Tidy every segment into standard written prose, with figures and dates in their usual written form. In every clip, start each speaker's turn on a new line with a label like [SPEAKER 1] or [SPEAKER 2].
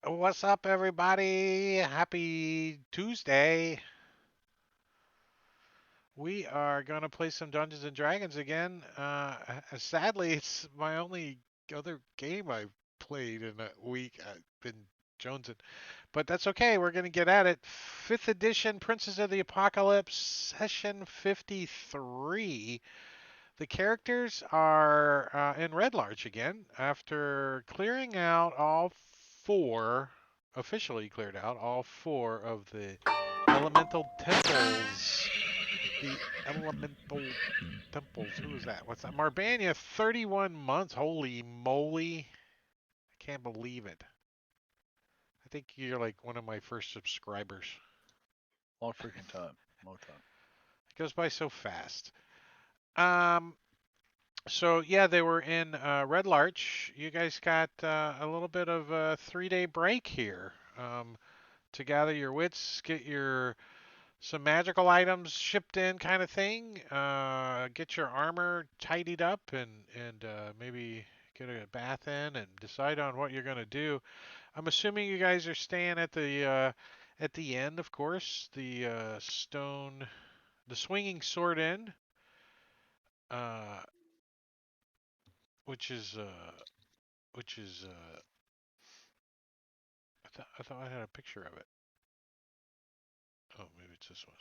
[SPEAKER 1] What's up, everybody? Happy Tuesday. We are going to play some Dungeons and Dragons again. Sadly, it's my only other game I've played in a week. I've been jonesing, but that's okay. We're going to get at it. 5th edition Princes of the Apocalypse, session 53. The characters are in Red Larch again after clearing out all four, officially cleared out all four of the elemental temples. The elemental temples. Who is that? What's that? Marbania, 31 months. Holy moly. I can't believe it. I think you're like one of my first subscribers.
[SPEAKER 2] Long freaking time. Long time.
[SPEAKER 1] It goes by so fast. Um, So yeah, they were in Red Larch. You guys got a little bit of a 3-day break here to gather your wits, get your some magical items shipped in, kind of thing. Get your armor tidied up, and maybe get a bath in, and decide on what you're gonna do. I'm assuming you guys are staying at the end, of course, the the swinging sword inn. Uh, which is which is I thought I had a picture of it. Oh, maybe it's this one.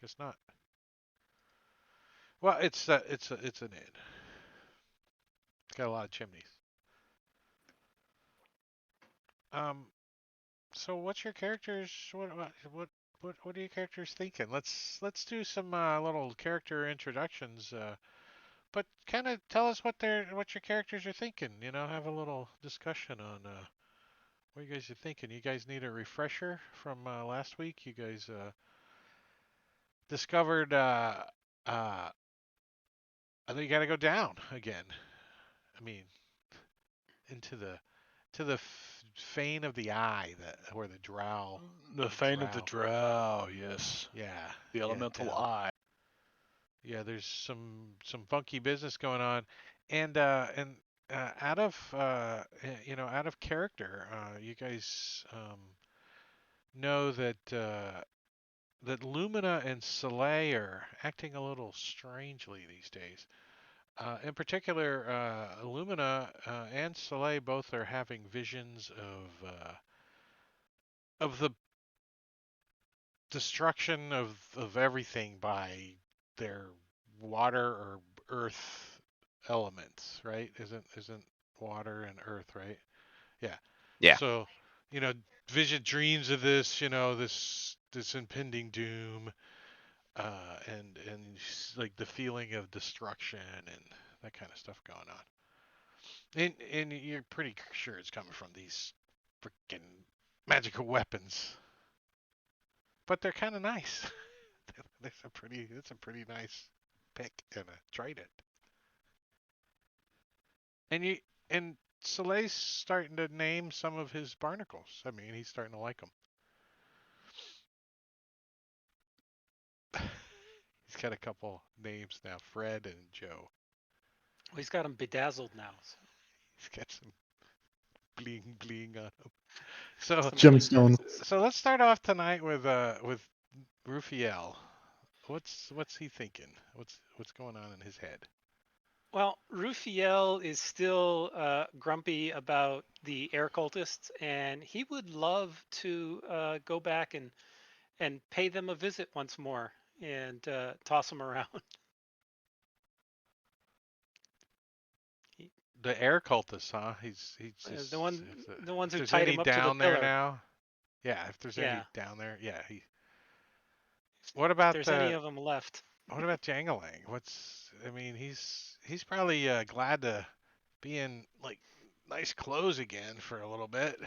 [SPEAKER 1] Guess not. Well, it's an inn. It's got a lot of chimneys. Um. So what's your characters? What are your characters thinking? Let's do some little character introductions. But kind of tell us what your characters are thinking. You know, have a little discussion on what you guys are thinking. You guys need a refresher from last week. You guys discovered uh, I think you got to go down again. I mean, into the to the fane of the eye, where the drow.
[SPEAKER 2] The fane of the drow, yes.
[SPEAKER 1] Yeah,
[SPEAKER 2] The
[SPEAKER 1] yeah,
[SPEAKER 2] elemental
[SPEAKER 1] down.
[SPEAKER 2] eye.
[SPEAKER 1] Yeah, there's some funky business going on, and out of out of character, you guys know that that Lumina and Soleil are acting a little strangely these days. In particular, Illumina and Soleil both are having visions of the destruction of everything by their water or earth elements, right? Isn't water and earth, right? Yeah.
[SPEAKER 3] Yeah.
[SPEAKER 1] So, you know, vision dreams of this, this impending doom, and like the feeling of destruction and that kind of stuff going on. And you're pretty sure it's coming from these freaking magical weapons, but they're kind of nice. It's a pretty nice pick and a trident. And you and Soleil's starting to name some of his barnacles. I mean, he's starting to like them. He's got a couple names now, Fred and Joe.
[SPEAKER 4] Well, he's got them bedazzled now. So.
[SPEAKER 1] He's got some bling bling on him. So
[SPEAKER 5] Gemstone.
[SPEAKER 1] So let's start off tonight with Rufiel. What's he thinking? What's going on in his head?
[SPEAKER 4] Well, Rufiel is still grumpy about the air cultists, and he would love to go back and pay them a visit once more and toss them around.
[SPEAKER 1] The air cultists, huh? He's just
[SPEAKER 4] The ones
[SPEAKER 1] if
[SPEAKER 4] who
[SPEAKER 1] there's
[SPEAKER 4] tied
[SPEAKER 1] any
[SPEAKER 4] him up to the
[SPEAKER 1] down there
[SPEAKER 4] pillar.
[SPEAKER 1] now. Yeah, if there's any
[SPEAKER 4] Yeah.
[SPEAKER 1] down there, yeah. What
[SPEAKER 4] If
[SPEAKER 1] about
[SPEAKER 4] there's any of them left.
[SPEAKER 1] what about Jangalang? I mean, he's probably glad to be in like nice clothes again for a little bit.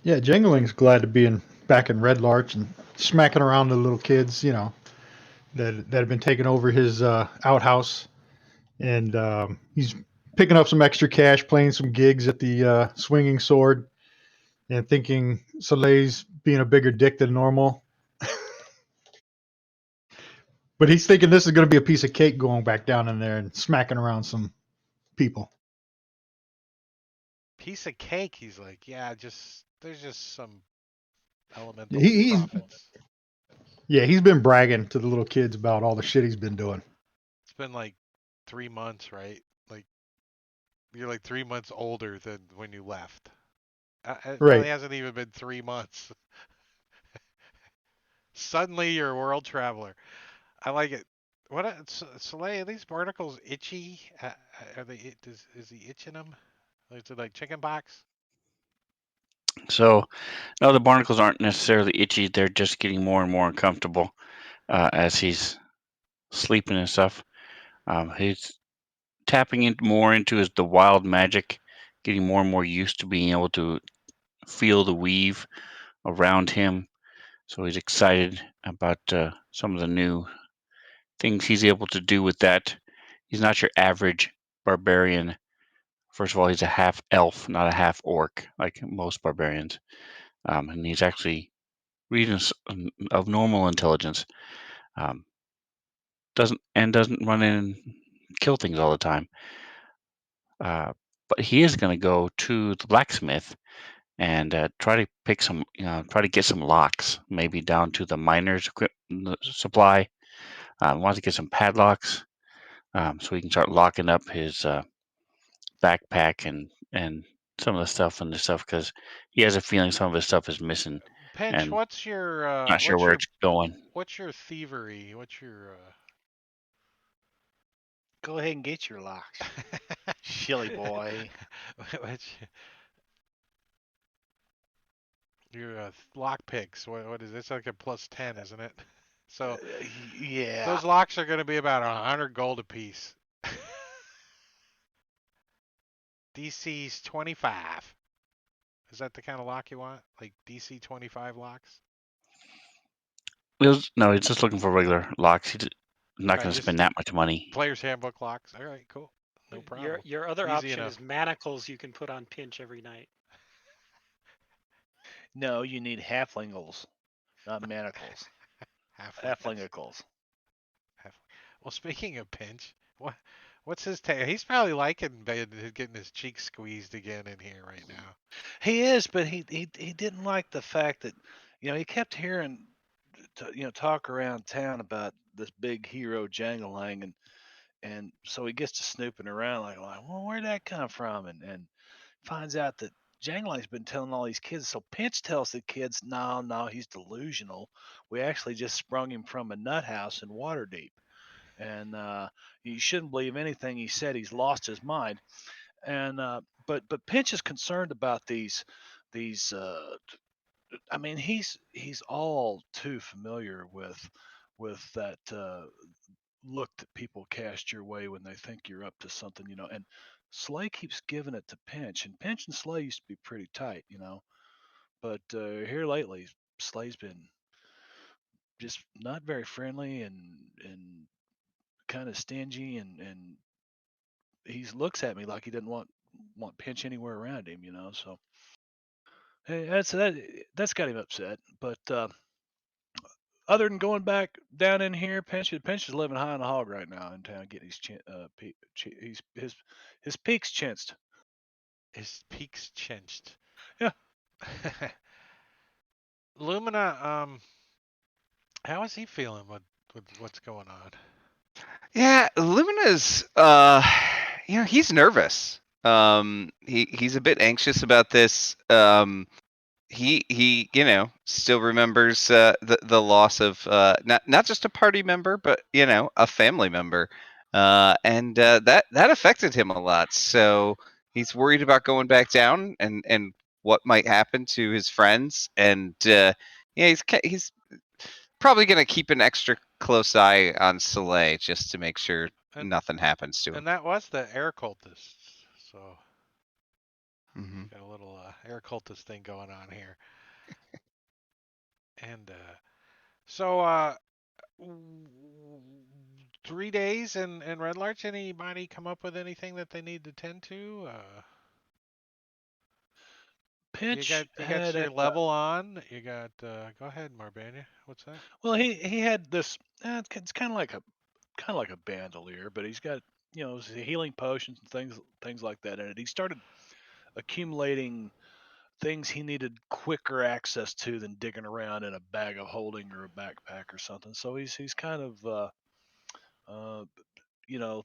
[SPEAKER 3] Yeah, Jingling's glad to be back in Red Larch and smacking around the little kids, that have been taking over his outhouse, and he's picking up some extra cash, playing some gigs at the Swinging Sword, and thinking Soleil's being a bigger dick than normal. But he's thinking this is going to be a piece of cake going back down in there and smacking around some people.
[SPEAKER 1] Piece of cake, he's like, yeah, there's just some elemental
[SPEAKER 3] He's
[SPEAKER 1] profits.
[SPEAKER 3] Yeah, he's been bragging to the little kids about all the shit he's been doing.
[SPEAKER 1] It's been like 3 months, right? Like you're like 3 months older than when you left. It probably
[SPEAKER 3] Right.
[SPEAKER 1] hasn't even been 3 months. Suddenly you're a world traveler. I like it. Soleil? Are these barnacles itchy? Are they? Is he itching them? Is it like chicken pox?
[SPEAKER 5] So, no, the barnacles aren't necessarily itchy. They're just getting more and more uncomfortable as he's sleeping and stuff. He's tapping more into the wild magic, getting more and more used to being able to feel the weave around him. So he's excited about some of the new things he's able to do with that. He's not your average barbarian. First of all, he's a half elf, not a half orc like most barbarians. And he's actually reading of normal intelligence. Um, doesn't run in and kill things all the time. But he is going to go to the blacksmith and try to pick try to get some locks, maybe down to the miner's supply. Wants to get some padlocks so he can start locking up his backpack and some of the stuff because he has a feeling some of his stuff is missing
[SPEAKER 1] Pinch,
[SPEAKER 5] and not sure where it's going.
[SPEAKER 1] what's your thievery? What's your
[SPEAKER 2] Go ahead and get your locks, silly boy.
[SPEAKER 1] what's your lock picks? What is it? It's like a +10, isn't it? So
[SPEAKER 2] Yeah.
[SPEAKER 1] those locks are going to be about 100 gold apiece. DC's 25. Is that the kind of lock you want? Like DC 25 locks?
[SPEAKER 5] No, he's just looking for regular locks. He's not going to
[SPEAKER 1] Just
[SPEAKER 5] spend that much money.
[SPEAKER 1] Player's handbook locks. All right, cool. No problem.
[SPEAKER 4] Your other
[SPEAKER 1] Easy
[SPEAKER 4] option
[SPEAKER 1] enough.
[SPEAKER 4] is manacles you can put on Pinch every night.
[SPEAKER 2] No, you need halflingles, not manacles. Halflingicles.
[SPEAKER 1] Well, speaking of Pinch, what's his take? He's probably liking getting his cheeks squeezed again in here right now.
[SPEAKER 2] He is, but he didn't like the fact that he kept hearing talk around town about this big hero Jangalang, and so he gets to snooping around like, well, where'd that come from? And finds out that Janglang's been telling all these kids. So Pinch tells the kids, no, he's delusional. We actually just sprung him from a nut house in Waterdeep, and you shouldn't believe anything he said. He's lost his mind. And but Pinch is concerned about these. I mean, he's all too familiar with that look that people cast your way when they think you're up to something. And Slay keeps giving it to Pinch, and Pinch and Slay used to be pretty tight. But here lately, Slay's been just not very friendly and kind of stingy, and he looks at me like he doesn't want Pinch anywhere around him. So hey, that's got him upset. But other than going back down in here, Pinch is living high on the hog right now in town, getting his peaks chinched.
[SPEAKER 1] His peaks changed.
[SPEAKER 2] Yeah.
[SPEAKER 1] Lumina, how is he feeling with what's going on?
[SPEAKER 6] Yeah, Lumina's he's nervous. He's a bit anxious about this. He still remembers the loss of not just a party member, but a family member. and that affected him a lot. So he's worried about going back down and what might happen to his friends. And yeah, he's probably going to keep an extra close eye on Soleil just to make sure
[SPEAKER 1] And
[SPEAKER 6] nothing happens to him.
[SPEAKER 1] and that was the air cultists. So
[SPEAKER 6] Mm-hmm.
[SPEAKER 1] got a little air cultist thing going on here. And so 3 days in Red Larch. Anybody come up with anything that they need to tend to?
[SPEAKER 2] Pinch
[SPEAKER 1] You got
[SPEAKER 2] had
[SPEAKER 1] your level on. You got go ahead, Marbania. What's that?
[SPEAKER 2] well, he had this. It's kind of like a bandolier, but he's got healing potions and things like that in it. He started accumulating things he needed quicker access to than digging around in a bag of holding or a backpack or something. So he's kind of uh,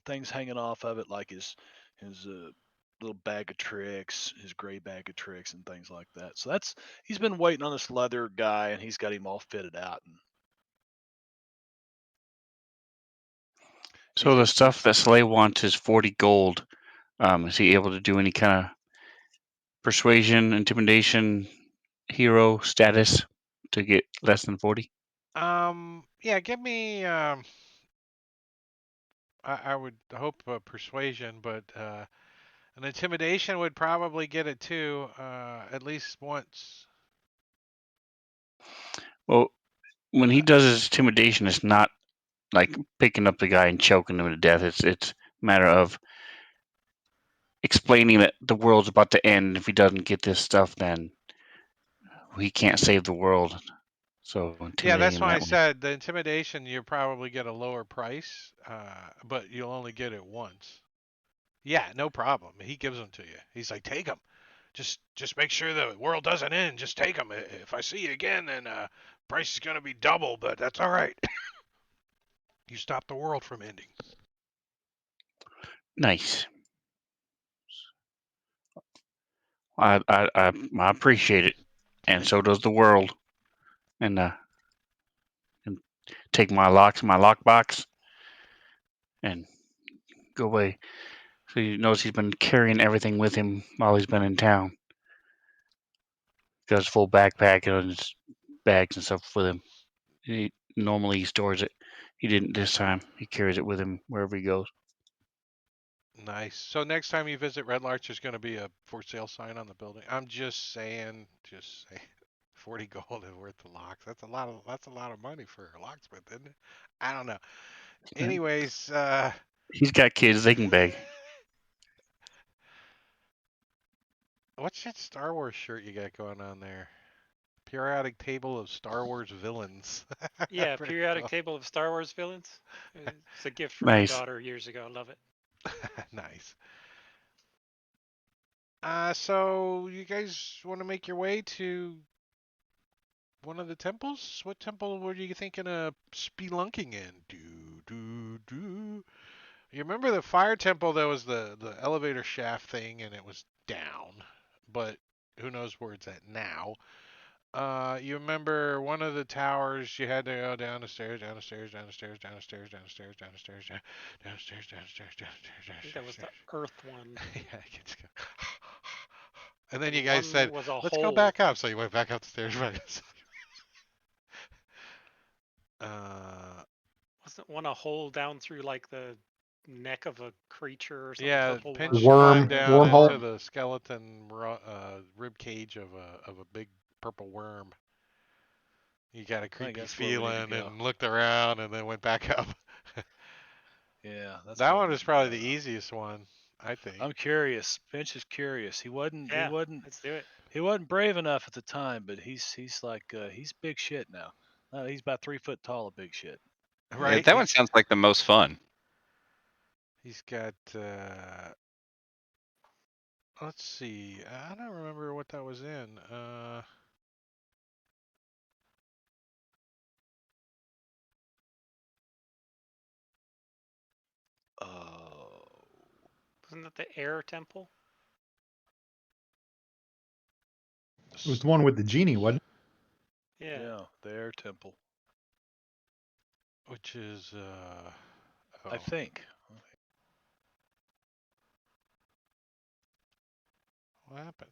[SPEAKER 2] things hanging off of it like his little bag of tricks, his gray bag of tricks, and things like that. So he's been waiting on this leather guy, and he's got him all fitted out. And
[SPEAKER 5] So
[SPEAKER 2] he's
[SPEAKER 5] the
[SPEAKER 2] just
[SPEAKER 5] stuff that Slay wants is 40 gold. Is he able to do any kind of persuasion, intimidation, hero status to get less than 40?
[SPEAKER 1] Yeah, give me. I would hope persuasion, but an intimidation would probably get it too, at least once.
[SPEAKER 5] Well, when he does his intimidation, it's not like picking up the guy and choking him to death. It's a matter of explaining that the world's about to end. If he doesn't get this stuff, then he can't save the world. So
[SPEAKER 1] Yeah,
[SPEAKER 5] intimidating
[SPEAKER 1] that's
[SPEAKER 5] him
[SPEAKER 1] why I
[SPEAKER 5] that way.
[SPEAKER 1] said the intimidation you probably get a lower price, but you'll only get it once. Yeah, no problem. He gives them to you. He's like, take them. Just make sure the world doesn't end. Just take them. If I see you again, then price is gonna be double, but that's all right. You stop the world from ending.
[SPEAKER 5] Nice. I appreciate it, and so does the world. And take my locks, my lockbox, and go away. So he knows he's been carrying everything with him while he's been in town. Got his full backpack and his bags and stuff with him. Normally he stores it. He didn't this time. He carries it with him wherever he goes.
[SPEAKER 1] Nice. So next time you visit Red Larch, there's going to be a for sale sign on the building. I'm just saying, 40 gold is worth the locks. That's a lot of money for a locksmith, isn't it? I don't know. Anyways,
[SPEAKER 5] He's got kids. They can beg.
[SPEAKER 1] what's that Star Wars shirt you got going on there? Periodic table of Star Wars villains.
[SPEAKER 4] Yeah,
[SPEAKER 1] Pretty
[SPEAKER 4] periodic
[SPEAKER 1] cool.
[SPEAKER 4] table of Star Wars villains. It's a gift from my
[SPEAKER 5] Nice.
[SPEAKER 4] daughter years ago. I love it.
[SPEAKER 1] Nice. So you guys want to make your way to one of the temples? What temple were you thinking of spelunking in? Do. You remember the fire temple? That was the elevator shaft thing, and it was down. But who knows where it's at now? You remember one of the towers? You had to go down the stairs, down the stairs, down the stairs, down the stairs, down the stairs, down the stairs, down the stairs, down the stairs, down the stairs, down
[SPEAKER 4] I
[SPEAKER 1] the
[SPEAKER 4] think that
[SPEAKER 1] stairs,
[SPEAKER 4] was the
[SPEAKER 1] stairs.
[SPEAKER 4] Earth one,
[SPEAKER 1] Yeah, I can just go. And then you
[SPEAKER 4] and
[SPEAKER 1] guys
[SPEAKER 4] one
[SPEAKER 1] said,
[SPEAKER 4] was a
[SPEAKER 1] "Let's go
[SPEAKER 4] hole.
[SPEAKER 1] back up." So you went back up the stairs by yourself. Uh,
[SPEAKER 4] Wasn't one a hole down through like the neck of a creature or something?
[SPEAKER 1] yeah,
[SPEAKER 4] Purple
[SPEAKER 1] Pinch
[SPEAKER 4] worm.
[SPEAKER 1] climbed
[SPEAKER 3] Worm,
[SPEAKER 1] down into
[SPEAKER 3] wormhole.
[SPEAKER 1] the skeleton rib cage of a big purple worm. You got a
[SPEAKER 2] I think
[SPEAKER 1] creepy
[SPEAKER 2] that's where we need to
[SPEAKER 1] feeling
[SPEAKER 2] go.
[SPEAKER 1] and looked around and then went back up.
[SPEAKER 2] Yeah, that's
[SPEAKER 1] That
[SPEAKER 2] where we
[SPEAKER 1] one
[SPEAKER 2] need
[SPEAKER 1] is
[SPEAKER 2] to
[SPEAKER 1] probably
[SPEAKER 2] go.
[SPEAKER 1] the easiest one, I think.
[SPEAKER 2] I'm curious. Finch is curious.
[SPEAKER 4] Yeah, let's do it.
[SPEAKER 2] He wasn't brave enough at the time, but he's like he's big shit now. He's about 3 foot tall of big shit.
[SPEAKER 6] Yeah,
[SPEAKER 1] Right?
[SPEAKER 6] that one sounds like the most fun.
[SPEAKER 1] He's got let's see. I don't remember what that was in.
[SPEAKER 2] Oh,
[SPEAKER 4] Wasn't that the air temple?
[SPEAKER 3] It was the one with the genie, wasn't
[SPEAKER 4] Yeah.
[SPEAKER 2] yeah, the air temple.
[SPEAKER 1] which is
[SPEAKER 2] I
[SPEAKER 1] oh,
[SPEAKER 2] think.
[SPEAKER 1] What happened?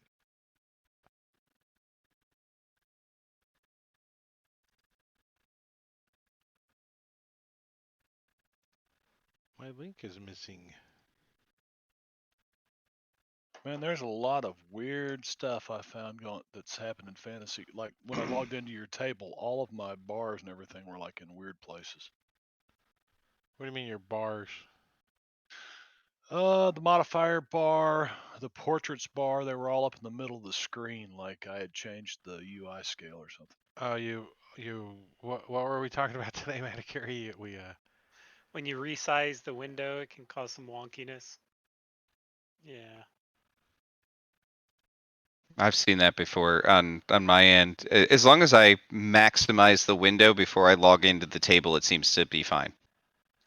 [SPEAKER 1] My link is missing.
[SPEAKER 2] Man, there's a lot of weird stuff I found going that's happened in fantasy. Like when I logged into your table, all of my bars and everything were like in weird places.
[SPEAKER 1] What do you mean your bars?
[SPEAKER 2] The modifier bar, the portraits bar, they were all up in the middle of the screen, like I had changed the UI scale or something.
[SPEAKER 1] Oh, what were we talking about today, Manicure?
[SPEAKER 4] When you resize the window, it can cause some wonkiness. Yeah.
[SPEAKER 6] I've seen that before on my end. As long as I maximize the window before I log into the table, it seems to be fine.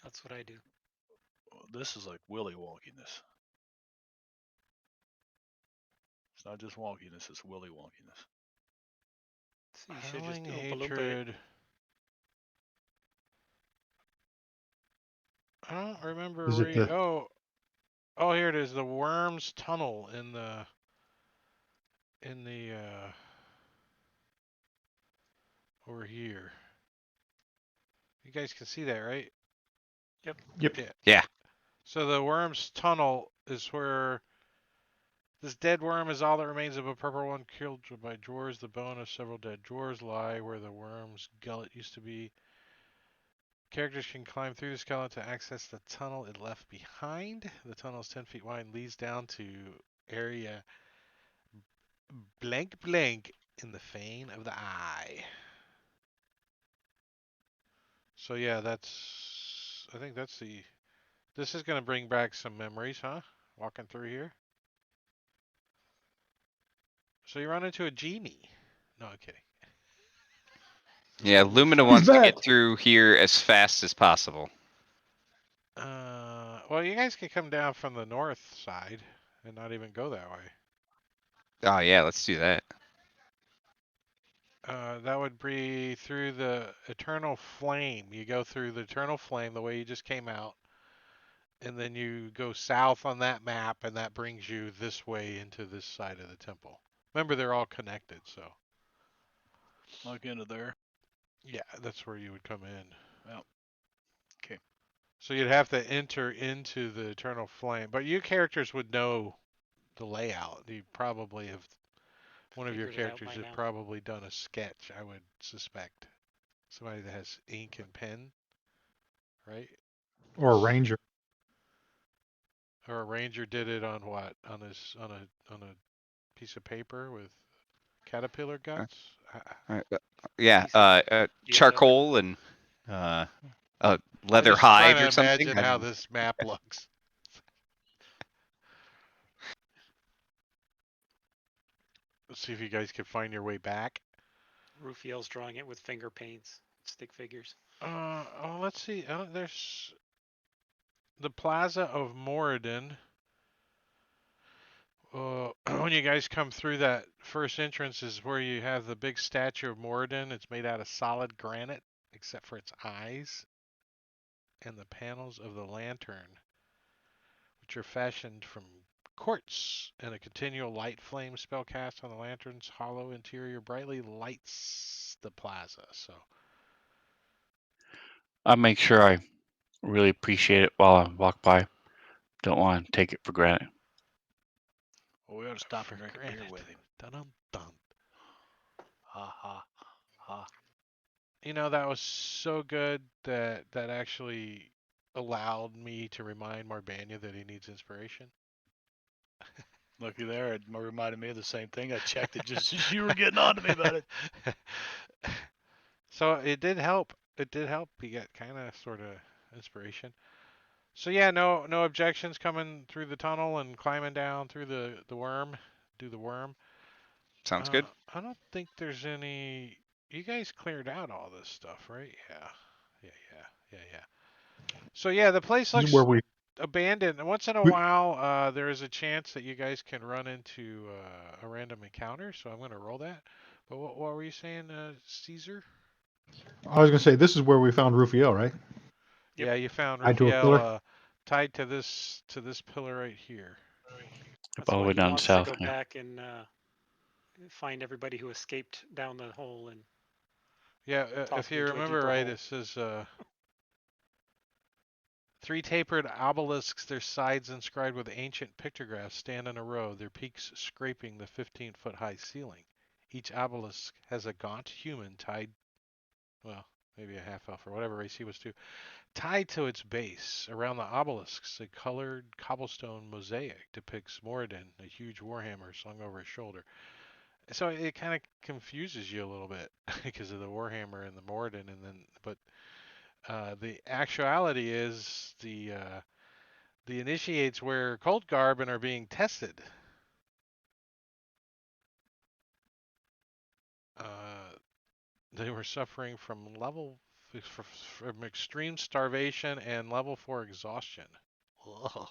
[SPEAKER 4] That's what I do.
[SPEAKER 2] This is like willy wonkiness. It's not just wonkiness, it's willy wonkiness.
[SPEAKER 4] So you should just
[SPEAKER 1] Howling
[SPEAKER 4] Oompa Loompa it.
[SPEAKER 1] hatred. I don't remember
[SPEAKER 3] Is it the?
[SPEAKER 1] Oh, here it is. The Worms Tunnel in the over here. You guys can see that, right?
[SPEAKER 4] Yep.
[SPEAKER 3] Yep.
[SPEAKER 1] Yeah.
[SPEAKER 6] Yeah.
[SPEAKER 1] So the Worms Tunnel is where this dead worm is all that remains of a purple one killed by drawers. The bone of several dead drawers lie where the worm's gullet used to be. Characters can climb through the skeleton to access the tunnel it left behind. The tunnel is 10 feet wide and leads down to area blank blank in the fane of the eye. So yeah, I think that's this is going to bring back some memories, huh? Walking through here. So you run into a genie. No, I'm kidding.
[SPEAKER 6] Yeah, Lumina
[SPEAKER 3] He's
[SPEAKER 6] wants to
[SPEAKER 3] back.
[SPEAKER 6] get through here as fast as possible.
[SPEAKER 1] Well, you guys can come down from the north side and not even go that way.
[SPEAKER 6] Oh yeah, let's do that.
[SPEAKER 1] That would be through the Eternal Flame. You go through the Eternal Flame the way you just came out, and then you go south on that map, and that brings you this way into this side of the temple. Remember, they're all connected, so
[SPEAKER 2] Like into there.
[SPEAKER 1] yeah, that's where you would come in.
[SPEAKER 2] Well, okay.
[SPEAKER 1] So you'd have to enter into the Eternal Flame, but you characters would know the layout. You probably have one of your
[SPEAKER 4] Figured it out
[SPEAKER 1] characters
[SPEAKER 4] by
[SPEAKER 1] has
[SPEAKER 4] now.
[SPEAKER 1] probably done a sketch, I would suspect. Somebody that has ink and pen, right?
[SPEAKER 3] Or a ranger.
[SPEAKER 1] Or a ranger did it on what? On a piece of paper with caterpillar
[SPEAKER 6] Uh,
[SPEAKER 1] guts?
[SPEAKER 6] yeah,
[SPEAKER 4] Piece of dildo.
[SPEAKER 6] charcoal and a
[SPEAKER 1] I'm
[SPEAKER 6] leather
[SPEAKER 1] just trying
[SPEAKER 6] hide
[SPEAKER 1] to
[SPEAKER 6] or something.
[SPEAKER 1] imagine how this map looks. Let's see if you guys can find your way back.
[SPEAKER 4] Rufiel's drawing it with finger paints, stick figures.
[SPEAKER 1] Let's see. There's the Plaza of Moridin. When you guys come through that first entrance is where you have the big statue of Moridin. It's made out of solid granite, except for its eyes and the panels of the lantern, which are fashioned from quartz, and a continual light flame spell cast on the lantern's hollow interior brightly lights the plaza. So
[SPEAKER 5] I make sure I really appreciate it while I walk by. Don't want to take it for granted.
[SPEAKER 2] Well, we ought to stop
[SPEAKER 1] for
[SPEAKER 2] and drink a beer
[SPEAKER 1] granted.
[SPEAKER 2] with him.
[SPEAKER 1] Dun dun dun.
[SPEAKER 2] Ha ha ha.
[SPEAKER 1] You know, that was so good that actually allowed me to remind Marbania that he needs inspiration.
[SPEAKER 2] Looky there, it reminded me of the same thing. I checked it just as you were getting on to me about it.
[SPEAKER 1] So it did help. It did help. He got kind of sort of inspiration. So yeah, no objections coming through the tunnel and climbing down through the worm, do the worm.
[SPEAKER 6] Sounds good.
[SPEAKER 1] I don't think there's any. You guys cleared out all this stuff, right? Yeah. So yeah, the place
[SPEAKER 3] This is where
[SPEAKER 1] looks abandoned. And once in a
[SPEAKER 3] we
[SPEAKER 1] while, there is a chance that you guys can run into a random encounter. So I'm going to roll that. But what were you saying, Caesar?
[SPEAKER 3] I was gonna say this is where we found Rufiel, right?
[SPEAKER 4] Yep.
[SPEAKER 1] Yeah, you found
[SPEAKER 3] Tied to a
[SPEAKER 1] Rufiel
[SPEAKER 3] pillar.
[SPEAKER 1] tied to this pillar right here.
[SPEAKER 4] That's
[SPEAKER 5] all the
[SPEAKER 4] why
[SPEAKER 5] way
[SPEAKER 4] he
[SPEAKER 5] down
[SPEAKER 4] wants to
[SPEAKER 5] south.
[SPEAKER 4] go
[SPEAKER 5] Yeah.
[SPEAKER 4] back and find everybody who escaped down the hole and
[SPEAKER 1] Yeah,
[SPEAKER 4] toss
[SPEAKER 1] if
[SPEAKER 4] them
[SPEAKER 1] you
[SPEAKER 4] into a
[SPEAKER 1] remember
[SPEAKER 4] deeper
[SPEAKER 1] right,
[SPEAKER 4] hole.
[SPEAKER 1] it says three tapered obelisks, their sides inscribed with ancient pictographs, stand in a row, their peaks scraping the 15-foot high ceiling. Each obelisk has a gaunt human tied, well, maybe a half elf or whatever race he was to, tied to its base. Around the obelisks, a colored cobblestone mosaic depicts Moridin, a huge warhammer slung over his shoulder. So it kind of confuses you a little bit because of the warhammer and the Moridin, and then but the actuality is the initiates wear cult garb and are being tested. Uh, they were suffering from extreme starvation and level 4 exhaustion. Ugh.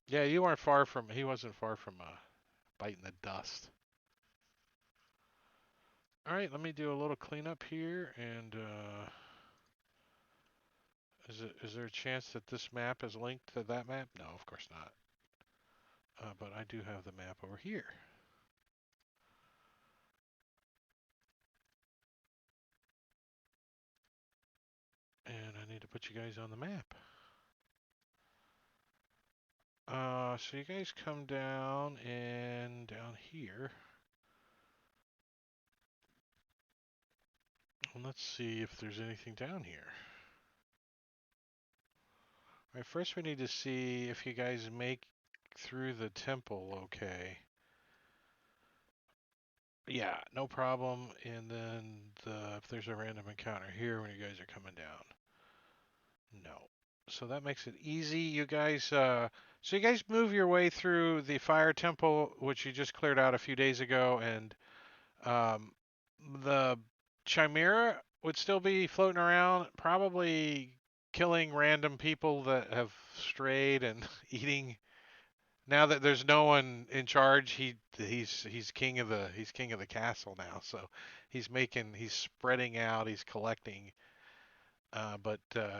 [SPEAKER 1] Yeah, you weren't far from. He wasn't far from biting the dust. All right, let me do a little cleanup here, and is there a chance that this map is linked to that map? No, of course not. But I do have the map over here. And I need to put you guys on the map. So you guys come down and down here. And let's see if there's anything down here. All right, first we need to see if you guys make through the temple okay. Yeah, no problem. And then if there's a random encounter here when you guys are coming down. No. So that makes it easy. So you guys move your way through the fire temple, which you just cleared out a few days ago, and um, the chimera would still be floating around, probably killing random people that have strayed and eating. Now that there's no one in charge, he's king of the castle now. So he's spreading out, he's collecting. But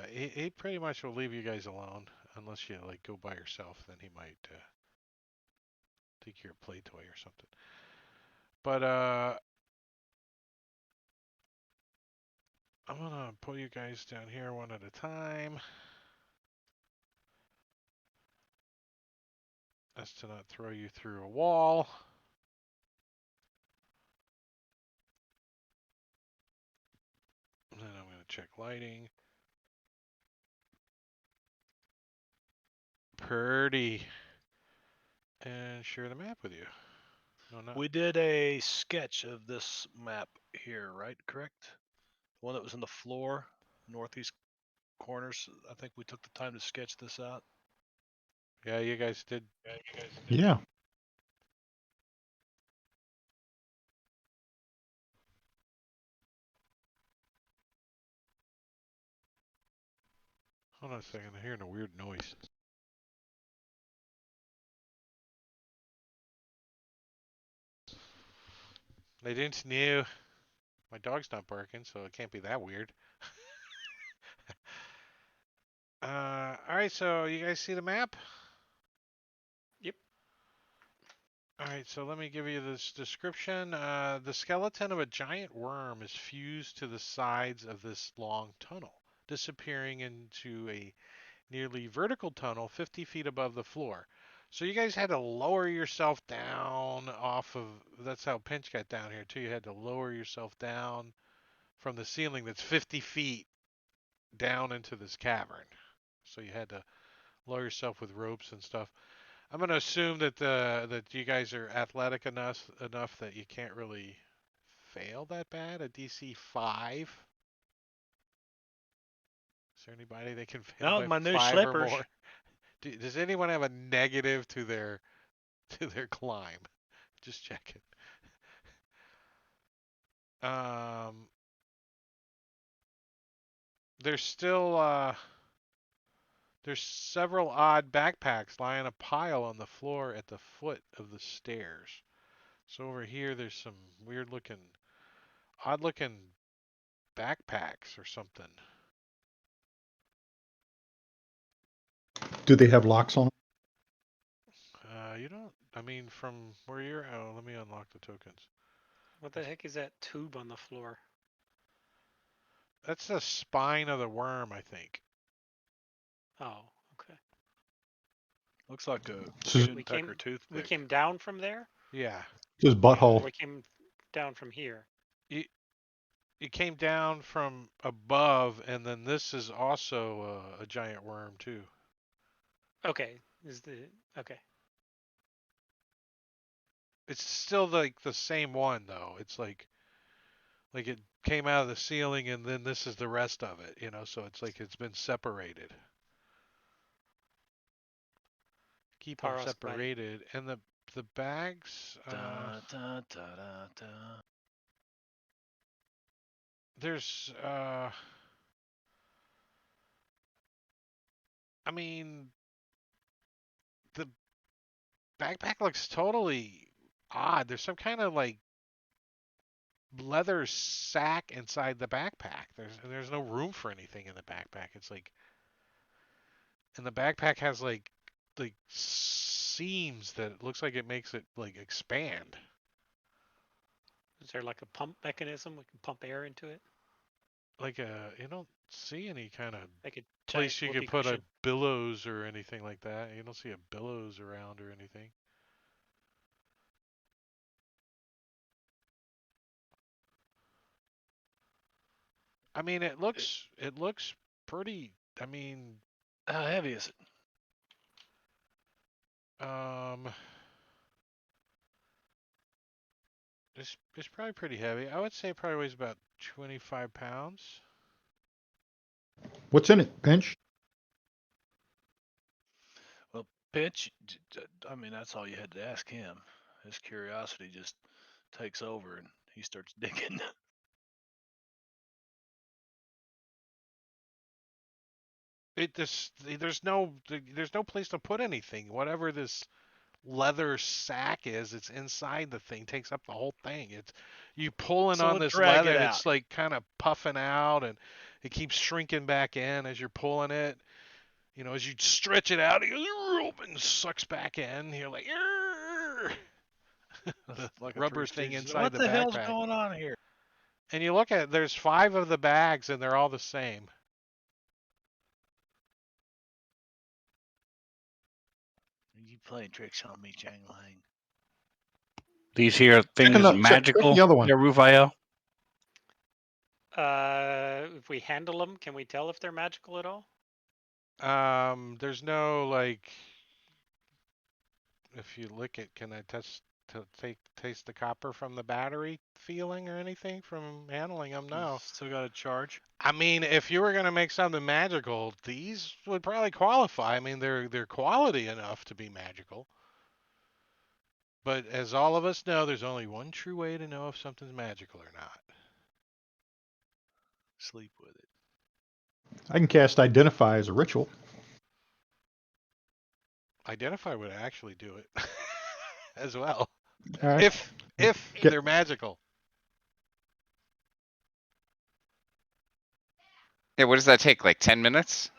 [SPEAKER 1] he pretty much will leave you guys alone unless you like go by yourself. Then he might take your play toy or something. But I'm gonna pull you guys down here one at a time, as to not throw you through a wall. And then I'm gonna check lighting. Purdy. And share the map with you. No, not.
[SPEAKER 2] We did a sketch of this map here, right? Correct? The one that was in the floor, northeast corners. I think we took the time to sketch this out.
[SPEAKER 1] Yeah, you guys did.
[SPEAKER 3] Yeah.
[SPEAKER 1] Hold on a second. I'm hearing a weird noise. I didn't know. My dog's not barking, so it can't be that weird. All right. So you guys see the map?
[SPEAKER 4] Yep.
[SPEAKER 1] All right, so let me give you this description. The skeleton of a giant worm is fused to the sides of this long tunnel, disappearing into a nearly vertical tunnel 50 feet above the floor. So you guys had to lower yourself down off of. That's how Pinch got down here, too. You had to lower yourself down from the ceiling that's 50 feet down into this cavern. So you had to lower yourself with ropes and stuff. I'm gonna assume that you guys are athletic enough that you can't really fail that bad. A DC 5. Is there anybody that can fail
[SPEAKER 2] Now with
[SPEAKER 1] by
[SPEAKER 2] my new
[SPEAKER 1] 5 or
[SPEAKER 2] slippers.
[SPEAKER 1] more? Does anyone have a negative to their climb? Just checking. Um, there's still there's several odd backpacks lying a pile on the floor at the foot of the stairs. So over here, there's some odd looking backpacks or something.
[SPEAKER 3] Do they have locks on them?
[SPEAKER 1] You don't. I mean, from where you're. Oh, let me unlock the tokens.
[SPEAKER 4] What the heck is that tube on the floor?
[SPEAKER 1] That's the spine of the worm, I think.
[SPEAKER 4] Oh, okay.
[SPEAKER 2] Looks like a
[SPEAKER 3] This is
[SPEAKER 2] woodpecker
[SPEAKER 4] We
[SPEAKER 2] toothpick.
[SPEAKER 4] came down from there,
[SPEAKER 1] Yeah.
[SPEAKER 3] just
[SPEAKER 4] or
[SPEAKER 3] butthole.
[SPEAKER 4] we came down from here.
[SPEAKER 1] You it came down from above, and then this is also a giant worm too.
[SPEAKER 4] Okay, okay?
[SPEAKER 1] It's still like the same one though. It's like it came out of the ceiling, and then this is the rest of it. So it's like it's been separated. Keep them
[SPEAKER 4] Taros biting.
[SPEAKER 1] separated, and the bags.
[SPEAKER 2] Da, da, da, da, da.
[SPEAKER 1] There's I mean, the backpack looks totally odd. There's some kind of like leather sack inside the backpack. There's no room for anything in the backpack. It's like, and the backpack has like seams that it looks like it makes it like expand.
[SPEAKER 4] Is there like a pump mechanism? We can pump air into it,
[SPEAKER 1] Like you don't see any kind of
[SPEAKER 4] like a giant
[SPEAKER 1] place you could
[SPEAKER 4] whoopee
[SPEAKER 1] put a
[SPEAKER 4] cushion.
[SPEAKER 1] billows or anything like that. You don't see a billows around or anything. I mean, it looks pretty. I mean,
[SPEAKER 2] How heavy is it?
[SPEAKER 1] um, it's probably pretty heavy. I would say it probably weighs about 25 pounds.
[SPEAKER 3] What's in it, Pinch?
[SPEAKER 2] Well, Pitch, I mean, that's all you had to ask him. His curiosity just takes over and he starts digging.
[SPEAKER 1] There's no place to put anything. Whatever this leather sack is, it's inside the thing, takes up the whole thing. It's you pulling
[SPEAKER 2] So
[SPEAKER 1] on
[SPEAKER 2] we'll
[SPEAKER 1] this
[SPEAKER 2] drag
[SPEAKER 1] leather,
[SPEAKER 2] it
[SPEAKER 1] and
[SPEAKER 2] out.
[SPEAKER 1] it's like kind of puffing out, and it keeps shrinking back in as you're pulling it. As you stretch it out, it goes and sucks back in. You're like, the
[SPEAKER 2] Like a
[SPEAKER 1] rubber
[SPEAKER 2] Three
[SPEAKER 1] thing
[SPEAKER 2] Stooges.
[SPEAKER 1] inside
[SPEAKER 2] What
[SPEAKER 1] the
[SPEAKER 2] the hell's
[SPEAKER 1] backpack.
[SPEAKER 2] going on here?
[SPEAKER 1] And you look at it, there's 5 of the bags, and they're all the same.
[SPEAKER 2] Are you playing tricks on me, Chang Lang?
[SPEAKER 5] These here
[SPEAKER 3] Check,
[SPEAKER 5] things
[SPEAKER 3] check the
[SPEAKER 5] magical,
[SPEAKER 3] other one.
[SPEAKER 5] there, Rufiel?
[SPEAKER 4] If we handle them, can we tell if they're magical at all?
[SPEAKER 1] There's no like, if you lick it, can I taste the copper from the battery feeling or anything from handling them? No.
[SPEAKER 2] Still got to charge?
[SPEAKER 1] I mean, if you were gonna make something magical, these would probably qualify. I mean, they're quality enough to be magical. But as all of us know, there's only one true way to know if something's magical or not.
[SPEAKER 2] Sleep with it.
[SPEAKER 3] I can cast Identify as a ritual.
[SPEAKER 1] Identify would actually do it as well.
[SPEAKER 3] All right.
[SPEAKER 1] If
[SPEAKER 3] Get,
[SPEAKER 1] they're magical.
[SPEAKER 6] Yeah, what does that take? Like 10 minutes?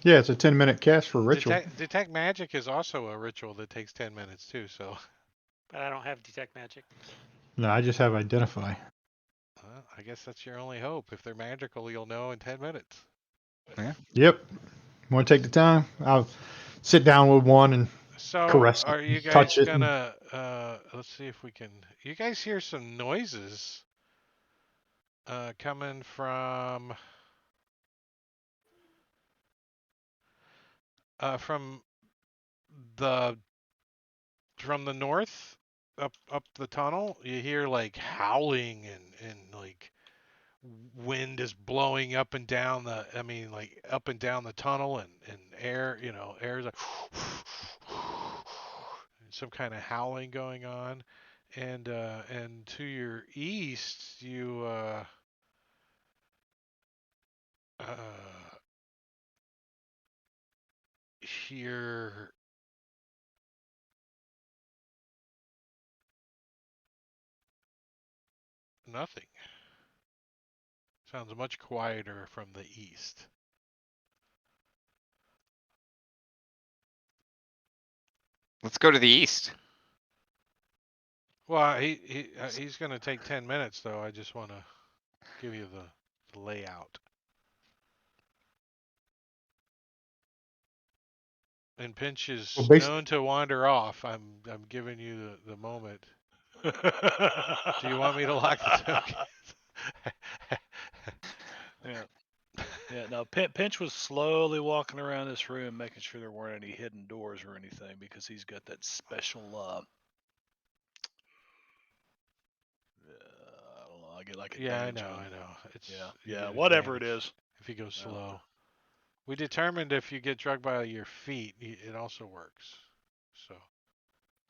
[SPEAKER 3] yeah, it's a 10-minute cast for a ritual.
[SPEAKER 1] Detect magic is also a ritual that takes 10 minutes too, so
[SPEAKER 4] But I don't have detect magic.
[SPEAKER 3] No, I just have Identify.
[SPEAKER 1] I guess that's your only hope. If they're magical, you'll know in 10 minutes.
[SPEAKER 3] Yep. Want to take the time? I'll sit down with one and
[SPEAKER 1] So,
[SPEAKER 3] caress
[SPEAKER 1] are you
[SPEAKER 3] it, touch
[SPEAKER 1] guys
[SPEAKER 3] it. And,
[SPEAKER 1] gonna let's see if we can you guys hear some noises coming from the from the north up the tunnel. You hear like howling and like wind is blowing up and down I mean like up and down the tunnel, and air, air is like some kind of howling going on. And to your east you uh hear nothing. Sounds much quieter from the east.
[SPEAKER 6] Let's go to the east.
[SPEAKER 1] Well, he's going to take 10 minutes, though. I just want to give you the layout. And Pinch is
[SPEAKER 3] Well,
[SPEAKER 1] known to wander off. I'm giving you the moment. Do you want me to lock the token?
[SPEAKER 2] Yeah. Yeah, no, Pinch was slowly walking around this room, making sure there weren't any hidden doors or anything, because he's got that special, I don't know, I get like
[SPEAKER 1] Yeah, I
[SPEAKER 2] advantage
[SPEAKER 1] know,
[SPEAKER 2] on.
[SPEAKER 1] I know. It's
[SPEAKER 2] Yeah,
[SPEAKER 1] you
[SPEAKER 2] yeah,
[SPEAKER 1] get
[SPEAKER 2] whatever it
[SPEAKER 1] advantage
[SPEAKER 2] is.
[SPEAKER 1] if you go
[SPEAKER 2] No.
[SPEAKER 1] slow. We determined if you get drugged by your feet, it also works. So,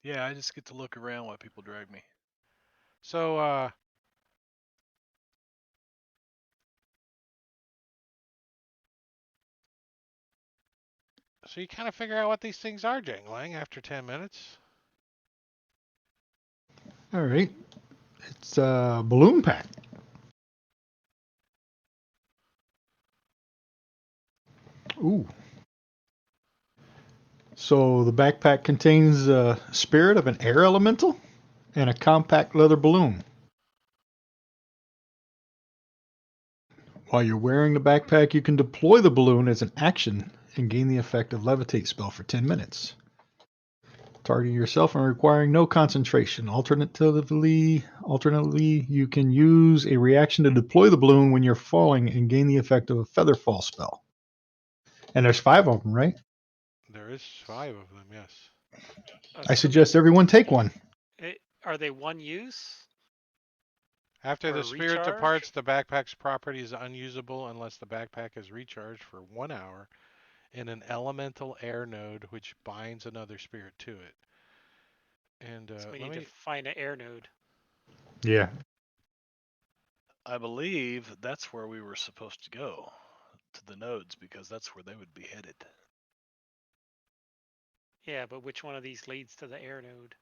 [SPEAKER 2] Yeah, I just get to look around while people drag me.
[SPEAKER 1] so you kind of figure out what these things are, Jangling, after 10 minutes.
[SPEAKER 3] All right. It's a balloon pack. Ooh. So the backpack contains a spirit of an air elemental and a compact leather balloon. While you're wearing the backpack, you can deploy the balloon as an action and gain the effect of levitate spell for 10 minutes. Targeting yourself and requiring no concentration. Alternatively, you can use a reaction to deploy the balloon when you're falling and gain the effect of a feather fall spell. And there's 5 of them, right?
[SPEAKER 1] There is 5 of them, yes.
[SPEAKER 3] I
[SPEAKER 4] Assuming,
[SPEAKER 3] suggest everyone take one.
[SPEAKER 4] are they one use
[SPEAKER 1] After
[SPEAKER 4] or
[SPEAKER 1] the
[SPEAKER 4] a
[SPEAKER 1] spirit
[SPEAKER 4] recharge?
[SPEAKER 1] departs, the backpack's property is unusable unless the backpack is recharged for 1 hour in an elemental air node which binds another spirit to it. And
[SPEAKER 4] So we
[SPEAKER 1] let
[SPEAKER 4] need to
[SPEAKER 1] me.
[SPEAKER 4] find an air node.
[SPEAKER 3] Yeah.
[SPEAKER 2] I believe that's where we were supposed to go, to the nodes, because that's where they would be headed.
[SPEAKER 4] Yeah, but which one of these leads to the air node?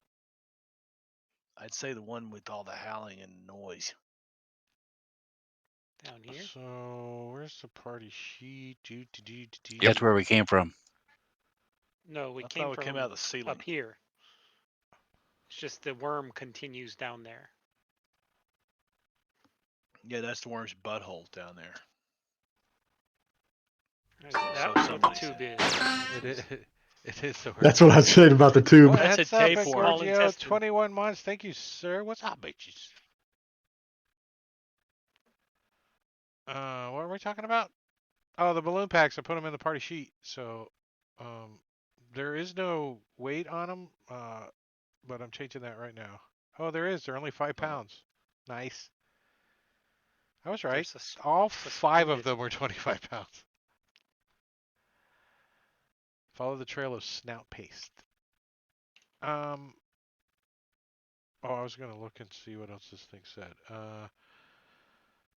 [SPEAKER 2] I'd say the one with all the howling and noise.
[SPEAKER 4] Down here?
[SPEAKER 1] So where's the party sheet?
[SPEAKER 5] That's where we came from.
[SPEAKER 4] No, we
[SPEAKER 2] I
[SPEAKER 4] came
[SPEAKER 2] thought we came
[SPEAKER 4] from
[SPEAKER 2] out of the ceiling.
[SPEAKER 4] up here. It's just the worm continues down there.
[SPEAKER 2] Yeah, that's the worm's butthole down there.
[SPEAKER 4] That's what the tube is.
[SPEAKER 1] It is. It is the
[SPEAKER 3] That's what I was saying about the tube.
[SPEAKER 1] Well,
[SPEAKER 2] That's a
[SPEAKER 1] heads up,
[SPEAKER 2] tapeworm.
[SPEAKER 4] Small
[SPEAKER 1] Incordio.
[SPEAKER 4] intestine.
[SPEAKER 1] 21 months. Thank you, sir. What's up, bitches? What were we talking about? Oh, the balloon packs. I put them in the party sheet. So, there is no weight on them. But I'm changing that right now. Oh, there is. They're only 5 pounds. Nice. I was right. All 5 of them were 25 pounds. Follow the trail of snout paste. Oh, I was gonna look and see what else this thing said.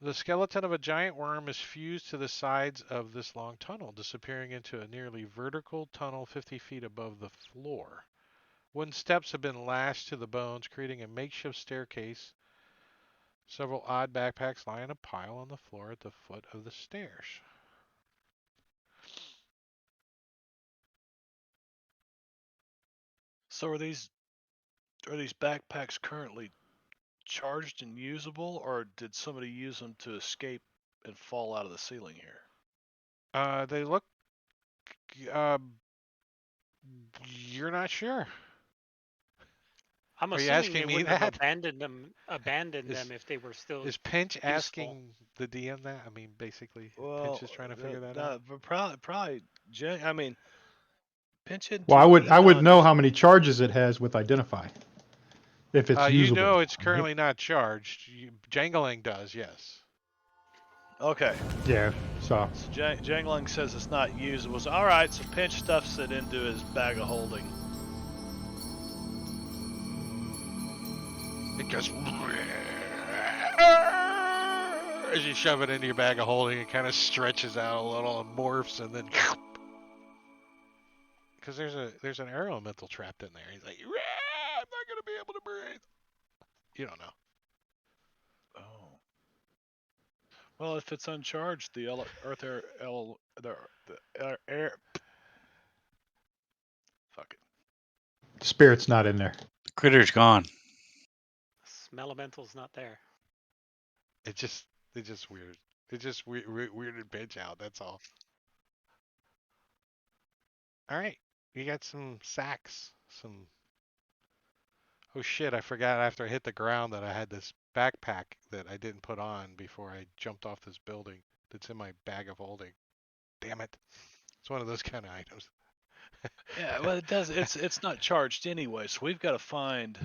[SPEAKER 1] The skeleton of a giant worm is fused to the sides of this long tunnel, disappearing into a nearly vertical tunnel 50 feet above the floor. Wooden steps have been lashed to the bones, creating a makeshift staircase. Several odd backpacks lie in a pile on the floor at the foot of the stairs.
[SPEAKER 2] So are these backpacks currently charged and usable, or did somebody use them to escape and fall out of the ceiling here?
[SPEAKER 1] They look. Uh, you're not sure.
[SPEAKER 4] I'm
[SPEAKER 1] Are you
[SPEAKER 4] assuming they
[SPEAKER 1] asking me
[SPEAKER 4] wouldn't have
[SPEAKER 1] that?
[SPEAKER 4] abandoned
[SPEAKER 1] Is
[SPEAKER 4] them if they were still
[SPEAKER 1] is Pinch
[SPEAKER 4] useful.
[SPEAKER 1] asking the DM that? I mean, basically,
[SPEAKER 2] Well,
[SPEAKER 1] Pinch is trying to figure that out.
[SPEAKER 2] but probably. I mean, Pinch isn't
[SPEAKER 3] Well,
[SPEAKER 2] too
[SPEAKER 3] I
[SPEAKER 2] keen
[SPEAKER 3] would
[SPEAKER 2] on.
[SPEAKER 3] know how many charges it has with identify if it's
[SPEAKER 1] You
[SPEAKER 3] usable.
[SPEAKER 1] know, it's
[SPEAKER 3] Right?
[SPEAKER 1] currently not charged. Jangling does, yes.
[SPEAKER 2] Okay.
[SPEAKER 3] Yeah. So
[SPEAKER 2] So Jangling says it's not usable. So, all right, so Pinch stuffs it into his bag of holding.
[SPEAKER 1] It goes. As you shove it into your bag of holding, it kind of stretches out a little and morphs, and then because there's an air elemental trapped in there. He's like, I'm not gonna be able to breathe. You don't know.
[SPEAKER 2] Oh. Well, if it's uncharged, the Earth air the air. Fuck it.
[SPEAKER 3] The spirit's not in there.
[SPEAKER 5] The critter's gone.
[SPEAKER 4] Smellamental's not there.
[SPEAKER 1] It just weird. It just weirded Pinch out. That's all. All right, you got some sacks. Some. Oh shit! I forgot after I hit the ground that I had this backpack that I didn't put on before I jumped off this building. That's in my bag of holding. Damn it! It's one of those kind of items.
[SPEAKER 2] Yeah, well, it does. It's not charged anyway, so we've got to find.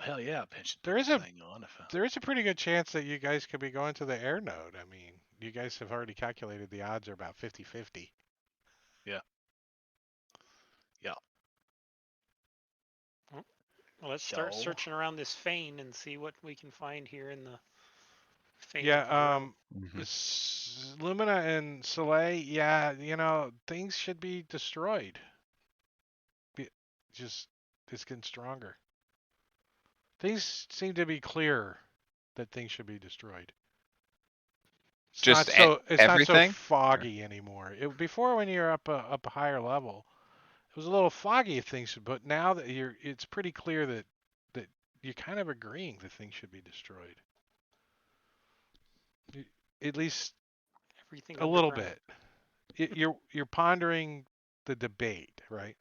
[SPEAKER 2] Hell yeah, pension
[SPEAKER 1] There
[SPEAKER 2] put
[SPEAKER 1] is
[SPEAKER 2] the
[SPEAKER 1] a
[SPEAKER 2] thing on.
[SPEAKER 1] there is a pretty good chance that you guys could be going to the air node. I mean, you guys have already calculated the odds are about 50-50.
[SPEAKER 2] Yeah.
[SPEAKER 4] Well, let's start
[SPEAKER 2] So,
[SPEAKER 4] searching around this fane and see what we can find here in the fane of the
[SPEAKER 1] Yeah,
[SPEAKER 4] grove.
[SPEAKER 1] Lumina and Soleil, yeah, things should be destroyed. Just it's getting stronger. Things seem to be clearer that things should be destroyed.
[SPEAKER 6] Just
[SPEAKER 1] It's not so
[SPEAKER 6] everything?
[SPEAKER 1] foggy anymore. Before when you're up a higher level, it was a little foggy if things should, but now that it's pretty clear that you're kind of agreeing that things should be destroyed. At least
[SPEAKER 4] Everything
[SPEAKER 1] a little
[SPEAKER 4] underground.
[SPEAKER 1] bit. You're pondering the debate, right?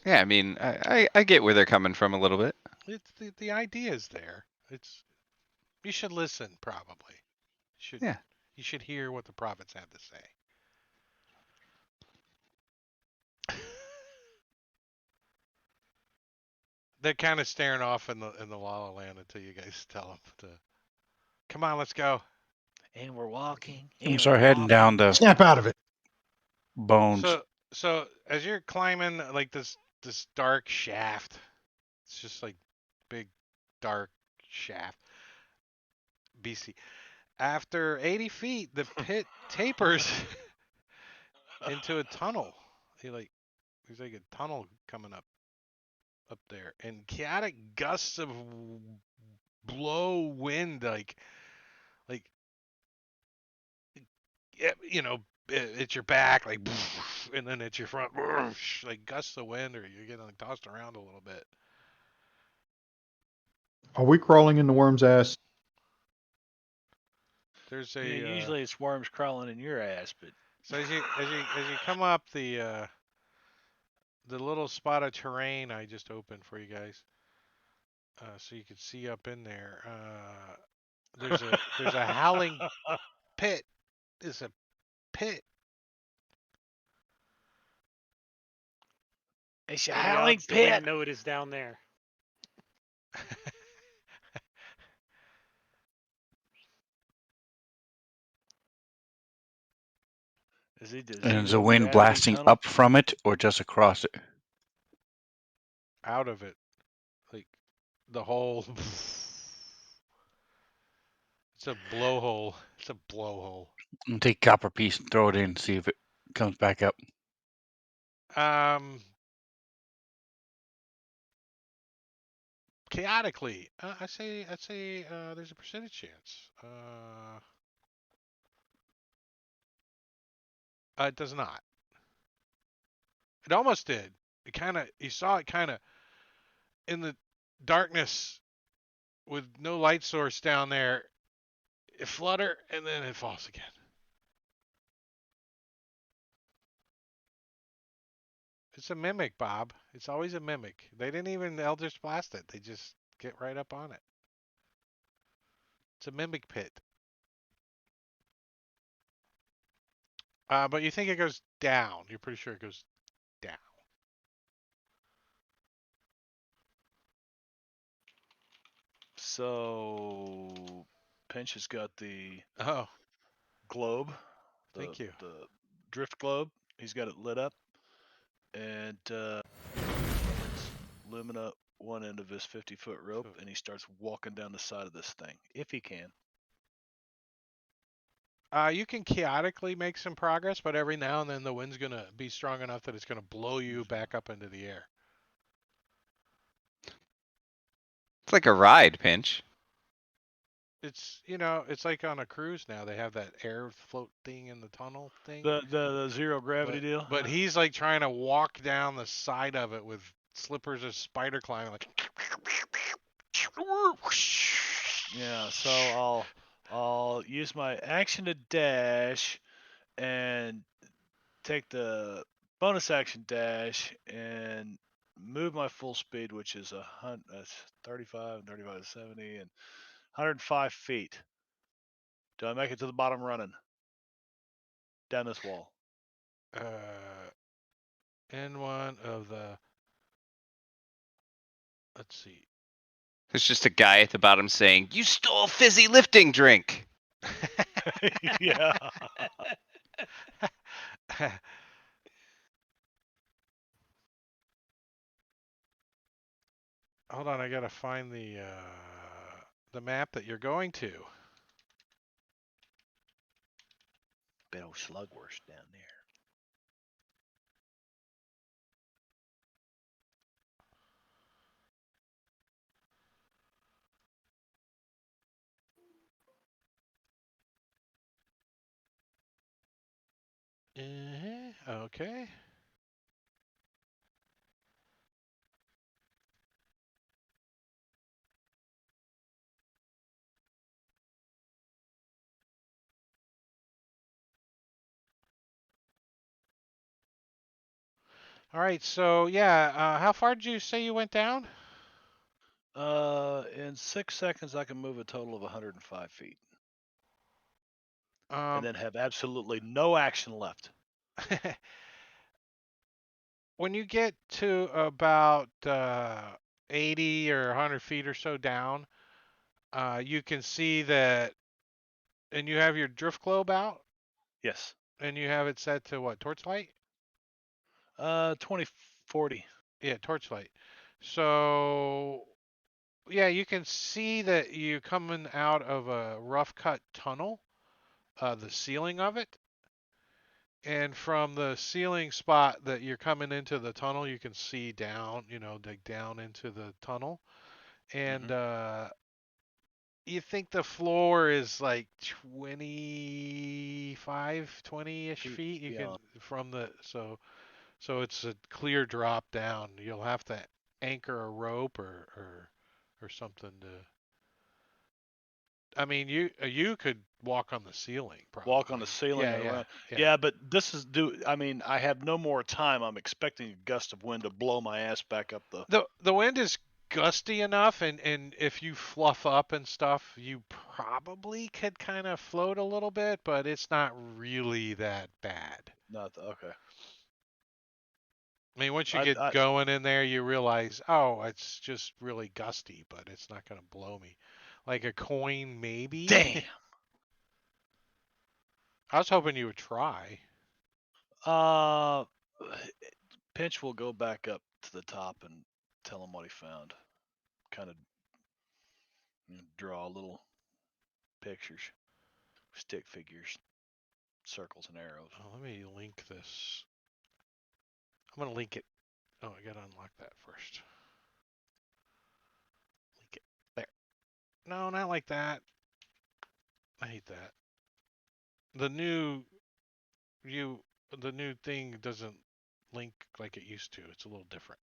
[SPEAKER 6] Yeah, I mean, I get where they're coming from a little bit.
[SPEAKER 1] It's the idea is there. You should listen probably.
[SPEAKER 6] Yeah.
[SPEAKER 1] You should hear what the prophets have to say. They're kind of staring off in the La La Land until you guys tell them to come on, let's go.
[SPEAKER 2] and we're walking.
[SPEAKER 5] And
[SPEAKER 2] And
[SPEAKER 5] start
[SPEAKER 2] we're
[SPEAKER 5] heading
[SPEAKER 2] walking.
[SPEAKER 5] down the
[SPEAKER 3] Snap out of it.
[SPEAKER 5] bones.
[SPEAKER 1] So as you're climbing like this dark shaft, it's just like big dark shaft. BC. After 80 feet, the pit tapers into a tunnel. There's like a tunnel coming up there, and chaotic gusts of blow wind like it's your back like, and then it's your front like gusts of wind, or you're getting like tossed around a little bit.
[SPEAKER 3] Are we crawling in the worm's ass?
[SPEAKER 1] There's
[SPEAKER 2] Yeah,
[SPEAKER 1] a
[SPEAKER 2] usually it's worms crawling in your ass, but
[SPEAKER 1] so as you come up the little spot of terrain I just opened for you guys, so you can see up in there. There's a howling pit. It's a pit.
[SPEAKER 2] it's a
[SPEAKER 4] What are the
[SPEAKER 2] howling
[SPEAKER 4] odds the
[SPEAKER 2] pit.
[SPEAKER 4] wind node is down there?
[SPEAKER 2] Does he
[SPEAKER 5] And is
[SPEAKER 2] do
[SPEAKER 5] the
[SPEAKER 2] a
[SPEAKER 5] wind
[SPEAKER 2] gravity
[SPEAKER 5] blasting
[SPEAKER 2] tunnel?
[SPEAKER 5] up from it or just across it?
[SPEAKER 1] Out of it, like the whole. It's a blowhole. It's a blowhole.
[SPEAKER 5] And take copper piece and throw it in, see if it comes back up.
[SPEAKER 1] Chaotically, I'd say there's a percentage chance. It does not. It almost did. You saw it kind of in the darkness with no light source down there. It flutter and then it falls again. It's a mimic, Bob. It's always a mimic. They didn't even Eldritch Blast it. They just get right up on it. It's a mimic pit. But you think it goes down. You're pretty sure it goes down.
[SPEAKER 2] So, Pinch has got the
[SPEAKER 1] Oh,
[SPEAKER 2] globe,
[SPEAKER 1] thank you.
[SPEAKER 2] the drift globe. He's got it lit up, and Lumina one end of his 50-foot rope, and he starts walking down the side of this thing, if he can.
[SPEAKER 1] You can chaotically make some progress, but every now and then the wind's gonna be strong enough that it's gonna blow you back up into the air.
[SPEAKER 6] It's like a ride, Pinch.
[SPEAKER 1] it's it's like on a cruise now. They have that air float thing in the tunnel thing.
[SPEAKER 2] The zero gravity deal.
[SPEAKER 1] But he's like trying to walk down the side of it with slippers of spider climbing, like.
[SPEAKER 2] Yeah, so I'll use my action to dash and take the bonus action dash and move my full speed, which is 35 and 35 to 70 and 105 feet. Do I make it to the bottom running down this wall?
[SPEAKER 1] In one of the. Let's see.
[SPEAKER 6] There's just a guy at the bottom saying, "You stole fizzy lifting drink."
[SPEAKER 2] Yeah.
[SPEAKER 1] Hold on, I gotta find the map that you're going to.
[SPEAKER 2] Big old slugworth down there.
[SPEAKER 1] Okay. All right. So yeah, how far did you say you went down?
[SPEAKER 2] In 6 seconds, I can move a total of 105 feet, and
[SPEAKER 1] Um,
[SPEAKER 2] then have absolutely no action left.
[SPEAKER 1] when you get to about 80 or 100 feet or so down, you can see that, and you have your drift globe out,
[SPEAKER 2] Yes.
[SPEAKER 1] and you have it set to what, torchlight?
[SPEAKER 2] 2040.
[SPEAKER 1] Yeah, torchlight. So yeah, you can see that you coming out of a rough cut tunnel, the ceiling of it. And from the ceiling spot that you're coming into the tunnel, you can see down, dig down into the tunnel. And
[SPEAKER 2] Mhm.
[SPEAKER 1] you think the floor is like 25, 20-ish feet. You can
[SPEAKER 2] Yeah.
[SPEAKER 1] from the so it's a clear drop down. You'll have to anchor a rope or something to. I mean, you could walk on the ceiling
[SPEAKER 2] Walk on the
[SPEAKER 1] probably.
[SPEAKER 2] ceiling
[SPEAKER 1] Yeah,
[SPEAKER 2] and
[SPEAKER 1] yeah,
[SPEAKER 2] around.
[SPEAKER 1] yeah.
[SPEAKER 2] Yeah, but this is I mean, I have no more time. I'm expecting a gust of wind to blow my ass back up the.
[SPEAKER 1] The wind is gusty enough, and if you fluff up and stuff, you probably could kind of float a little bit, but it's not really that bad.
[SPEAKER 2] Not the, okay.
[SPEAKER 1] I mean, once you get
[SPEAKER 2] I
[SPEAKER 1] going in there, you realize, oh, it's just really gusty, but it's not going to blow me. Like a coin, maybe.
[SPEAKER 2] damn.
[SPEAKER 1] I was hoping you would try.
[SPEAKER 2] Uh, Pinch will go back up to the top and tell him what he found. Kind of draw little pictures, stick figures, circles and arrows.
[SPEAKER 1] Oh, let me link this. I'm going to link it. Oh, I got to unlock that first. Link it. There. No, not like that. I hate that. The new you the new thing doesn't link like it used to. It's a little different.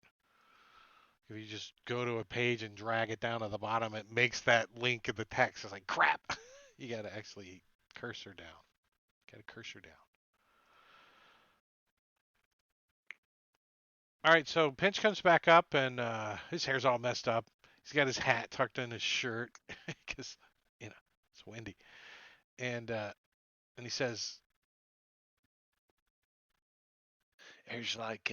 [SPEAKER 1] If you just go to a page and drag it down to the bottom, it makes that link in the text. It's like crap. You got to actually cursor down. Got to cursor down. All right, so Pinch comes back up and his hair's all messed up. He's got his hat tucked in his shirt because it's windy, and he says,
[SPEAKER 2] There's like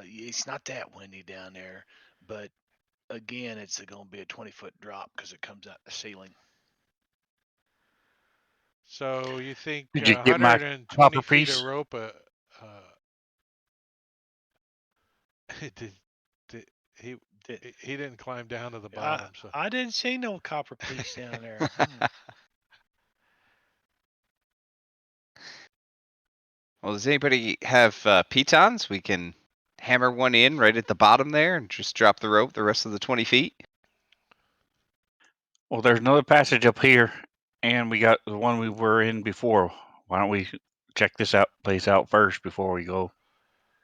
[SPEAKER 2] it's not that windy down there, but again, it's going to be a 20-foot drop because it comes out the ceiling.
[SPEAKER 1] "So you think
[SPEAKER 5] Did you get my
[SPEAKER 1] 120
[SPEAKER 5] copper
[SPEAKER 1] feet of
[SPEAKER 5] piece?
[SPEAKER 1] rope?" did, did he
[SPEAKER 2] Did,
[SPEAKER 1] he didn't climb down to the bottom, so
[SPEAKER 2] I didn't see no copper piece down there. Hmm.
[SPEAKER 6] Well, does anybody have pitons? We can hammer one in right at the bottom there and just drop the rope the rest of the 20 feet.
[SPEAKER 5] Well, there's another passage up here, and we got the one we were in before. Why don't we check this place out first before we go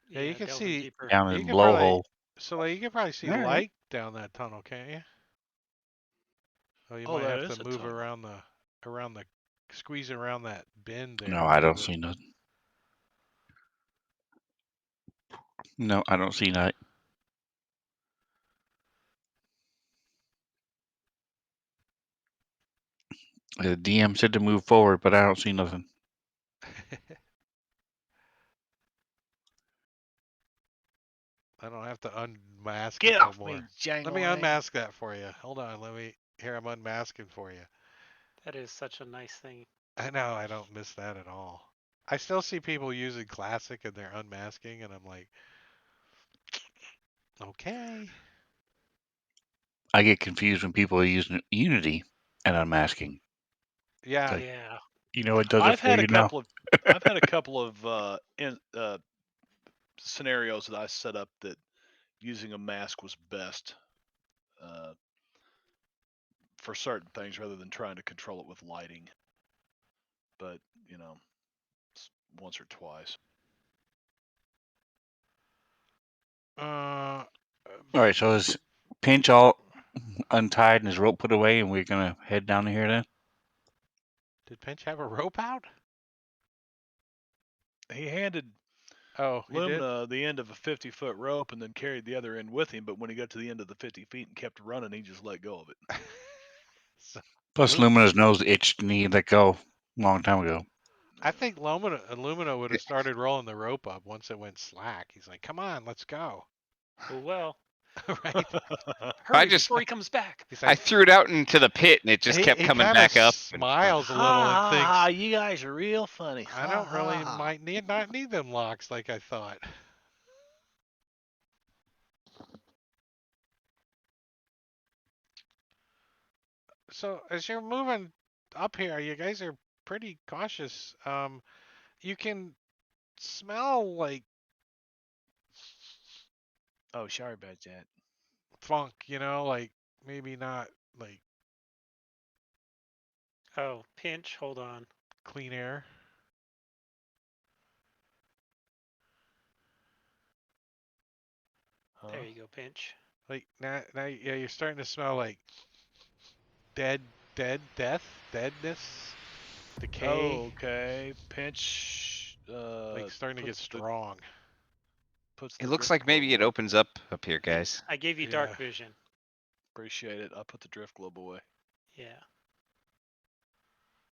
[SPEAKER 1] Yeah, you can
[SPEAKER 4] delving
[SPEAKER 1] see.
[SPEAKER 4] deeper.
[SPEAKER 5] down
[SPEAKER 1] You
[SPEAKER 5] in
[SPEAKER 1] can probably.
[SPEAKER 5] blowhole?
[SPEAKER 1] So like, you can probably see
[SPEAKER 5] All right.
[SPEAKER 1] light down that tunnel, can't you? Oh, you
[SPEAKER 2] Oh,
[SPEAKER 1] might
[SPEAKER 2] that
[SPEAKER 1] have to
[SPEAKER 2] is a
[SPEAKER 1] move
[SPEAKER 2] tunnel.
[SPEAKER 1] around the squeeze around that bend there
[SPEAKER 5] No,
[SPEAKER 1] a
[SPEAKER 5] I
[SPEAKER 1] little
[SPEAKER 5] don't
[SPEAKER 1] bit.
[SPEAKER 5] see nothing. No, I don't see nothing. The DM said to move forward, but I don't see nothing.
[SPEAKER 1] I don't have to unmask
[SPEAKER 2] Get
[SPEAKER 1] it no
[SPEAKER 2] off
[SPEAKER 1] more.
[SPEAKER 2] me,
[SPEAKER 1] Let me
[SPEAKER 2] Jangling.
[SPEAKER 1] unmask that for you. Hold on. Let me. Here, I'm unmasking for you.
[SPEAKER 4] That is such a nice thing.
[SPEAKER 1] I know. I don't miss that at all. I still see people using classic and they're unmasking, and I'm like, okay.
[SPEAKER 5] I get confused when people are using Unity and unmasking. It's
[SPEAKER 1] Yeah.
[SPEAKER 5] like,
[SPEAKER 4] Yeah.
[SPEAKER 5] it does it
[SPEAKER 2] I've
[SPEAKER 5] for
[SPEAKER 2] had a
[SPEAKER 5] you now.
[SPEAKER 2] couple of I've had a couple of scenarios that I set up that using a mask was best uh, for certain things rather than trying to control it with lighting. But once or twice.
[SPEAKER 1] Uh.
[SPEAKER 5] All right, so is Pinch all untied and his rope put away, and we're gonna head down here then?
[SPEAKER 1] Did Pinch have a rope out?
[SPEAKER 2] He handed
[SPEAKER 1] Oh, he did.
[SPEAKER 2] Lumina the end of a 50-foot rope and then carried the other end with him. But when he got to the end of the 50 feet and kept running, he just let go of it.
[SPEAKER 1] So,
[SPEAKER 5] Plus,
[SPEAKER 1] Lu-
[SPEAKER 5] Lumina's nose itched and he let go a long time ago.
[SPEAKER 1] I think Lumina would have started rolling the rope up once it went slack. He's like, "Come on, let's go!"
[SPEAKER 4] Oh well.
[SPEAKER 1] Right?
[SPEAKER 4] Hurry before he comes back.
[SPEAKER 1] He's
[SPEAKER 6] I
[SPEAKER 1] like,
[SPEAKER 6] threw it out into the pit and it just kept
[SPEAKER 1] he
[SPEAKER 6] coming
[SPEAKER 1] kind of
[SPEAKER 6] back up. And
[SPEAKER 1] smiles a
[SPEAKER 2] Ha
[SPEAKER 1] little and
[SPEAKER 2] ha ha!
[SPEAKER 1] thinks,
[SPEAKER 2] You guys are real funny.
[SPEAKER 1] "I
[SPEAKER 2] Ha
[SPEAKER 1] don't
[SPEAKER 2] ha
[SPEAKER 1] really
[SPEAKER 2] ha!
[SPEAKER 1] might need not need them locks like I thought." So as you're moving up here, you guys are pretty cautious. You can smell like
[SPEAKER 2] Oh, sorry about that.
[SPEAKER 1] funk, like maybe not like
[SPEAKER 4] Oh, Pinch, hold on.
[SPEAKER 1] clean air.
[SPEAKER 4] There
[SPEAKER 2] Huh?
[SPEAKER 4] you go, Pinch.
[SPEAKER 1] Like now, yeah, you're starting to smell like deadness, decay,
[SPEAKER 2] Oh, okay. Pinch
[SPEAKER 1] like starting to get strong.
[SPEAKER 2] puts
[SPEAKER 6] it
[SPEAKER 2] the
[SPEAKER 6] looks
[SPEAKER 2] drift
[SPEAKER 6] like
[SPEAKER 2] globe
[SPEAKER 6] maybe it
[SPEAKER 2] away.
[SPEAKER 6] opens up here, guys.
[SPEAKER 4] I gave you
[SPEAKER 1] Yeah.
[SPEAKER 4] dark vision.
[SPEAKER 2] Appreciate it. I put the drift globe away.
[SPEAKER 4] Yeah.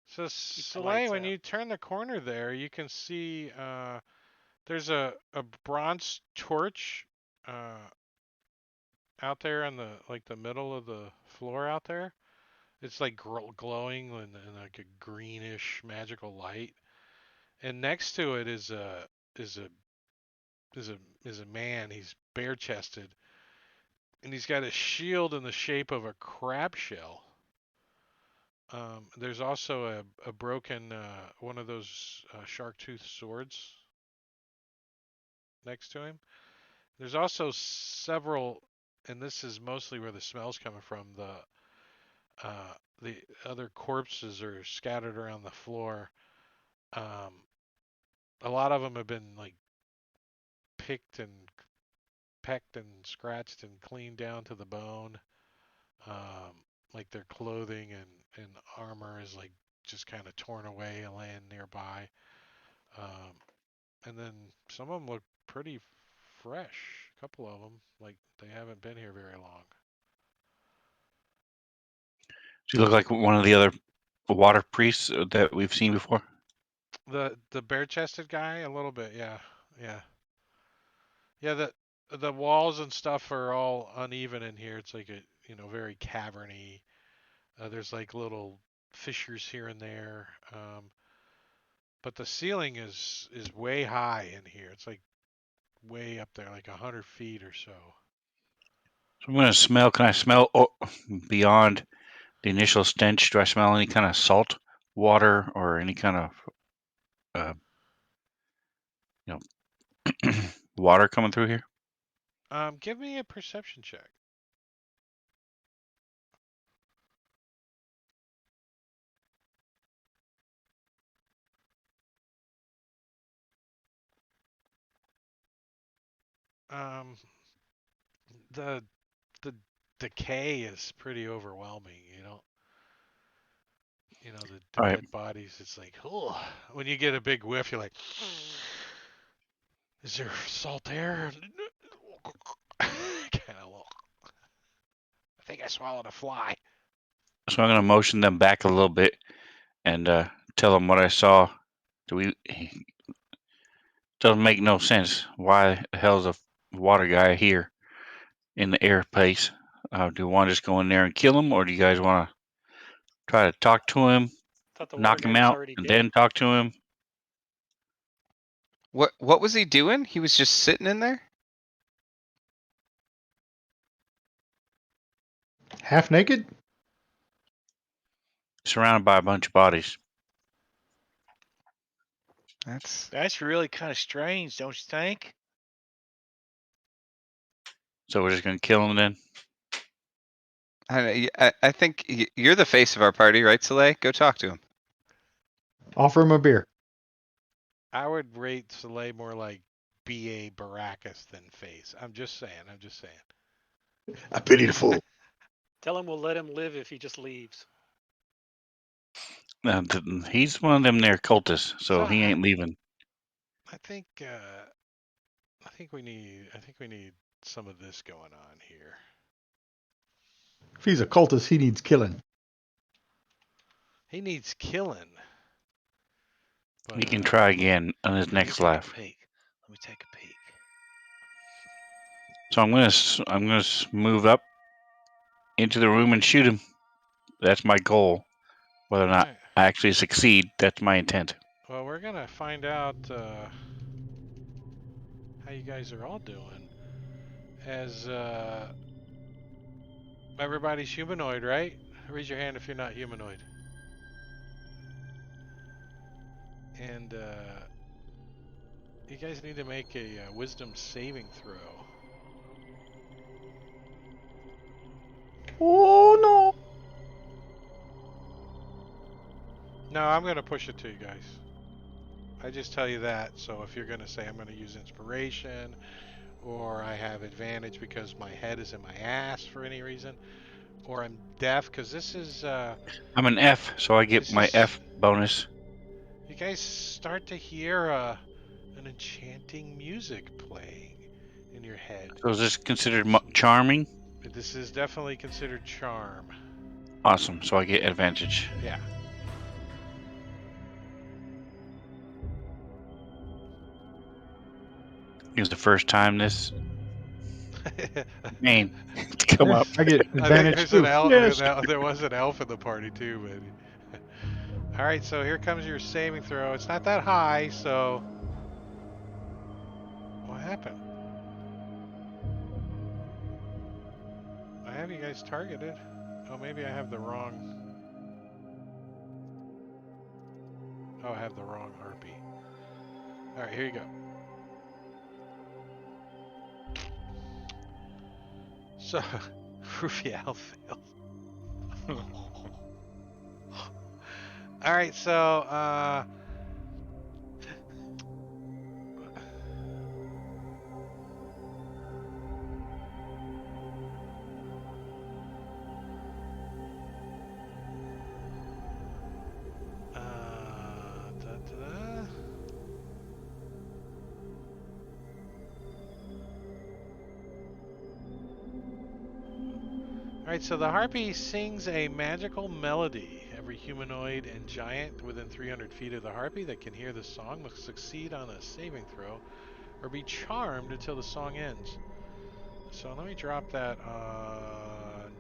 [SPEAKER 1] So
[SPEAKER 4] Keep the
[SPEAKER 1] Soleil,
[SPEAKER 4] lights
[SPEAKER 1] when
[SPEAKER 4] out.
[SPEAKER 1] you turn the corner there, you can see there's a bronze torch uh, out there in the middle of the floor out there. It's like glowing in like a greenish magical light, and next to it is a is a is a man. He's bare chested, and he's got a shield in the shape of a crab shell. There's also a broken one of those shark tooth swords next to him. There's also several, and this is mostly where the smell's coming from. The other corpses are scattered around the floor. Um, a lot of them have been like picked and pecked and scratched and cleaned down to the bone. Like their clothing and armor is like just kind of torn away and laying nearby. Um, and then some of them look pretty fresh. A couple of them, like they haven't been here very long.
[SPEAKER 5] Does he look like one of the other water priests that we've seen before?
[SPEAKER 1] The bare chested guy, a little bit, yeah, yeah, yeah. The walls and stuff are all uneven in here. It's like a very caverny. There's like little fissures here and there. But the ceiling is way high in here. It's like way up there, like 100 feet or so.
[SPEAKER 5] So I'm gonna smell. Can I smell beyond the initial stench? Do I smell any kind of salt water or any kind of uh, you water coming through here?
[SPEAKER 1] Give me a perception check. Um, the the decay is pretty overwhelming. The
[SPEAKER 5] All right.
[SPEAKER 1] dead bodies. It's like, oh, when you get a big whiff, you're like, is there salt air? kind of. I think I swallowed a fly.
[SPEAKER 5] So I'm gonna motion them back a little bit and tell them what I saw. Do we? Doesn't make no sense. Why the hell's a water guy here in the air place? Do you want to just go in there and kill him, or do you guys want to try to talk to him,
[SPEAKER 4] Thought the water
[SPEAKER 5] knock
[SPEAKER 4] guy
[SPEAKER 5] him
[SPEAKER 4] was
[SPEAKER 5] out,
[SPEAKER 4] already
[SPEAKER 5] and
[SPEAKER 4] dead.
[SPEAKER 5] then talk to him?
[SPEAKER 6] What was he doing? He was just sitting in there?
[SPEAKER 3] Half naked?
[SPEAKER 5] Surrounded by a bunch of bodies.
[SPEAKER 2] That's really kind of strange, don't you think?
[SPEAKER 5] So we're just gonna kill him then.
[SPEAKER 6] I think you're the face of our party, right, Soleil? Go talk to him.
[SPEAKER 3] Offer him a beer.
[SPEAKER 1] I would rate Soleil more like B.A. Baracus than Face. I'm just saying.
[SPEAKER 3] I pity the fool.
[SPEAKER 4] Tell him we'll let him live if he just leaves.
[SPEAKER 5] He's one of them there cultists, so
[SPEAKER 1] So
[SPEAKER 5] he ain't leaving.
[SPEAKER 1] I think we need some of this going on here.
[SPEAKER 3] If he's a cultist, he needs killing.
[SPEAKER 1] He needs killing. But,
[SPEAKER 5] He can try again on his next laugh.
[SPEAKER 2] Let me take a peek.
[SPEAKER 5] So I'm gonna move up into the room and shoot him. That's my goal. Whether or not
[SPEAKER 1] Alright.
[SPEAKER 5] I actually succeed, that's my intent.
[SPEAKER 1] Well, we're gonna find out how you guys are all doing. As everybody's humanoid, right? Raise your hand if you're not humanoid. And you guys need to make a wisdom saving throw.
[SPEAKER 3] Oh no!
[SPEAKER 1] No, I'm gonna push it to you guys. I just tell you that. So if you're gonna say I'm gonna use inspiration, or I have advantage because my head is in my ass for any reason, or I'm deaf because this is
[SPEAKER 5] I'm an F, so I get my F bonus.
[SPEAKER 1] You guys start to hear an enchanting music playing in your head.
[SPEAKER 5] So is this considered charming?
[SPEAKER 1] This is definitely considered charm.
[SPEAKER 5] Awesome, so I get advantage.
[SPEAKER 1] Yeah.
[SPEAKER 5] It was the first time this name to come
[SPEAKER 3] Yeah,
[SPEAKER 5] up.
[SPEAKER 3] I get
[SPEAKER 1] I think
[SPEAKER 3] advantage
[SPEAKER 1] there's
[SPEAKER 3] too.
[SPEAKER 1] an elf.
[SPEAKER 3] Yes.
[SPEAKER 1] There was an elf in the party too, but. All right, so here comes your saving throw. It's not that high, so. What happened? I have you guys targeted. Oh, maybe I have the wrong. Oh, I have the wrong harpy. All right, here you go. So, Rufiel failed. All right, so da-da-da. Alright, so the harpy sings a magical melody. Every humanoid and giant within 300 feet of the harpy that can hear the song must succeed on a saving throw or be charmed until the song ends. So let me drop that on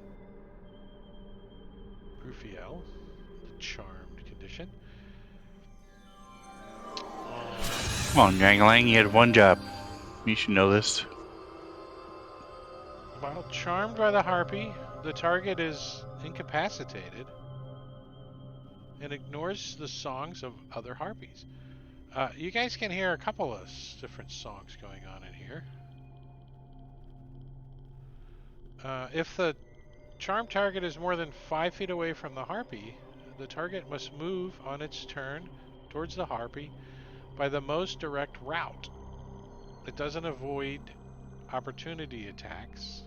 [SPEAKER 1] Rufiel, the charmed condition.
[SPEAKER 5] Come on, Jangling, you had one job. You should know this.
[SPEAKER 1] While charmed by the harpy, the target is incapacitated and ignores the songs of other harpies. You guys can hear a couple of different songs going on in here. If the charm target is more than 5 feet away from the harpy, the target must move on its turn towards the harpy by the most direct route. It doesn't avoid opportunity attacks,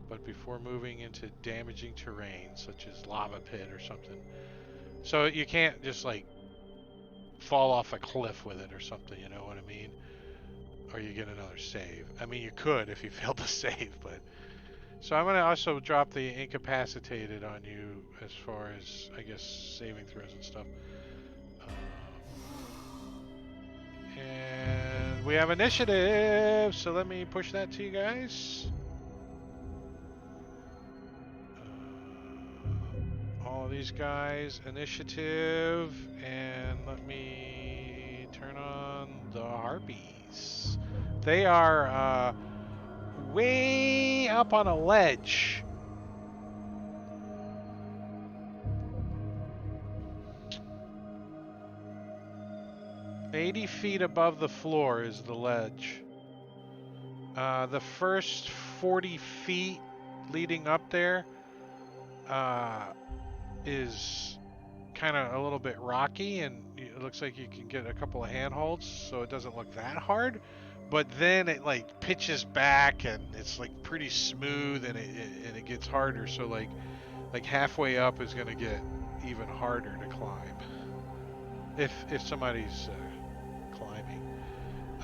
[SPEAKER 1] but before moving into damaging terrain, such as lava pit or something. So you can't just like fall off a cliff with it or something, you know what I mean? Or you get another save. I mean, you could if you failed to save, but. So I'm going to also drop the incapacitated on you as far as, I guess, saving throws and stuff. And we have initiative, so let me push that to you guys. All of these guys, initiative, and let me turn on the harpies. They are way up on a ledge. "80 feet above the floor is the ledge. The first 40 feet leading up there is kind of a little bit rocky, and it looks like you can get a couple of handholds, so it doesn't look that hard. But then it like pitches back, and it's like pretty smooth, and it gets harder. So like halfway up is gonna get even harder to climb if somebody's climbing.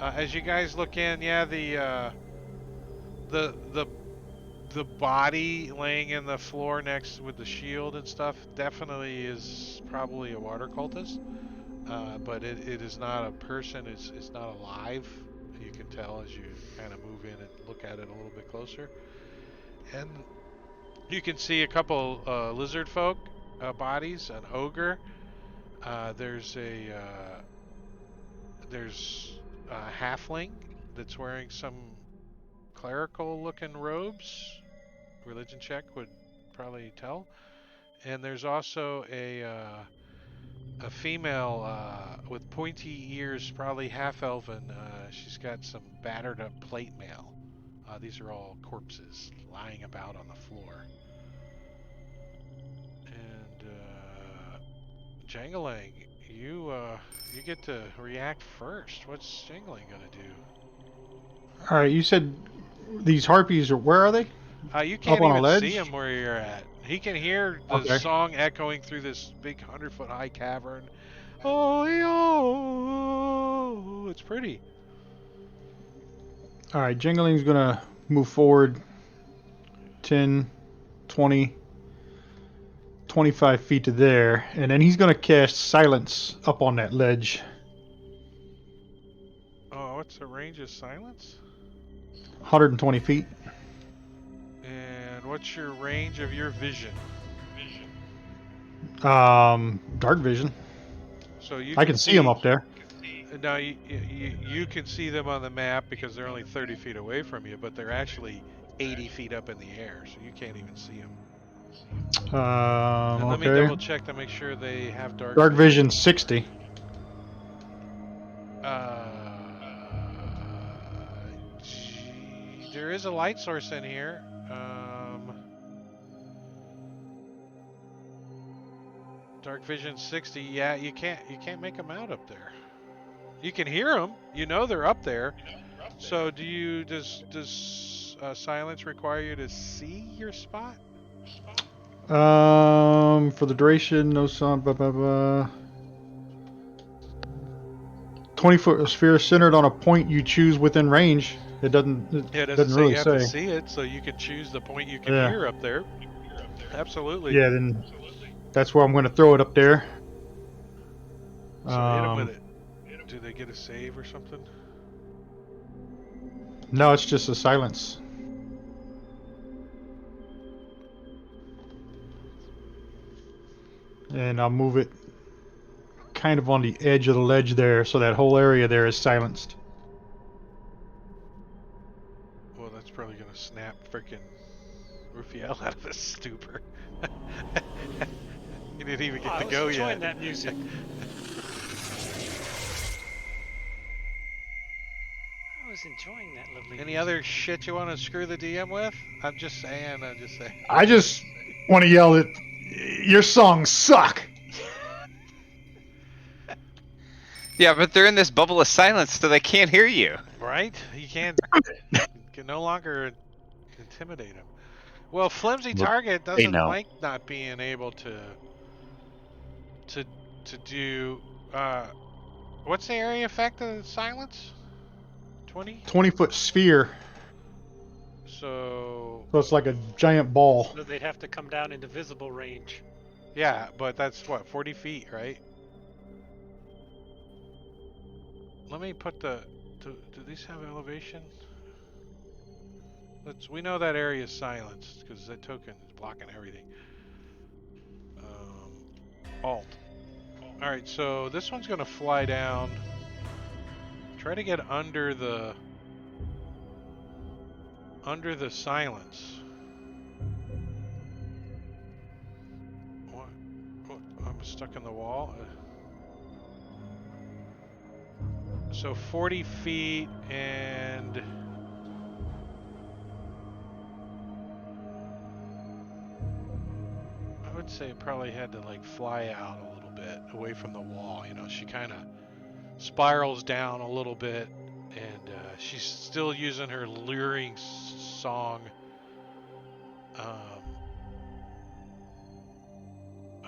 [SPEAKER 1] As you guys look in, yeah, the body laying in the floor next with the shield and stuff definitely is probably a water cultist. But it is not a person. It's not alive. You can tell as you kind of move in and look at it a little bit closer. And you can see a couple lizard folk bodies, an ogre. There's a halfling that's wearing some clerical looking robes. Religion check would probably tell. And there's also a female with pointy ears, probably half elven. She's got some battered up plate mail. These are all corpses lying about on the floor. And Jangalang, you get to react first. What's Jangalang gonna do?
[SPEAKER 3] All right, you said these harpies are, where are they?
[SPEAKER 1] You
[SPEAKER 3] Up
[SPEAKER 1] can't
[SPEAKER 3] on a
[SPEAKER 1] even see
[SPEAKER 3] ledge?
[SPEAKER 1] him where you're at. He can hear the
[SPEAKER 3] Okay.
[SPEAKER 1] song echoing through this big 100-foot high cavern. Oh, yo, it's pretty.
[SPEAKER 3] All right, Jingling's gonna move forward 10, 20, 25 feet to there, and then he's gonna cast silence up on that ledge.
[SPEAKER 1] Oh, what's the range of silence?
[SPEAKER 3] 120 feet.
[SPEAKER 1] And what's your range of your vision?
[SPEAKER 3] Dark vision.
[SPEAKER 1] So you
[SPEAKER 3] I can see him up there.
[SPEAKER 1] Now you can see them on the map because they're only 30 feet away from you, but they're actually 80 feet up in the air, so you can't even see them. And let me
[SPEAKER 3] Okay.
[SPEAKER 1] double check to make sure they have dark
[SPEAKER 3] Dark vision 60.
[SPEAKER 1] There is a light source in here. Dark vision 60. Yeah, you can't make them out up there. You can hear them. You know they're up there. So does silence require you to see your spot?
[SPEAKER 3] For the duration, no sound. 20-foot sphere centered on a point you choose within range. It doesn't.
[SPEAKER 1] Yeah, it doesn't
[SPEAKER 3] doesn't
[SPEAKER 1] say
[SPEAKER 3] really
[SPEAKER 1] you have
[SPEAKER 3] say.
[SPEAKER 1] to see it, so you can choose the point you can
[SPEAKER 3] Yeah.
[SPEAKER 1] hear up there. Absolutely.
[SPEAKER 3] Yeah, then that's where I'm going to throw it up there.
[SPEAKER 1] So hit them with it. Do they get a save or something?
[SPEAKER 3] No, it's just a silence. And I'll move it kind of on the edge of the ledge there, so that whole area there is silenced.
[SPEAKER 1] Well, that's probably gonna snap frickin' Rufiel out of his stupor. He didn't even get to go yet.
[SPEAKER 4] I was enjoying that music. I was enjoying that lovely
[SPEAKER 1] Any
[SPEAKER 4] music.
[SPEAKER 1] other shit you want to screw the DM with? I'm just saying.
[SPEAKER 3] I just want to yell that your songs suck.
[SPEAKER 6] Yeah, but they're in this bubble of silence, so they can't hear you.
[SPEAKER 1] Right? You can't can no longer intimidate him. Well, flimsy
[SPEAKER 5] Well,
[SPEAKER 1] target
[SPEAKER 5] they
[SPEAKER 1] doesn't
[SPEAKER 5] know.
[SPEAKER 1] like not being able to do. What's the area effect of silence? 20.
[SPEAKER 3] 20-foot sphere,
[SPEAKER 1] So
[SPEAKER 3] so it's like a giant ball.
[SPEAKER 4] So they'd have to come down into visible range.
[SPEAKER 1] yeah, but that's what 40 feet, right? Let me put the. Do these have elevation? We know that area is silenced because that token is blocking everything. Alt. All right, so this one's gonna fly down. Try to get under the silence. What? I'm stuck in the wall. So 40 feet and. I would say probably had to like fly out a little bit away from the wall. You know, she kind of spirals down a little bit, and she's still using her luring song.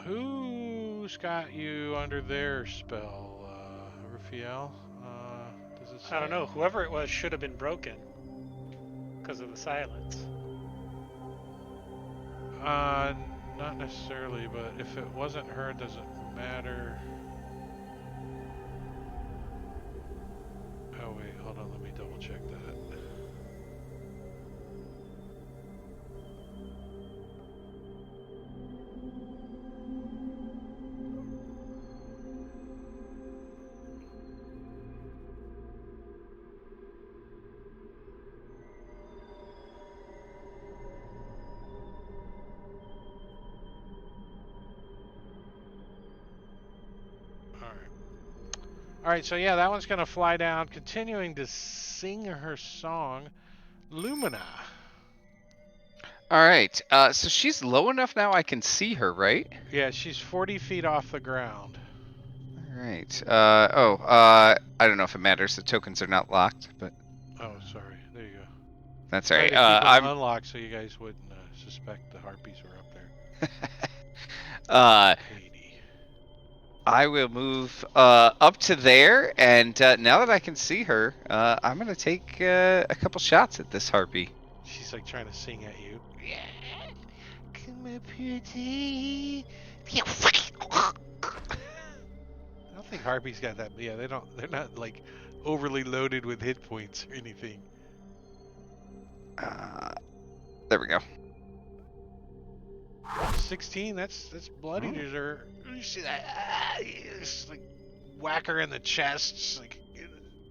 [SPEAKER 1] Who's got you under their spell, Rufiel? Does it say?
[SPEAKER 4] I don't know. Whoever it was should have been broken because of the silence.
[SPEAKER 1] Not necessarily, but if it wasn't her, it doesn't matter. Oh wait, hold on, let me double check that. All right, so yeah, that one's gonna fly down, continuing to sing her song, Lumina.
[SPEAKER 6] All right. So she's low enough now I can see her, right?
[SPEAKER 1] Yeah, she's 40 feet off the ground.
[SPEAKER 6] All right. I don't know if it matters. The tokens are not locked, but.
[SPEAKER 1] Oh, sorry. There you go.
[SPEAKER 6] That's all
[SPEAKER 1] Try
[SPEAKER 6] right.
[SPEAKER 1] to keep them
[SPEAKER 6] I'm.
[SPEAKER 1] unlocked so you guys wouldn't suspect the harpies were up there. Katie.
[SPEAKER 6] I will move up to there, and now that I can see her, I'm gonna take a couple shots at this harpy.
[SPEAKER 1] She's like trying to sing at you. Yeah, come up here, T. I don't think harpies got that. Yeah, they don't. They're not like overly loaded with hit points or anything.
[SPEAKER 6] There we go.
[SPEAKER 1] 16. That's bloody to her. You see that? Just like whack her in the chest, just like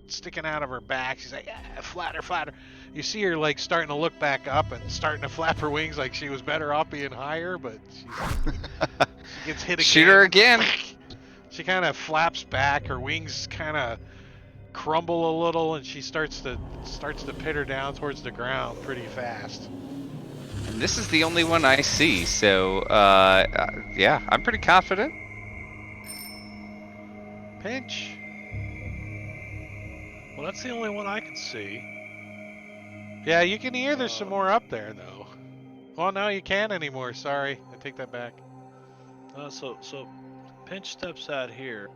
[SPEAKER 1] sticking out of her back. She's like, flatter, flatter. You see her like starting to look back up and starting to flap her wings like she was better off being higher, but she gets hit again.
[SPEAKER 6] Shoot her again.
[SPEAKER 1] She kind of flaps back. Her wings kind of crumble a little, and she starts to pitter down towards the ground pretty fast.
[SPEAKER 6] And this is the only one I see, so yeah, I'm pretty confident.
[SPEAKER 1] Pinch.
[SPEAKER 2] Well, that's the only one I can see.
[SPEAKER 1] Yeah, you can hear there's some more up there, though. Well, no, you can't anymore. Sorry. I take that back.
[SPEAKER 2] So Pinch steps out here,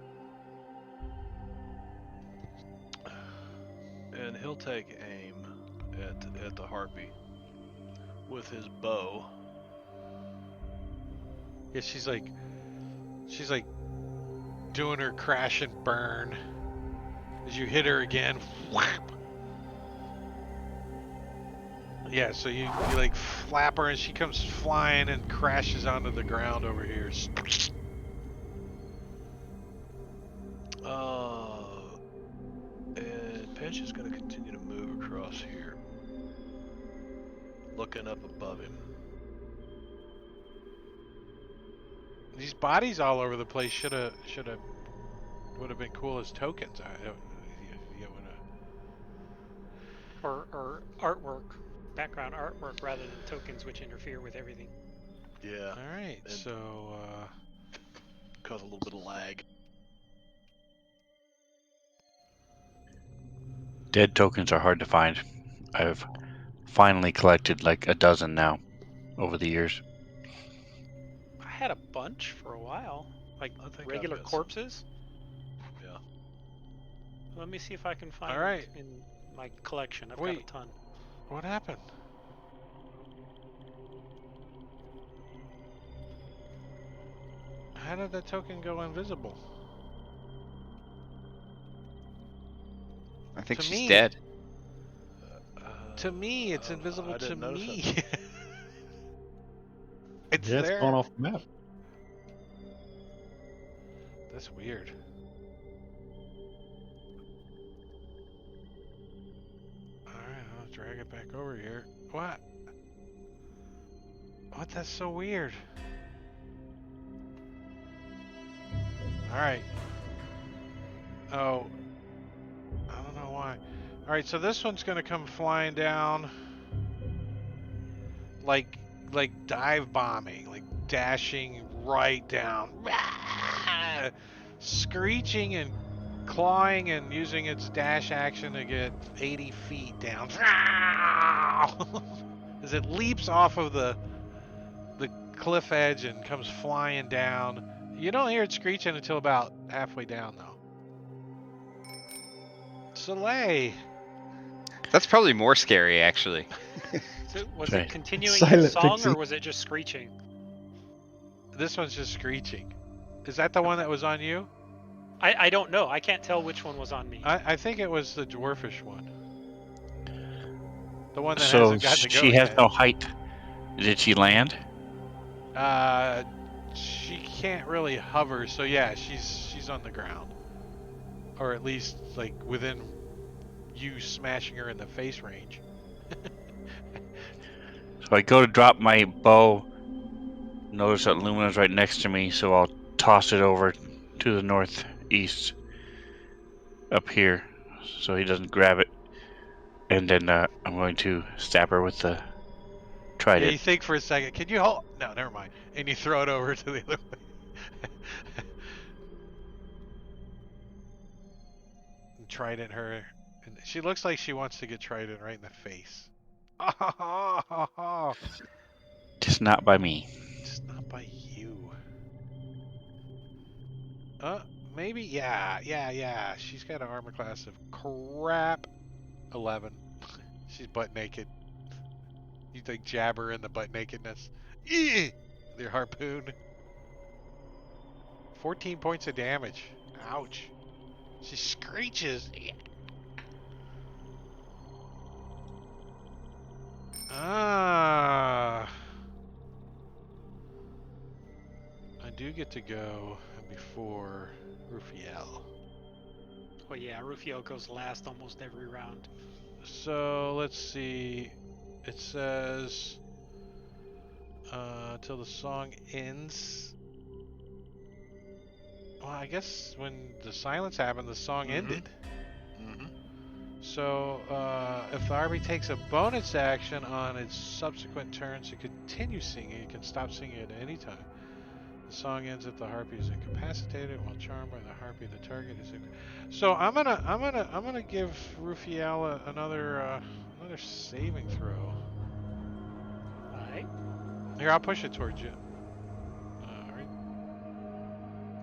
[SPEAKER 2] and he'll take aim at the harpy with his bow.
[SPEAKER 1] Yeah, she's like doing her crash and burn. As you hit her again, whap. Yeah, so you like flap her and she comes flying and crashes onto the ground over here.
[SPEAKER 2] And Pinch is going to continue to move across here, looking up above him.
[SPEAKER 1] These bodies all over the place would have been cool as tokens.
[SPEAKER 4] Or artwork, background artwork, rather than tokens which interfere with everything.
[SPEAKER 2] Yeah.
[SPEAKER 1] All right,
[SPEAKER 2] and
[SPEAKER 1] so
[SPEAKER 2] cause a little bit of lag.
[SPEAKER 5] Dead tokens are hard to find. I've finally collected like a dozen now over the years.
[SPEAKER 4] I had a bunch for a while, like
[SPEAKER 2] I think I've
[SPEAKER 4] regular
[SPEAKER 2] got some.
[SPEAKER 4] corpses.
[SPEAKER 2] Yeah.
[SPEAKER 4] Let me see if I can find
[SPEAKER 1] All right.
[SPEAKER 4] in my collection. I've
[SPEAKER 1] Wait.
[SPEAKER 4] got a ton.
[SPEAKER 1] What happened? How did that token go invisible?
[SPEAKER 6] I think
[SPEAKER 1] To
[SPEAKER 6] she's
[SPEAKER 1] me.
[SPEAKER 6] dead.
[SPEAKER 1] To me, it's
[SPEAKER 2] I don't know.
[SPEAKER 1] invisible
[SPEAKER 2] I
[SPEAKER 1] to
[SPEAKER 2] didn't notice
[SPEAKER 1] me.
[SPEAKER 2] it.
[SPEAKER 1] It's
[SPEAKER 3] Yeah, it's
[SPEAKER 1] there.
[SPEAKER 3] gone off the map.
[SPEAKER 1] That's weird. Alright, I'll drag it back over here. What? What? That's so weird. Alright. Oh. I don't know why. Alright, so this one's gonna come flying down like dive bombing, like dashing right down. Screeching and clawing and using its dash action to get 80 feet down. As it leaps off of the cliff edge and comes flying down. You don't hear it screeching until about halfway down, though. Soleil.
[SPEAKER 6] That's probably more scary, actually.
[SPEAKER 4] So was
[SPEAKER 5] Okay.
[SPEAKER 4] it continuing its
[SPEAKER 3] Silent
[SPEAKER 4] song
[SPEAKER 3] pixie.
[SPEAKER 4] or was it just screeching?
[SPEAKER 1] This one's just screeching. Is that the one that was on you?
[SPEAKER 4] I don't know. I can't tell which one was on me.
[SPEAKER 1] I think it was the dwarfish one. The one that
[SPEAKER 5] So
[SPEAKER 1] hasn't gotten to go
[SPEAKER 5] she has
[SPEAKER 1] yet.
[SPEAKER 5] no height. Did she land?
[SPEAKER 1] She can't really hover, so yeah, she's on the ground. Or at least, like, within you smashing her in the face range.
[SPEAKER 5] So I go to drop my bow. Notice that Lumina's right next to me, so I'll toss it over to the northeast up here so he doesn't grab it. And then I'm going to stab her with the
[SPEAKER 1] Yeah,
[SPEAKER 5] trident.
[SPEAKER 1] you think for a second, can you hold? No, never mind. And you throw it over to the other way. And trident her. And she looks like she wants to get trident right in the face.
[SPEAKER 5] Just not by me.
[SPEAKER 1] Just not by you. Maybe? Yeah. She's got an armor class of crap 11. She's butt naked. You like jab her in the butt nakedness. Eeh! Your harpoon. 14 points of damage. Ouch. She screeches. Ah. I do get to go before Rufiel.
[SPEAKER 4] Oh yeah, Rufiel goes last almost every round.
[SPEAKER 1] So let's see. It says till the song ends. Well, I guess when the silence happened, the song ended.
[SPEAKER 2] Mm-hmm.
[SPEAKER 1] So if the RB takes a bonus action on its subsequent turns to continue singing, it can stop singing at any time. The song ends if the harpy is incapacitated while charmed by the harpy. The target is. So I'm gonna give Rufiel another saving throw.
[SPEAKER 4] Alright.
[SPEAKER 1] Here, I'll push it towards you. Right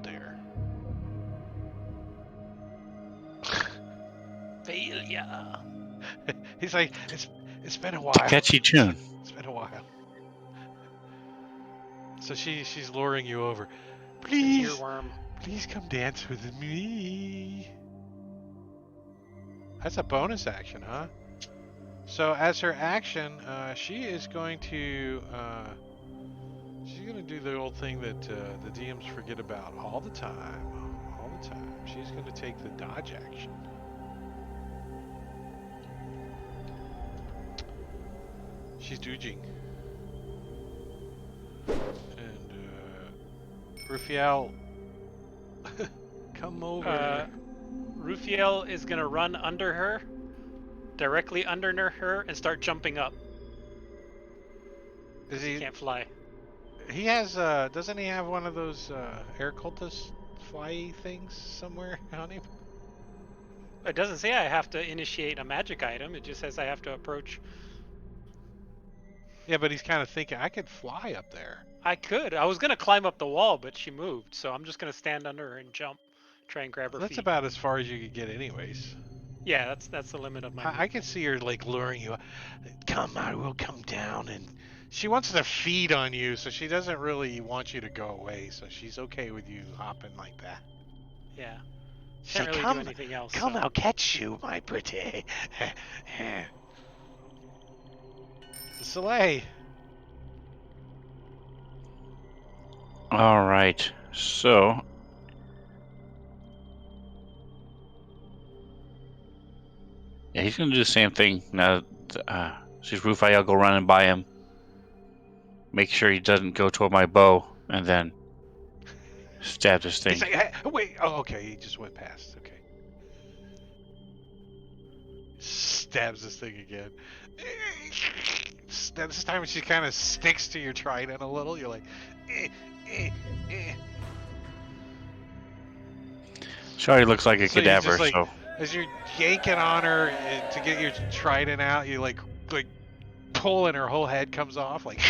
[SPEAKER 1] there.
[SPEAKER 4] Failure.
[SPEAKER 1] He's like, it's been a
[SPEAKER 5] It's a
[SPEAKER 1] while.
[SPEAKER 5] catchy tune.
[SPEAKER 1] It's been a while. So she's luring you over. Please,
[SPEAKER 4] Earworm.
[SPEAKER 1] please come dance with me. That's a bonus action, huh? So as her action, she is going to she's gonna do the old thing that the DMs forget about all the time. All the time. She's gonna take the dodge action. She's dooging. And Rufiel, come over.
[SPEAKER 4] Rufiel is gonna run under her, directly under her, and start jumping up.
[SPEAKER 1] Is
[SPEAKER 4] He
[SPEAKER 1] he?
[SPEAKER 4] can't fly.
[SPEAKER 1] He has. Doesn't he have one of those air cultist fly things somewhere on him?
[SPEAKER 4] It doesn't say I have to initiate a magic item. It just says I have to approach
[SPEAKER 1] Yeah, but he's kind of thinking, I could fly up there.
[SPEAKER 4] I could. I was gonna climb up the wall, but she moved, so I'm just gonna stand under her and jump, try and grab her
[SPEAKER 1] That's
[SPEAKER 4] feet.
[SPEAKER 1] about as far as you could get anyways.
[SPEAKER 4] Yeah, that's the limit of my
[SPEAKER 1] I
[SPEAKER 4] movement.
[SPEAKER 1] could see her like luring you. Come, I will come down, and she wants to feed on you, so she doesn't really want you to go away. So she's okay with you hopping like that.
[SPEAKER 4] Yeah.
[SPEAKER 1] She's
[SPEAKER 4] Can't
[SPEAKER 1] like,
[SPEAKER 4] really do
[SPEAKER 1] come,
[SPEAKER 4] anything else.
[SPEAKER 1] come,
[SPEAKER 4] So.
[SPEAKER 1] I'll catch you, my pretty. Soleil.
[SPEAKER 5] All right. So yeah, he's gonna do the same thing now. Sees Rufiel go running by him. Make sure he doesn't go toward my bow, and then stab this
[SPEAKER 1] He's
[SPEAKER 5] thing.
[SPEAKER 1] like, hey, wait. Oh, okay. He just went past. Okay. Stabs this thing again. This time she kind of sticks to your trident a little. You're like, eh, eh, eh.
[SPEAKER 5] She already looks like a
[SPEAKER 1] So you
[SPEAKER 5] cadaver.
[SPEAKER 1] just like,
[SPEAKER 5] So
[SPEAKER 1] as you're yanking on her to get your trident out, you like pull and her whole head comes off, like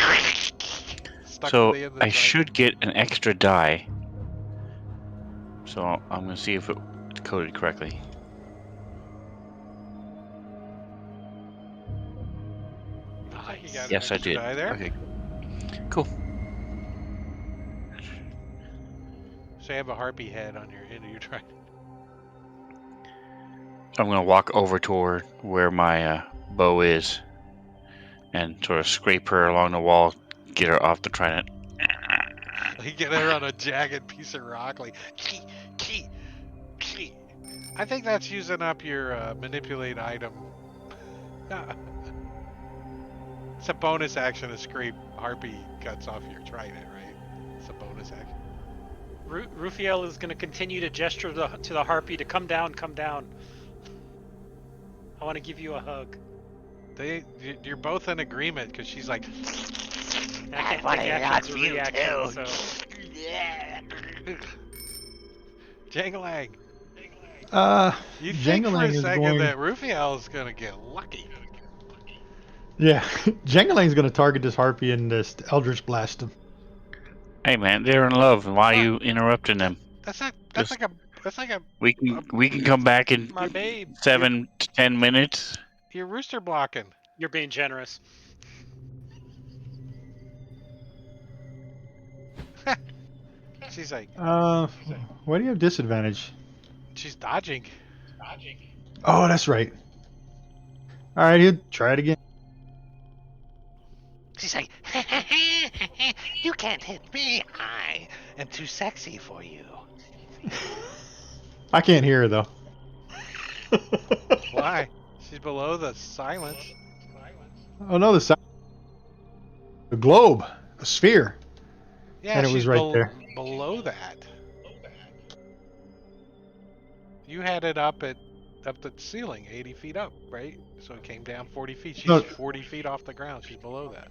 [SPEAKER 1] stuck to the end of the
[SPEAKER 5] I
[SPEAKER 1] trident.
[SPEAKER 5] should get an extra die. So I'm gonna see if it's coded correctly.
[SPEAKER 1] Looks like you got an
[SPEAKER 5] Yes, I
[SPEAKER 1] extra
[SPEAKER 5] did.
[SPEAKER 1] die there.
[SPEAKER 5] Okay, cool.
[SPEAKER 1] So you have a harpy head on your end of your trident.
[SPEAKER 5] I'm gonna walk over toward where my bow is, and sort of scrape her along the wall, get her off the trident.
[SPEAKER 1] Like get her on a jagged piece of rock, like key, key, key. I think that's using up your manipulate item. It's a bonus action to scrape harpy guts off your trident, right? It's a bonus action.
[SPEAKER 4] Rufiel is gonna continue to gesture to the harpy to come down, come down. I want to give you a hug.
[SPEAKER 1] You're both in agreement because she's like,
[SPEAKER 4] And I can't take actions or reactions, so.
[SPEAKER 1] Jangling. You think for
[SPEAKER 3] Jangling
[SPEAKER 1] a
[SPEAKER 3] is
[SPEAKER 1] second
[SPEAKER 3] going.
[SPEAKER 1] that Rufiel is gonna get lucky.
[SPEAKER 3] Yeah, Jangalang's going to target this harpy and this Eldritch blast him.
[SPEAKER 5] Hey man, they're in love. Why are
[SPEAKER 1] What?
[SPEAKER 5] you interrupting them?
[SPEAKER 1] That's not.
[SPEAKER 5] Just-
[SPEAKER 1] That's like a.
[SPEAKER 5] We can come back in
[SPEAKER 4] My babe.
[SPEAKER 5] 7 to 10 minutes.
[SPEAKER 1] You're rooster blocking.
[SPEAKER 4] You're being generous.
[SPEAKER 1] She's like,
[SPEAKER 3] Why do you have disadvantage?
[SPEAKER 1] she's dodging.
[SPEAKER 3] Oh, that's right. All right, he'll try it again.
[SPEAKER 1] She's like, you can't hit me. I am too sexy for you.
[SPEAKER 3] I can't hear her though.
[SPEAKER 1] Why? She's below the silence.
[SPEAKER 3] Oh no, the globe, a sphere.
[SPEAKER 1] Yeah,
[SPEAKER 3] And it
[SPEAKER 1] she's
[SPEAKER 3] was right there.
[SPEAKER 1] below that. You had it up the ceiling, 80 feet up, right? So it came down 40 feet. She's
[SPEAKER 3] No.
[SPEAKER 1] 40 feet off the ground. She's below that.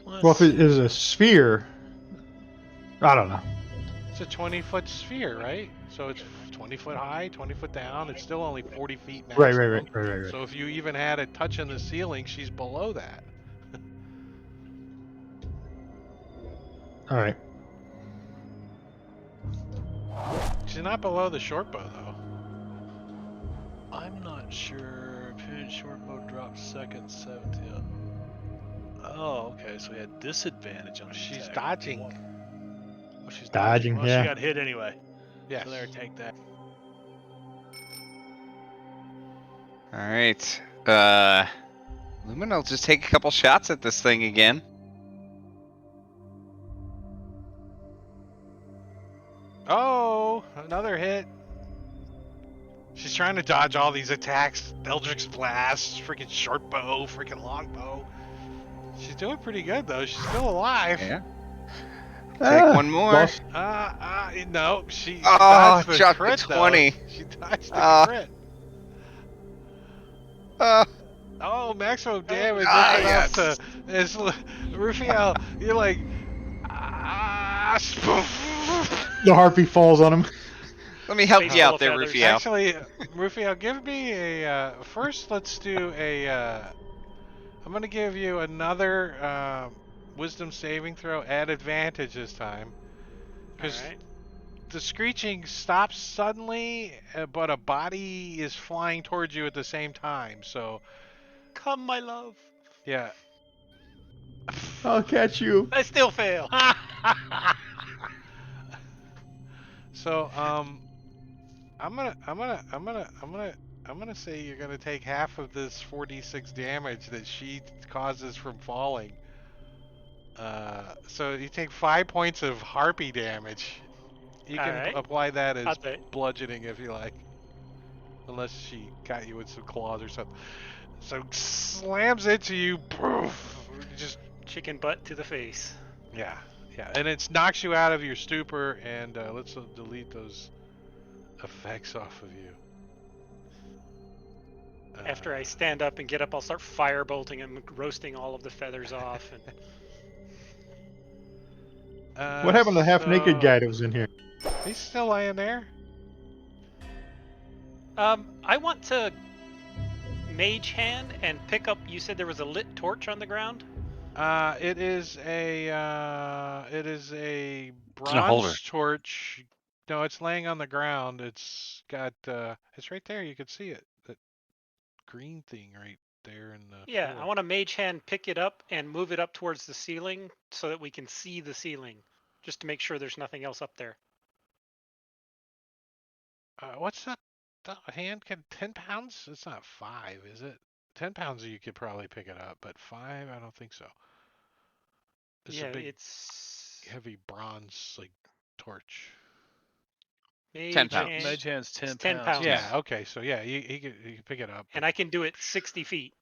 [SPEAKER 3] Well, if it is a sphere, I don't know.
[SPEAKER 1] It's a 20-foot sphere, right? So it's 20 foot high, 20 foot down. It's still only 40 feet maximum.
[SPEAKER 3] Right.
[SPEAKER 1] So if you even had it touching the ceiling, she's below that.
[SPEAKER 3] All right.
[SPEAKER 1] She's not below the short bow, though.
[SPEAKER 2] I'm not sure. Period short bow drops second, 7th, yeah. Oh, okay. So we had disadvantage on the
[SPEAKER 1] She's
[SPEAKER 2] attack.
[SPEAKER 1] dodging.
[SPEAKER 2] Oh, she's
[SPEAKER 3] Dodging,
[SPEAKER 2] Well,
[SPEAKER 3] yeah.
[SPEAKER 2] she got hit anyway.
[SPEAKER 1] Yes.
[SPEAKER 2] So there, take that.
[SPEAKER 6] All right. Lumen will just take a couple shots at this thing again.
[SPEAKER 1] Oh, another hit. She's trying to dodge all these attacks. Eldritch Blast, freaking short bow, freaking long bow. She's doing pretty good, though. She's still alive.
[SPEAKER 6] Yeah. Take one more.
[SPEAKER 3] Lost.
[SPEAKER 1] No, she
[SPEAKER 6] Oh,
[SPEAKER 1] dodged the
[SPEAKER 6] dropped the
[SPEAKER 1] crit,
[SPEAKER 6] 20.
[SPEAKER 1] though. She dodged the
[SPEAKER 6] Ah.
[SPEAKER 1] crit.
[SPEAKER 6] Uh,
[SPEAKER 1] Oh, maximum damage.
[SPEAKER 6] Ah,
[SPEAKER 1] That's enough to. It's, Rufiel, you're like.
[SPEAKER 3] The harpy falls on him.
[SPEAKER 6] Let me help
[SPEAKER 4] Face
[SPEAKER 6] you
[SPEAKER 4] full
[SPEAKER 6] out
[SPEAKER 4] of
[SPEAKER 6] there,
[SPEAKER 4] feathers.
[SPEAKER 6] Rufiel.
[SPEAKER 1] Actually, Rufiel, give me a. First, let's do a. I'm going to give you another wisdom saving throw at advantage this time.
[SPEAKER 4] All
[SPEAKER 1] Because
[SPEAKER 4] right.
[SPEAKER 1] the screeching stops suddenly, but a body is flying towards you at the same time. So,
[SPEAKER 4] Come, my love.
[SPEAKER 1] yeah.
[SPEAKER 3] I'll catch you.
[SPEAKER 4] I still fail.
[SPEAKER 1] So, I'm gonna say you're gonna take half of this 4d6 damage that she causes from falling. So you take 5 points of harpy damage. You
[SPEAKER 4] All
[SPEAKER 1] can
[SPEAKER 4] right.
[SPEAKER 1] apply that
[SPEAKER 4] I'll
[SPEAKER 1] as
[SPEAKER 4] do it.
[SPEAKER 1] bludgeoning if you like, unless she got you with some claws or something. So slams into you, poof, just
[SPEAKER 4] Chicken butt to the face.
[SPEAKER 1] yeah, yeah, and it knocks you out of your stupor. And let's delete those effects off of you.
[SPEAKER 4] After I stand up and get up, I'll start firebolting and roasting all of the feathers off. And
[SPEAKER 3] What happened to the half naked
[SPEAKER 1] So
[SPEAKER 3] guy that was in here?
[SPEAKER 1] he's still laying there.
[SPEAKER 4] I want to mage hand and pick up. You said there was a lit torch on the ground.
[SPEAKER 1] It is a
[SPEAKER 5] It's in a holder.
[SPEAKER 1] bronze torch. No, it's laying on the ground. It's got it's right there. You can see it. That green thing right there in the
[SPEAKER 4] Yeah, I
[SPEAKER 1] floor.
[SPEAKER 4] want to mage hand pick it up and move it up towards the ceiling so that we can see the ceiling, just to make sure there's nothing else up there.
[SPEAKER 1] What's that? The hand can 10 pounds? It's not 5, is it? 10 pounds you could probably pick it up, but 5, I don't think so. It's a
[SPEAKER 4] Yeah,
[SPEAKER 1] big,
[SPEAKER 4] it's
[SPEAKER 1] heavy bronze like torch.
[SPEAKER 6] 10
[SPEAKER 4] mage
[SPEAKER 2] Ma-
[SPEAKER 6] pounds.
[SPEAKER 4] hand.
[SPEAKER 2] Mage hand's
[SPEAKER 4] It's
[SPEAKER 2] 10
[SPEAKER 4] 10
[SPEAKER 2] pounds
[SPEAKER 4] pounds,
[SPEAKER 2] too.
[SPEAKER 1] Yeah. Okay. So yeah, he can pick it up, but
[SPEAKER 4] and I can do it 60 feet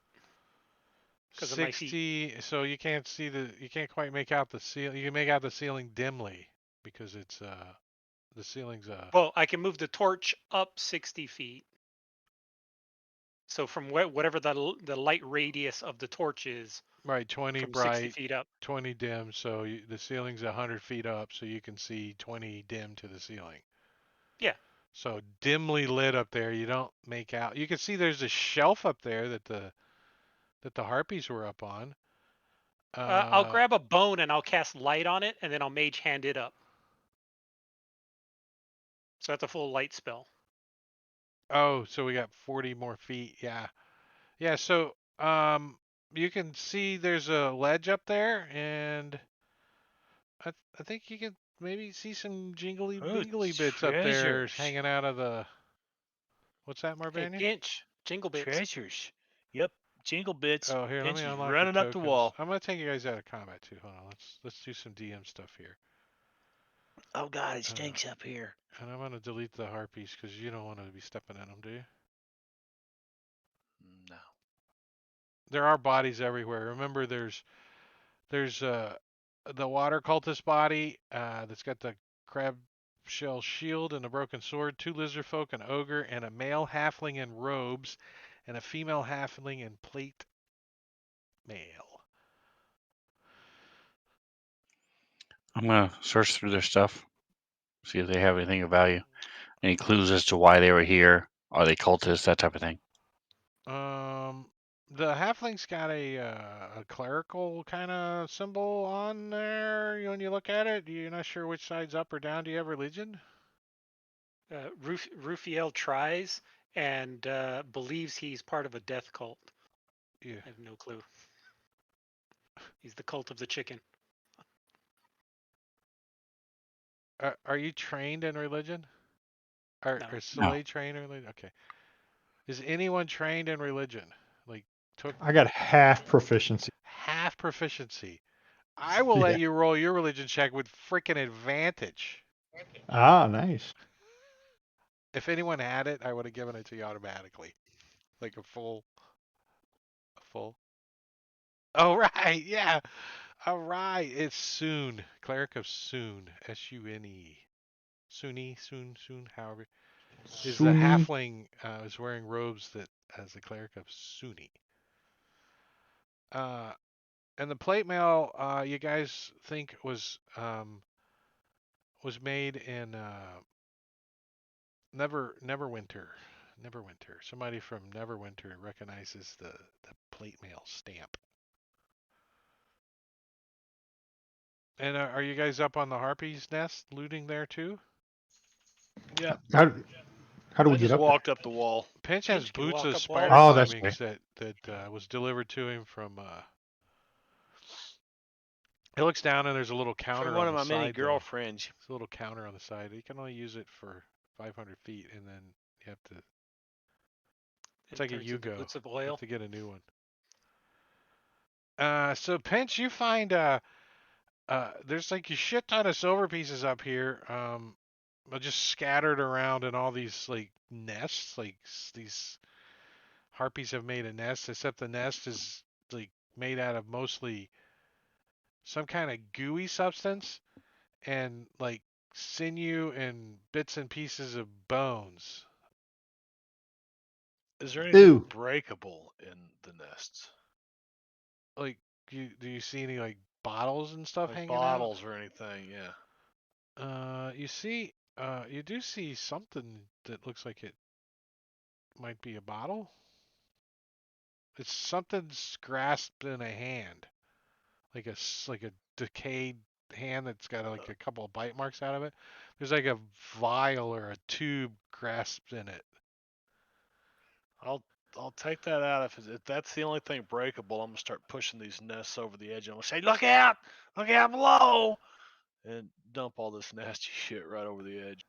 [SPEAKER 4] because of my feet.
[SPEAKER 1] 60. So you can't quite make out the ceiling. You can make out the ceiling dimly because it's the ceiling's
[SPEAKER 4] Well, I can move the torch up 60 feet. So from whatever the light radius of the torch is,
[SPEAKER 1] right, 20
[SPEAKER 4] from 60
[SPEAKER 1] bright,
[SPEAKER 4] feet up.
[SPEAKER 1] 20 dim. So the ceiling's 100 feet up, so you can see 20 dim to the ceiling.
[SPEAKER 4] Yeah.
[SPEAKER 1] So dimly lit up there, you don't make out. You can see there's a shelf up there that the harpies were up on.
[SPEAKER 4] I'll grab a bone and I'll cast light on it, and then I'll mage hand it up. So that's a full light spell.
[SPEAKER 1] Oh, so we got 40 more feet. Yeah. Yeah, so you can see there's a ledge up there, and I think you can maybe see some jingly
[SPEAKER 2] Oh,
[SPEAKER 1] bingly bits up there
[SPEAKER 2] treasures.
[SPEAKER 1] hanging out of the what's that,
[SPEAKER 4] Hey,
[SPEAKER 1] Marbania?
[SPEAKER 4] Pinch, jingle bits.
[SPEAKER 2] Treasures. Yep. Jingle bits.
[SPEAKER 1] Oh, here, let me
[SPEAKER 2] Pinch is
[SPEAKER 1] unlock your
[SPEAKER 2] running up the
[SPEAKER 1] tokens.
[SPEAKER 2] wall.
[SPEAKER 1] I'm gonna take you guys out of combat too. Hold on, let's do some DM stuff here.
[SPEAKER 2] Oh God, it
[SPEAKER 1] Uh,
[SPEAKER 2] stinks up here.
[SPEAKER 1] and I'm gonna delete the harpies because you don't want to be stepping in them, do you?
[SPEAKER 2] No.
[SPEAKER 1] There are bodies everywhere. Remember, there's the water cultist body that's got the crab shell shield and a broken sword, 2 lizard folk, an ogre, and a male halfling in robes, and a female halfling in plate mail.
[SPEAKER 5] I'm gonna search through their stuff, see if they have anything of value, any clues as to why they were here. Are they cultists? That type of thing.
[SPEAKER 1] The halfling's got a clerical kind of symbol on there. When you look at it, you're not sure which side's up or down. Do you have religion?
[SPEAKER 4] Rufiel tries and believes he's part of a death cult.
[SPEAKER 1] Yeah.
[SPEAKER 4] I have no clue. He's the cult of the chicken.
[SPEAKER 1] Are you trained in religion?
[SPEAKER 4] No.
[SPEAKER 1] Are
[SPEAKER 5] No.
[SPEAKER 1] Soleil trained in religion? Okay. Is anyone trained in religion? Like took
[SPEAKER 3] I got half proficiency.
[SPEAKER 1] half proficiency. I will
[SPEAKER 3] Yeah.
[SPEAKER 1] let you roll your religion check with freaking advantage.
[SPEAKER 3] Ah, nice.
[SPEAKER 1] If anyone had it, I would have given it to you automatically. Like a full. Oh right, yeah. All right. It's Soon. Cleric of Soon. S-U-N-E. Soon, however. Is the
[SPEAKER 3] Sunni.
[SPEAKER 1] halfling is wearing robes that as the cleric of Sunni. Uh and the plate mail you guys think was made in Neverwinter. Neverwinter. Somebody from Neverwinter recognizes the plate mail stamp. And are you guys up on the harpy's nest looting there too?
[SPEAKER 2] Yeah,
[SPEAKER 3] How how do
[SPEAKER 2] I
[SPEAKER 3] we get
[SPEAKER 2] just
[SPEAKER 3] up there?
[SPEAKER 2] walked up the wall.
[SPEAKER 1] Pinch has
[SPEAKER 4] Pinch can
[SPEAKER 1] boots
[SPEAKER 4] walk
[SPEAKER 1] of
[SPEAKER 4] up
[SPEAKER 1] spider
[SPEAKER 4] walls.
[SPEAKER 3] Oh, that's
[SPEAKER 1] climbings
[SPEAKER 3] right.
[SPEAKER 1] that was delivered to him from. He looks down and there's a little
[SPEAKER 2] From
[SPEAKER 1] counter
[SPEAKER 2] one
[SPEAKER 1] on
[SPEAKER 2] of
[SPEAKER 1] the
[SPEAKER 2] my many
[SPEAKER 1] side though.
[SPEAKER 2] girlfriends.
[SPEAKER 1] It's a little counter on the side. You can only use it for 500 feet, and then you have to. It's
[SPEAKER 4] It
[SPEAKER 1] like a
[SPEAKER 4] turns into
[SPEAKER 1] Yugo.
[SPEAKER 4] boots of
[SPEAKER 1] You have
[SPEAKER 4] oil.
[SPEAKER 1] to get a new one. So Pinch, you find there's like a shit ton of silver pieces up here, but just scattered around in all these like nests. Like these harpies have made a nest, except the nest is like made out of mostly some kind of gooey substance and like sinew and bits and pieces of bones.
[SPEAKER 2] Is there anything
[SPEAKER 3] Ew.
[SPEAKER 2] breakable in the nests?
[SPEAKER 1] Like, do you see any like bottles and stuff
[SPEAKER 2] Like
[SPEAKER 1] hanging out?
[SPEAKER 2] bottles or anything? Yeah.
[SPEAKER 1] You do see something that looks like it might be a bottle. It's something's grasped in a hand, like a decayed hand that's got like a couple of bite marks out of it. There's like a vial or a tube grasped in it.
[SPEAKER 2] I'll I'll take that out if that's the only thing breakable. I'm gonna start pushing these nests over the edge. I'm gonna say, look out below, and dump all this nasty shit right over the edge.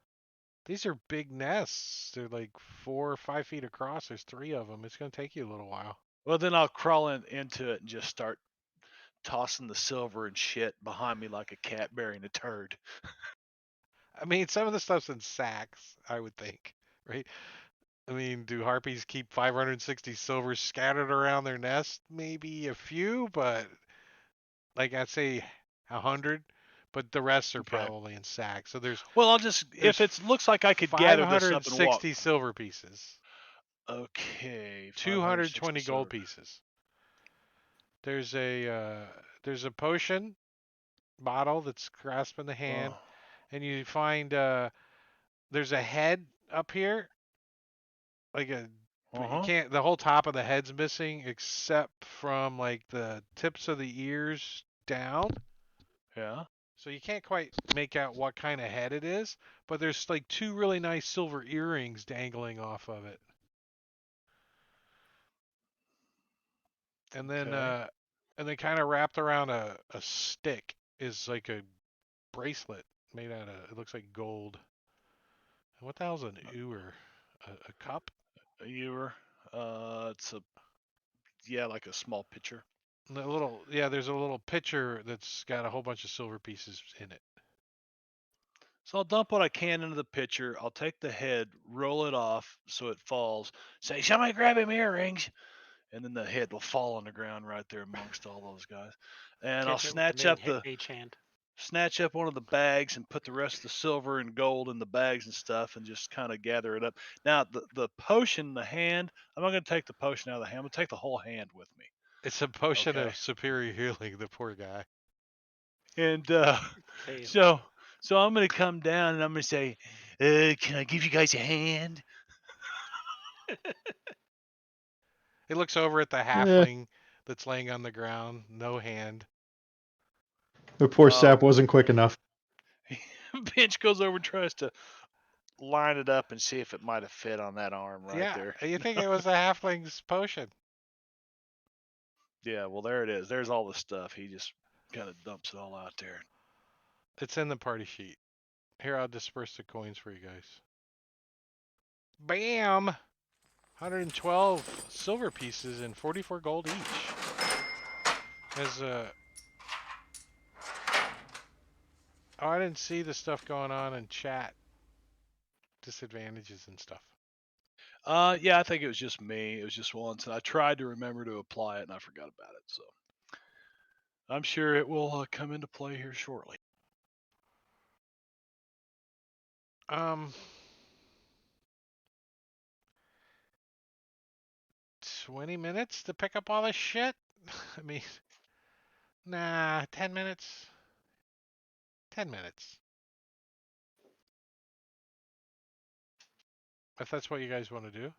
[SPEAKER 1] These are big nests. They're like 4 or 5 feet across. There's three of them. It's gonna take you a little while.
[SPEAKER 2] Well, then I'll crawl into it and just start tossing the silver and shit behind me like a cat burying a turd.
[SPEAKER 1] I mean, some of the stuff's in sacks, I would think, right? I mean, do harpies keep 560 silvers scattered around their nest? Maybe a few, but like I'd say 100. But the rest are
[SPEAKER 2] Okay.
[SPEAKER 1] probably in sacks. So
[SPEAKER 2] Well, I'll just
[SPEAKER 1] there's
[SPEAKER 2] if it looks like I could gather this up and walk.
[SPEAKER 1] 560 silver pieces,
[SPEAKER 2] Okay, 560
[SPEAKER 1] 220 gold
[SPEAKER 2] silver.
[SPEAKER 1] pieces. There's a there's a potion bottle that's grasped in the hand,
[SPEAKER 2] Oh,
[SPEAKER 1] and you find there's a head up here, like a but you
[SPEAKER 2] uh-huh.
[SPEAKER 1] can't. The whole top of the head's missing except from like the tips of the ears down.
[SPEAKER 2] Yeah.
[SPEAKER 1] So you can't quite make out what kind of head it is, but there's like two really nice silver earrings dangling off of it. And then
[SPEAKER 2] Okay.
[SPEAKER 1] kind of wrapped around a stick is like a bracelet made out of it looks like gold. And what the hell's an ewer? A cup?
[SPEAKER 2] You were. It's a like a small pitcher.
[SPEAKER 1] The little yeah, there's a little pitcher that's got a whole bunch of silver pieces in it.
[SPEAKER 2] So I'll dump what I can into the pitcher. I'll take the head, roll it off so it falls. Say, somebody grab him earrings, and then the head will fall on the ground right there amongst all those guys. And I'll
[SPEAKER 4] Catch it with the main mage hand.
[SPEAKER 2] snatch up one of the bags and put the rest of the silver and gold in the bags and stuff and just kind of gather it up. Now the potion in the hand, I'm not going to take the potion out of the hand. I'm going to take the whole hand with me.
[SPEAKER 1] It's a potion
[SPEAKER 2] Okay.
[SPEAKER 1] of superior healing, the poor guy.
[SPEAKER 2] And
[SPEAKER 4] Failed.
[SPEAKER 2] so I'm going to come down and I'm going to say, can I give you guys a hand?
[SPEAKER 1] He looks over at the
[SPEAKER 3] Yeah,
[SPEAKER 1] halfling that's laying on the ground, no hand.
[SPEAKER 3] the poor
[SPEAKER 2] Oh,
[SPEAKER 3] sap wasn't quick enough.
[SPEAKER 2] Pinch goes over and tries to line it up and see if it might have fit on that arm right
[SPEAKER 1] Yeah,
[SPEAKER 2] there.
[SPEAKER 1] you think it was a halfling's potion.
[SPEAKER 2] Yeah, well, there it is. There's all the stuff. He just kind of dumps it all out there.
[SPEAKER 1] It's in the party sheet. Here, I'll disperse the coins for you guys. Bam! 112 silver pieces and 44 gold each. As oh, I didn't see the stuff going on in chat. Disadvantages and stuff.
[SPEAKER 2] Yeah, I think it was just me. It was just once, and I tried to remember to apply it, and I forgot about it. So I'm sure it will come into play here shortly.
[SPEAKER 1] 20 minutes to pick up all this shit? I mean, nah, 10 minutes. 10 minutes. If that's what you guys want to do.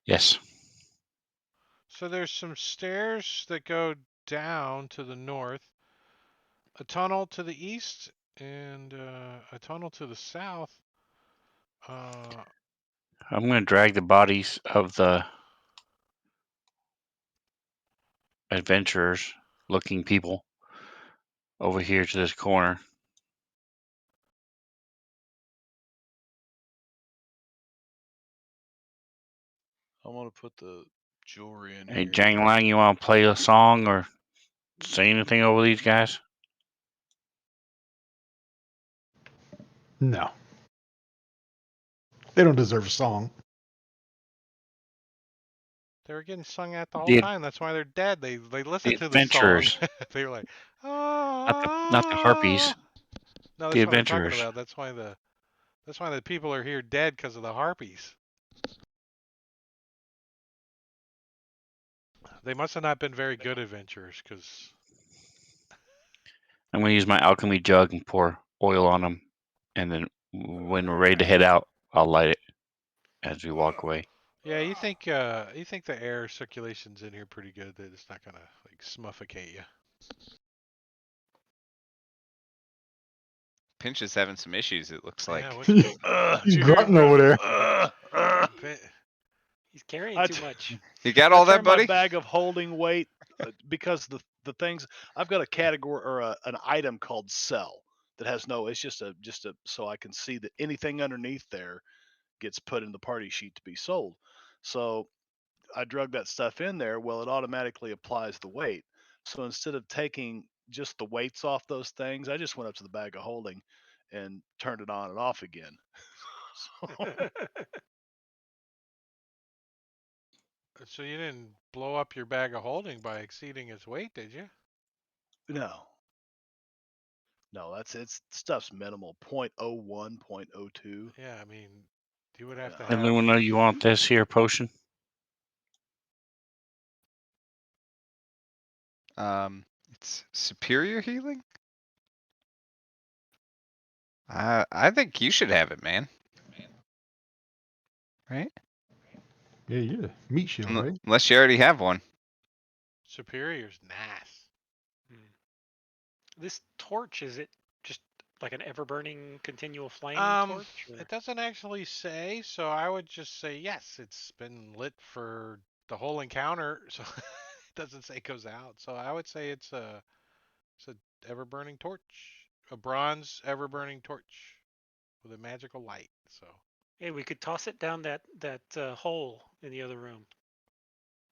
[SPEAKER 5] Yes.
[SPEAKER 1] So there's some stairs that go down to the north, a tunnel to the east, and a tunnel to the south. Uh,
[SPEAKER 5] I'm going to drag the bodies of the adventurers looking people over here to this corner.
[SPEAKER 2] I want to put the jewelry in
[SPEAKER 5] Hey,
[SPEAKER 2] here.
[SPEAKER 5] Jang Lang, you want to play a song or say anything over these guys?
[SPEAKER 3] No, they don't deserve a song.
[SPEAKER 1] they were getting sung at the whole
[SPEAKER 5] The
[SPEAKER 1] time. That's why they're dead. They
[SPEAKER 5] the
[SPEAKER 1] listened to the song.
[SPEAKER 5] adventurers,
[SPEAKER 1] They were like,
[SPEAKER 5] not the harpies.
[SPEAKER 1] ah. No,
[SPEAKER 5] The
[SPEAKER 1] that's what I'm talking
[SPEAKER 5] adventurers.
[SPEAKER 1] about. That's why the people are here dead because of the harpies. They must have not been very good adventurers because
[SPEAKER 5] I'm going to use my alchemy jug and pour oil on them, and then when we're ready to head out, I'll light it as we walk away.
[SPEAKER 1] yeah, you think the air circulation's in here pretty good that it's not gonna like smuffocate you.
[SPEAKER 6] Pinch is having some issues. It looks
[SPEAKER 1] Yeah,
[SPEAKER 6] like.
[SPEAKER 1] what's
[SPEAKER 2] Did
[SPEAKER 3] He's
[SPEAKER 2] you hear him
[SPEAKER 3] grunting over there.
[SPEAKER 4] He's carrying
[SPEAKER 2] I
[SPEAKER 4] too
[SPEAKER 2] t-
[SPEAKER 4] much.
[SPEAKER 6] You got
[SPEAKER 2] I
[SPEAKER 6] all that,
[SPEAKER 2] turn my
[SPEAKER 6] buddy?
[SPEAKER 2] bag of holding weight because the things I've got a category or an item called sell that has no. It's just a so I can see that anything underneath there gets put in the party sheet to be sold. So I drug that stuff in there. Well, it automatically applies the weight. So instead of taking just the weights off those things, I just went up to the bag of holding and turned it on and off again.
[SPEAKER 1] So you didn't blow up your bag of holding by exceeding its weight, did you?
[SPEAKER 2] No, no, that's it's stuff's minimal. 0.01, 0.02.
[SPEAKER 1] Yeah, I mean, you would have to
[SPEAKER 2] Yeah.
[SPEAKER 5] Let
[SPEAKER 1] have.
[SPEAKER 5] everyone know you want this here potion.
[SPEAKER 6] It's superior healing. I think you should have it, man. Right?
[SPEAKER 3] Yeah, yeah. Meat shield, right?
[SPEAKER 6] Unless you already have one.
[SPEAKER 1] Superior's nice.
[SPEAKER 4] Hmm. This torch, is it just like an ever burning continual flame
[SPEAKER 1] Um,
[SPEAKER 4] torch? Or?
[SPEAKER 1] it doesn't actually say, so I would just say yes. It's been lit for the whole encounter, so it doesn't say it goes out. So I would say it's a ever burning torch, a bronze ever burning torch with a magical light. So
[SPEAKER 4] Hey, we could toss it down that hole in the other room.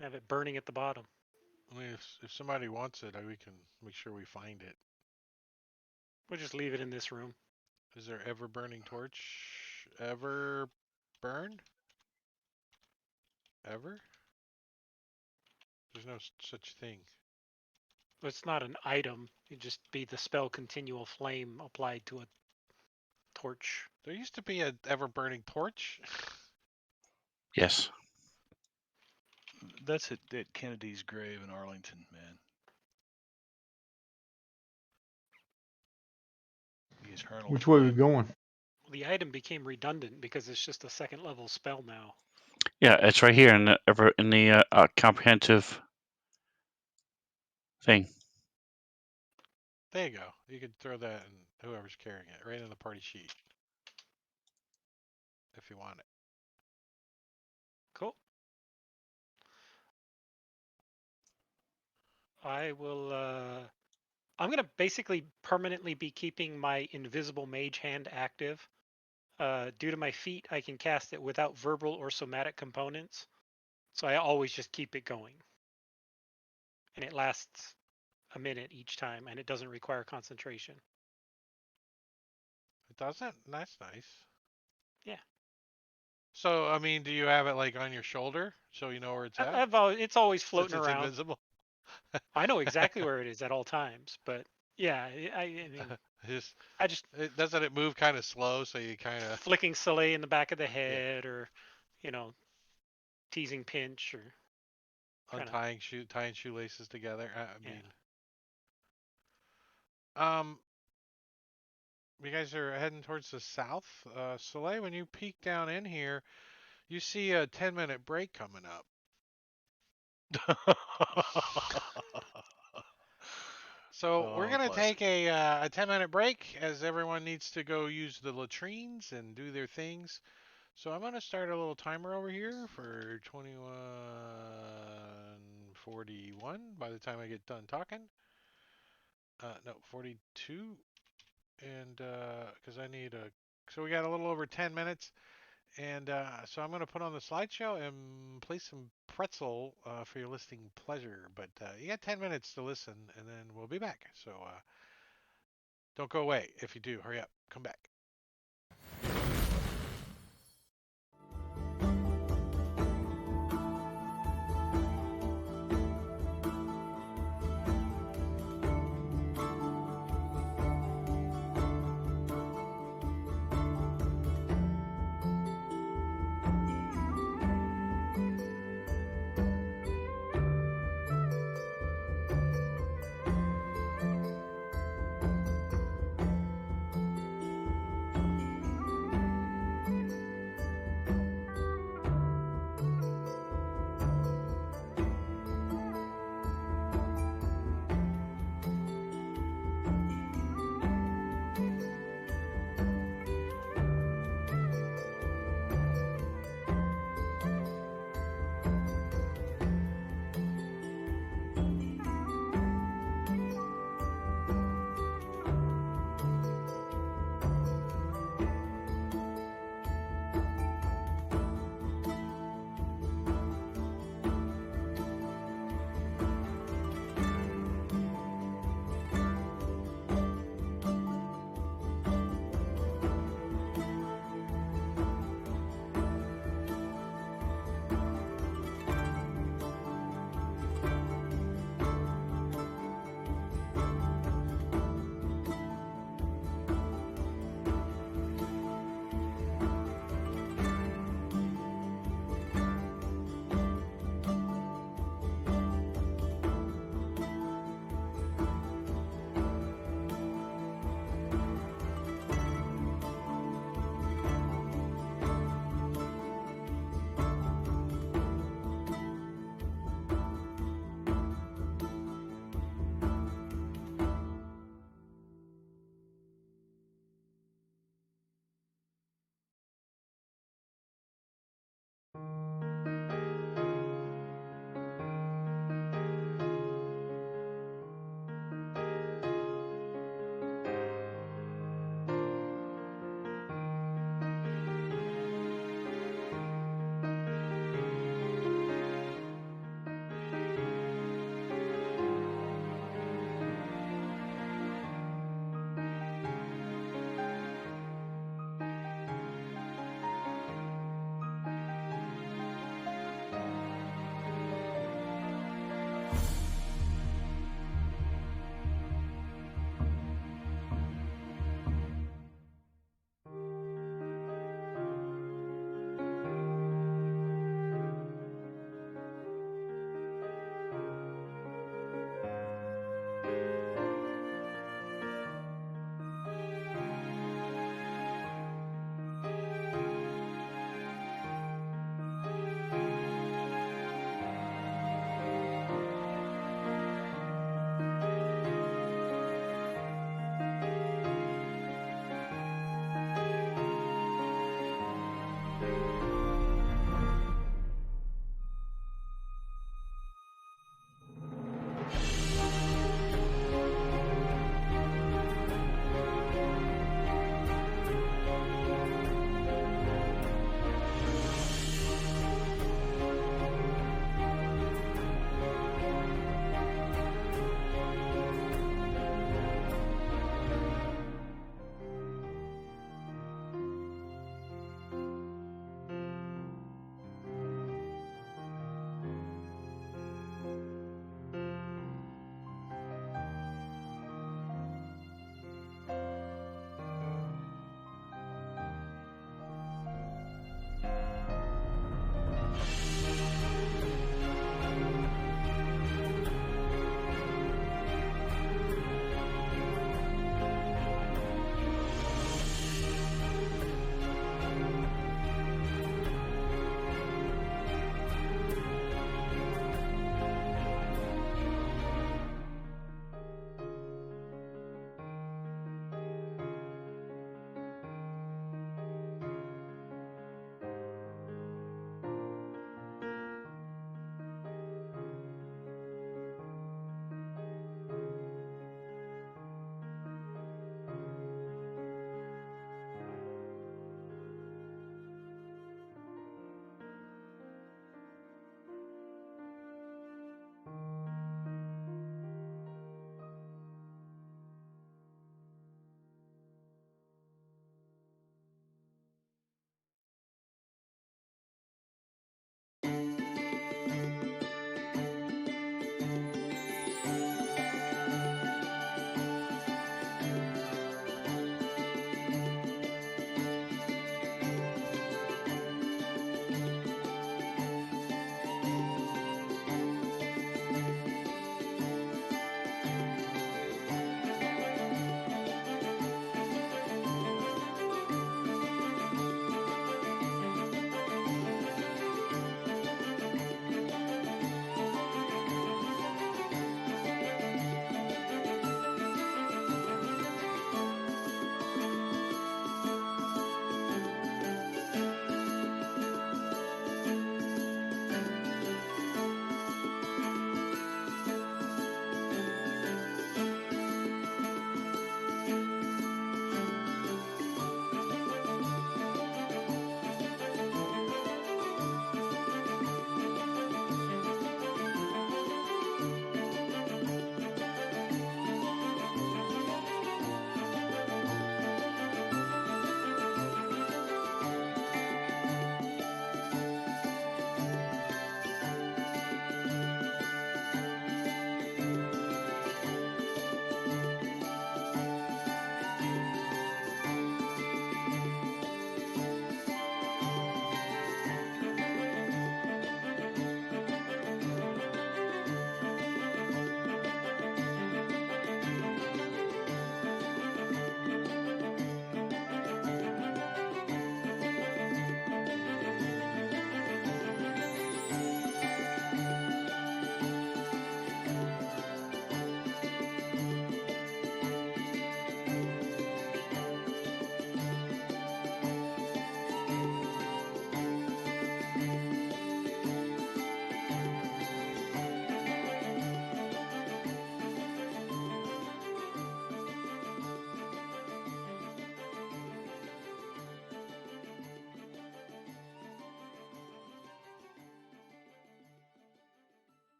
[SPEAKER 4] Have it burning at the bottom.
[SPEAKER 1] I mean, if somebody wants it, we can make sure we find it.
[SPEAKER 4] We'll just leave it in this room.
[SPEAKER 1] Is there ever burning torch ever burned? Ever? There's no such thing.
[SPEAKER 4] It's not an item. It'd just be the spell continual flame applied to a torch.
[SPEAKER 1] There used to be a ever burning torch.
[SPEAKER 5] Yes.
[SPEAKER 2] That's at Kennedy's grave in Arlington, man. He's eternal
[SPEAKER 3] Which way we
[SPEAKER 2] flame.
[SPEAKER 3] going?
[SPEAKER 4] The item became redundant because it's just a second level spell now.
[SPEAKER 5] Yeah, it's right here in the comprehensive thing.
[SPEAKER 1] There you go. You could throw that in whoever's carrying it, right in the party sheet. If you want it.
[SPEAKER 4] Cool. I will I'm gonna basically permanently be keeping my invisible mage hand active. Due to my feat, I can cast it without verbal or somatic components. So I always just keep it going. And it lasts a minute each time and it doesn't require concentration.
[SPEAKER 1] It doesn't? That's nice.
[SPEAKER 4] Yeah.
[SPEAKER 1] So, I mean, do you have it like on your shoulder so you know where it's at?
[SPEAKER 4] It's always
[SPEAKER 1] Since
[SPEAKER 4] floating
[SPEAKER 1] it's
[SPEAKER 4] around.
[SPEAKER 1] invisible.
[SPEAKER 4] I know exactly where it is at all times, but yeah, I mean,
[SPEAKER 1] Just,
[SPEAKER 4] I just
[SPEAKER 1] doesn't it move kind of slow so you kind of,
[SPEAKER 4] flicking Soleil in the back of the
[SPEAKER 1] yeah,
[SPEAKER 4] head, or you know, teasing Pinch, or trying to
[SPEAKER 1] tying shoelaces together? I
[SPEAKER 4] yeah.
[SPEAKER 1] mean, um, You guys are heading towards the south. Soleil, when you peek down in here, you see a 10-minute break coming up. So we're
[SPEAKER 2] Oh,
[SPEAKER 1] gonna
[SPEAKER 2] bless
[SPEAKER 1] take a 10-minute break as everyone needs to go use the latrines and do their things. So I'm gonna start a little timer over here for 21:41 by the time I get done talking. No, 42, and because I need a. So we got a little over 10 minutes, and so I'm gonna put on the slideshow and play some pretzel for your listening pleasure. But you got 10 minutes to listen, and then we'll be back. So don't go away. If you do, hurry up, come back.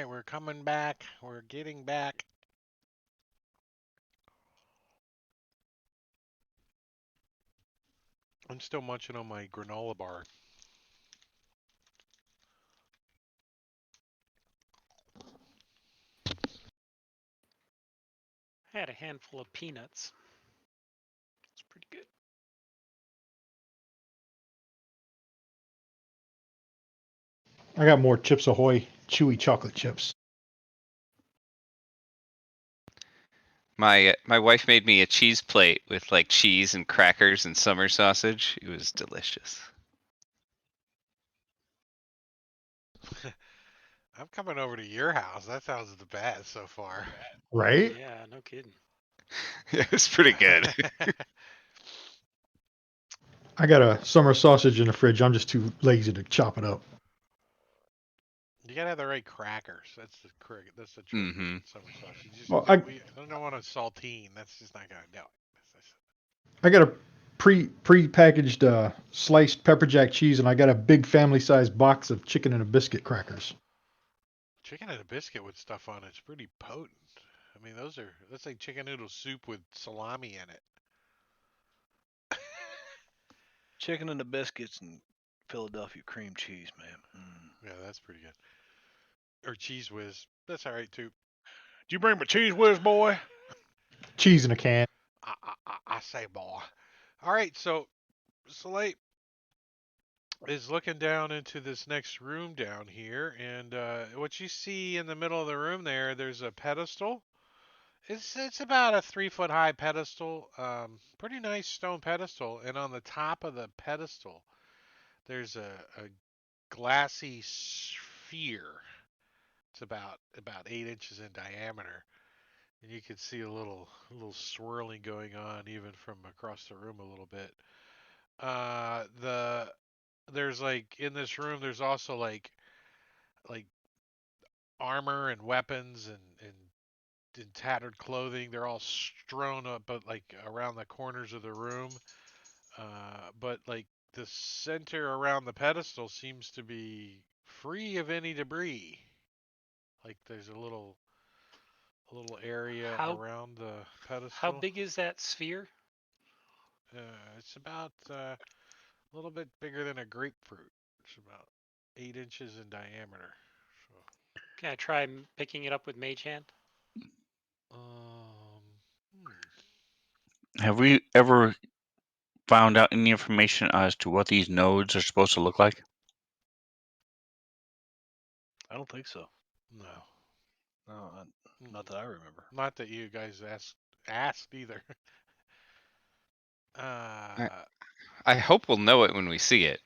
[SPEAKER 1] right, we're coming back. We're getting back. I'm still munching on my granola bar.
[SPEAKER 4] I had a handful of peanuts. It's pretty good.
[SPEAKER 3] I got more Chips Ahoy chewy chocolate chips.
[SPEAKER 6] My wife made me a cheese plate with like cheese and crackers and summer sausage. It was delicious.
[SPEAKER 1] I'm coming over to your house. That sounds the best so far.
[SPEAKER 3] Right?
[SPEAKER 4] Yeah, no kidding.
[SPEAKER 6] It was pretty good.
[SPEAKER 3] I got a summer sausage in the fridge. I'm just too lazy to chop it up.
[SPEAKER 1] You gotta have the right crackers. That's the That's the trick with
[SPEAKER 6] Mm-hmm.
[SPEAKER 1] summer sausage. You just
[SPEAKER 3] Well,
[SPEAKER 1] I don't want a saltine. That's just not gonna do it.
[SPEAKER 3] I got a pre-packaged sliced pepper jack cheese, and I got a big family sized box of chicken and a biscuit crackers.
[SPEAKER 1] Chicken and a biscuit with stuff on it's pretty potent. I mean, that's like chicken noodle soup with salami in it.
[SPEAKER 2] Chicken and the biscuits and Philadelphia cream cheese, man.
[SPEAKER 1] Yeah, that's pretty good. Or cheese whiz. That's all right too.
[SPEAKER 2] Do you bring my cheese whiz, boy?
[SPEAKER 3] Cheese in a can.
[SPEAKER 1] I say, boy. All right, so Soleil is looking down into this next room down here, and what you see in the middle of the room there's a pedestal. It's about a 3 foot high pedestal, pretty nice stone pedestal, and on the top of the pedestal there's a glassy sphere. It's about 8 inches in diameter, and you can see a little swirling going on even from across the room a little bit. There's like in this room there's also like armor and weapons and tattered clothing. They're all strewn up, but like around the corners of the room. But like the center around the pedestal seems to be free of any debris. Like there's a little area
[SPEAKER 4] How
[SPEAKER 1] around the
[SPEAKER 4] how
[SPEAKER 1] pedestal.
[SPEAKER 4] big is that sphere?
[SPEAKER 1] It's about a little bit bigger than a grapefruit. It's about 8 inches in diameter. So,
[SPEAKER 4] Can I try picking it up with Mage Hand?
[SPEAKER 1] um, hmm.
[SPEAKER 5] Have we ever found out any information as to what these nodes are supposed to look like?
[SPEAKER 2] I don't think so.
[SPEAKER 1] No.
[SPEAKER 2] No, not that
[SPEAKER 1] Mm-mm.
[SPEAKER 2] I remember.
[SPEAKER 1] Not that you guys asked either.
[SPEAKER 6] I,
[SPEAKER 1] Uh,
[SPEAKER 6] I hope we'll know it when we see it.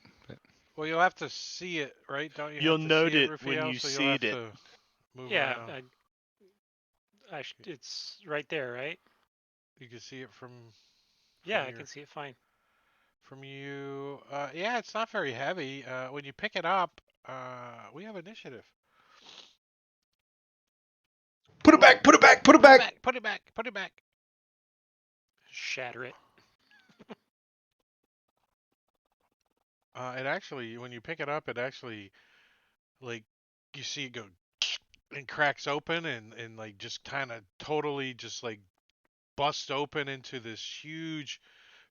[SPEAKER 1] well, you'll have to see it, right? Don't you
[SPEAKER 2] You'll
[SPEAKER 1] have to see
[SPEAKER 2] note
[SPEAKER 1] it,
[SPEAKER 2] it when
[SPEAKER 1] Rufiel?
[SPEAKER 2] you
[SPEAKER 1] So you'll
[SPEAKER 2] see
[SPEAKER 1] have
[SPEAKER 2] it.
[SPEAKER 1] to move
[SPEAKER 4] Yeah,
[SPEAKER 1] around.
[SPEAKER 4] it's right there, right?
[SPEAKER 1] You can see it
[SPEAKER 4] Yeah,
[SPEAKER 1] from
[SPEAKER 4] I can see it fine.
[SPEAKER 1] from you. Yeah, it's not very heavy. When you pick it up, we have initiative.
[SPEAKER 3] Put it back. Put it back. Put it
[SPEAKER 1] Put it
[SPEAKER 3] back.
[SPEAKER 1] back. Put it back. Put it back.
[SPEAKER 4] Shatter it.
[SPEAKER 1] It actually, when you pick it up, it actually like you see it go and cracks open and like just kind of totally just like bust open into this huge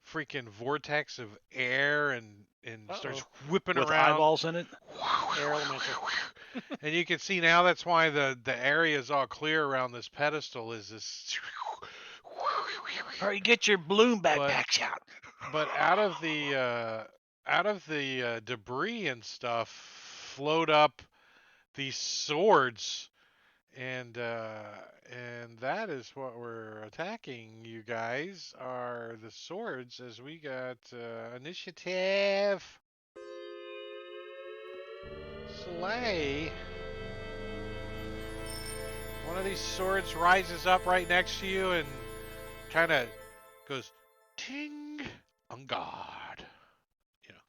[SPEAKER 1] freaking vortex of air and starts
[SPEAKER 4] Uh-oh.
[SPEAKER 1] whipping
[SPEAKER 2] With
[SPEAKER 1] around.
[SPEAKER 2] eyeballs in it.
[SPEAKER 4] Air elemental.
[SPEAKER 1] And you can see now that's why the area is all clear around this pedestal is this.
[SPEAKER 2] Hurry, get your balloon
[SPEAKER 1] But
[SPEAKER 2] backpacks out.
[SPEAKER 1] but out of the debris and stuff float up these swords and that is what we're attacking you guys are the swords as we got initiative. Slay. One of these swords rises up right next to you and kind of goes ting on guard. You know,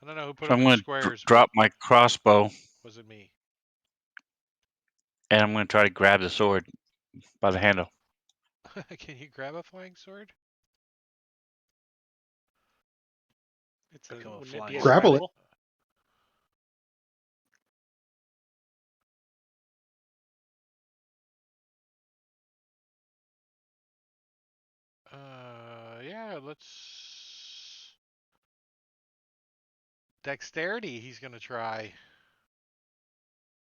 [SPEAKER 1] I don't know who put
[SPEAKER 5] So
[SPEAKER 1] them
[SPEAKER 5] I'm
[SPEAKER 1] in
[SPEAKER 5] going to
[SPEAKER 1] squares, but
[SPEAKER 5] drop my crossbow
[SPEAKER 1] was it me?
[SPEAKER 5] and I'm going to try to grab the sword by the handle.
[SPEAKER 1] Can you grab a flying sword?
[SPEAKER 4] It's
[SPEAKER 2] Become a
[SPEAKER 4] wouldn't it
[SPEAKER 2] flying
[SPEAKER 4] be a
[SPEAKER 3] Grapple it.
[SPEAKER 4] grapple?
[SPEAKER 1] dexterity. He's gonna try.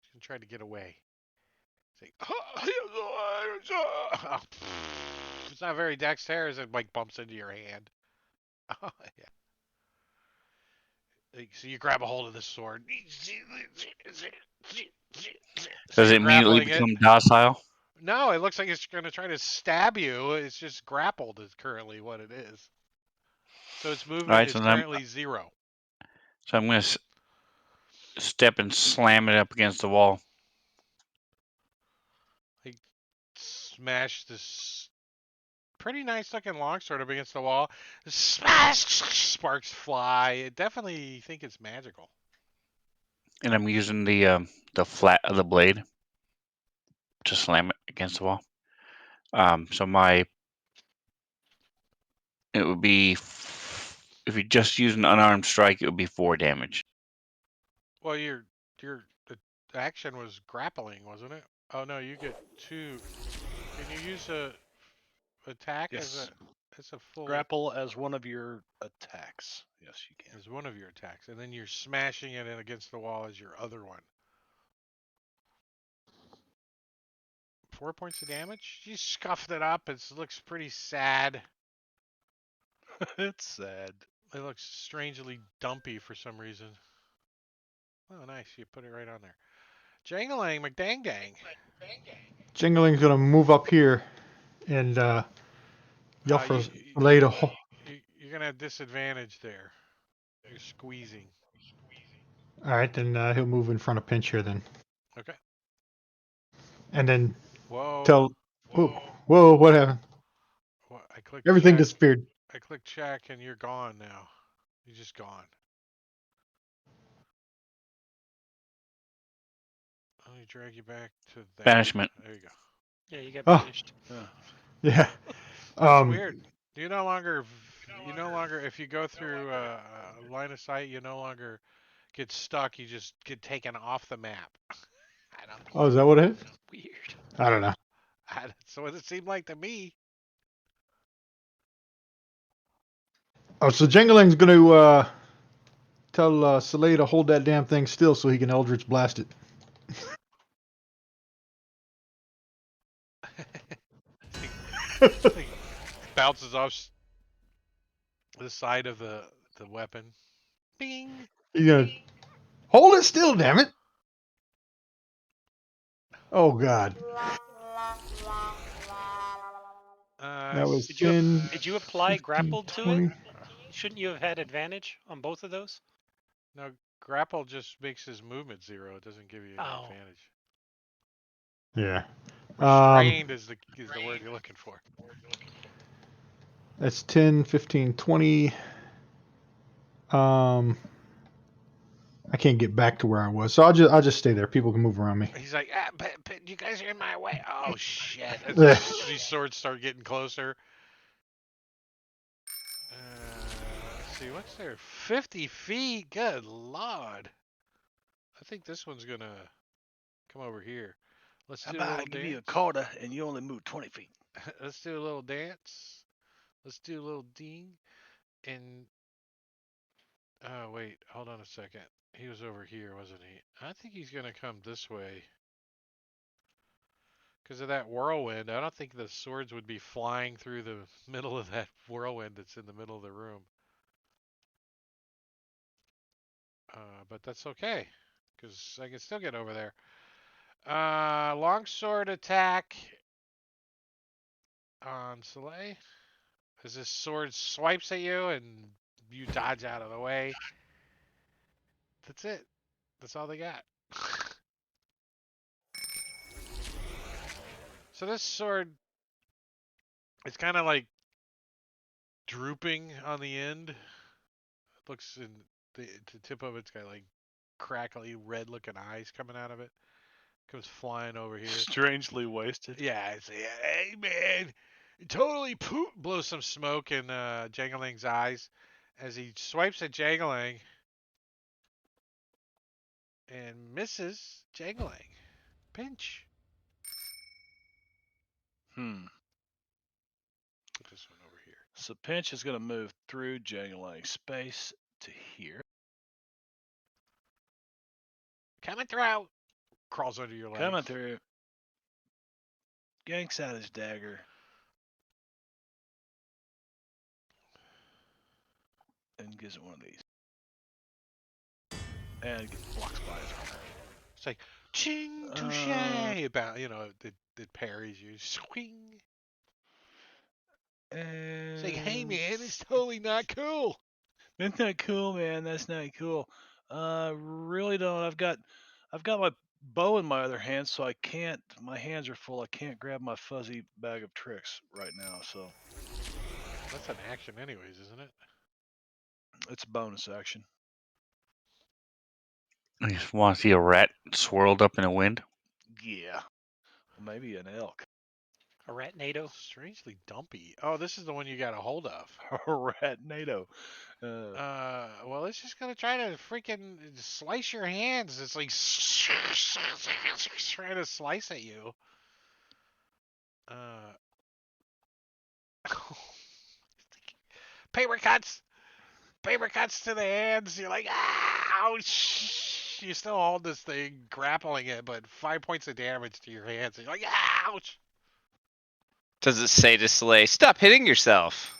[SPEAKER 1] He's gonna try to get away. It's like, it's not very dexterous. It like bumps into your hand. Yeah. So you grab a hold of this sword. So
[SPEAKER 5] Does
[SPEAKER 1] you're
[SPEAKER 5] it immediately
[SPEAKER 1] grappling it.
[SPEAKER 5] become docile?
[SPEAKER 1] No, it looks like it's going to try to stab you. It's just grappled is currently what it is. So its
[SPEAKER 5] All
[SPEAKER 1] movement
[SPEAKER 5] right,
[SPEAKER 1] is
[SPEAKER 5] so I'm
[SPEAKER 1] currently 0.
[SPEAKER 5] gonna step and slam it up against the wall.
[SPEAKER 1] Like smash this pretty nice looking longsword up against the wall. Smash! Sparks fly. I definitely think it's magical.
[SPEAKER 5] And I'm using the flat of the blade to slam it against the wall. So it would be if you just use an unarmed strike, it would be 4 damage.
[SPEAKER 1] Well, your action was grappling, wasn't it? Oh no, you get 2. Can you use a attack
[SPEAKER 2] Yes.
[SPEAKER 1] as a full
[SPEAKER 2] Grapple as one of your attacks. Yes, you can.
[SPEAKER 1] as one of your attacks, and then you're smashing it in against the wall as your other one. 4 points of damage. You scuffed it up. It looks pretty sad.
[SPEAKER 2] It's sad.
[SPEAKER 1] It looks strangely dumpy for some reason. Oh, nice. You put it right on there. Jangling McDang Dang.
[SPEAKER 3] Jingling's gonna move up here and yell for
[SPEAKER 1] You,
[SPEAKER 3] Slay to hold.
[SPEAKER 1] you're gonna have disadvantage there. You're squeezing.
[SPEAKER 3] All right, then he'll move in front of Pinch here then,
[SPEAKER 1] Okay.
[SPEAKER 3] and then
[SPEAKER 1] Whoa.
[SPEAKER 3] tell. Whoa, whoa, what happened?
[SPEAKER 1] What? I clicked
[SPEAKER 3] Everything
[SPEAKER 1] check.
[SPEAKER 3] disappeared.
[SPEAKER 1] I clicked check, and you're gone now. You're just gone. Let me drag you back to there.
[SPEAKER 5] Banishment.
[SPEAKER 1] There you go.
[SPEAKER 4] Yeah, you got
[SPEAKER 3] Oh,
[SPEAKER 4] banished.
[SPEAKER 3] yeah.
[SPEAKER 1] That's
[SPEAKER 3] Um,
[SPEAKER 1] weird. You no longer, if you go through a line of sight, you no longer get stuck. You just get taken off the map. I don't.
[SPEAKER 3] oh, is that what it is?
[SPEAKER 4] Weird.
[SPEAKER 3] I don't know.
[SPEAKER 1] That's what it seemed like to me.
[SPEAKER 3] Oh, so Jingling's gonna tell Slay to hold that damn thing still so he can Eldritch blast it.
[SPEAKER 1] Thing bounces off the side of the weapon. Bing.
[SPEAKER 3] He's gonna hold it still, damn it. Oh God, that was
[SPEAKER 4] Did you
[SPEAKER 3] 10,
[SPEAKER 4] did you apply
[SPEAKER 3] 15,
[SPEAKER 4] grappled to it?
[SPEAKER 3] 20.
[SPEAKER 4] Shouldn't you have had advantage on both of those?
[SPEAKER 1] No, grapple just makes his movement 0. It doesn't give you any
[SPEAKER 4] Oh,
[SPEAKER 1] advantage.
[SPEAKER 3] Yeah.
[SPEAKER 1] Restrained is the word you're looking for.
[SPEAKER 3] That's 10, 15, 20. I can't get back to where I was, so I'll just stay there. People can move around me.
[SPEAKER 1] He's like, but you guys are in my way. Oh shit! As
[SPEAKER 3] Yeah.
[SPEAKER 1] these swords start getting closer. Let's see, what's there? 50 feet. Good lord! I think this one's gonna come over here. Let's
[SPEAKER 2] How
[SPEAKER 1] do a
[SPEAKER 2] about I
[SPEAKER 1] little
[SPEAKER 2] give you a
[SPEAKER 1] dance.
[SPEAKER 2] quarter and you only move 20 feet?
[SPEAKER 1] Let's do a little dance. Let's do a little ding. And oh wait, hold on a second. He was over here, wasn't he? I think he's gonna come this way. Because of that whirlwind, I don't think the swords would be flying through the middle of that whirlwind that's in the middle of the room. But that's okay, because I can still get over there. Longsword attack on Soleil. As this sword swipes at you and you dodge out of the way. That's it. That's all they got. So this sword, it's kind of like drooping on the end. It looks in the tip of it's got like crackly red looking eyes coming out of it. Comes flying over here.
[SPEAKER 2] Strangely wasted.
[SPEAKER 1] Yeah, I say, hey man, totally blows some smoke in Jangling's eyes as he swipes at Jangling and misses Jangling. Pinch.
[SPEAKER 2] Hmm.
[SPEAKER 1] Put this one over here.
[SPEAKER 2] So Pinch is going to move through Jangling space to here.
[SPEAKER 1] Coming through. Crawls under your legs.
[SPEAKER 2] Coming through. Yanks out his dagger. And gives it one of these. And it gets blocks by his armor.
[SPEAKER 1] It's like, ching, touche. About, it parries you. Swing.
[SPEAKER 2] And
[SPEAKER 1] It's like, hey, man, it's totally not cool.
[SPEAKER 2] That's not cool, man. That's not cool. Really don't. I've got my bow in my other hand, so I can't. My hands are full. I can't grab my fuzzy bag of tricks right now. So
[SPEAKER 1] That's an action anyways, isn't it?
[SPEAKER 2] it's a bonus action.
[SPEAKER 5] I just want to see a rat swirled up in the wind.
[SPEAKER 2] Yeah, maybe an elk.
[SPEAKER 4] A rat NATO.
[SPEAKER 1] Strangely dumpy. Oh, this is the one you got a hold of.
[SPEAKER 2] A rat NATO.
[SPEAKER 1] Well, it's just gonna try to freaking slice your hands. It's like trying to slice at you. Paper cuts to the hands. You're like, ouch! You still hold this thing, grappling it, but 5 points of damage to your hands. And you're like, ouch!
[SPEAKER 6] Does it say to Slay, stop hitting yourself?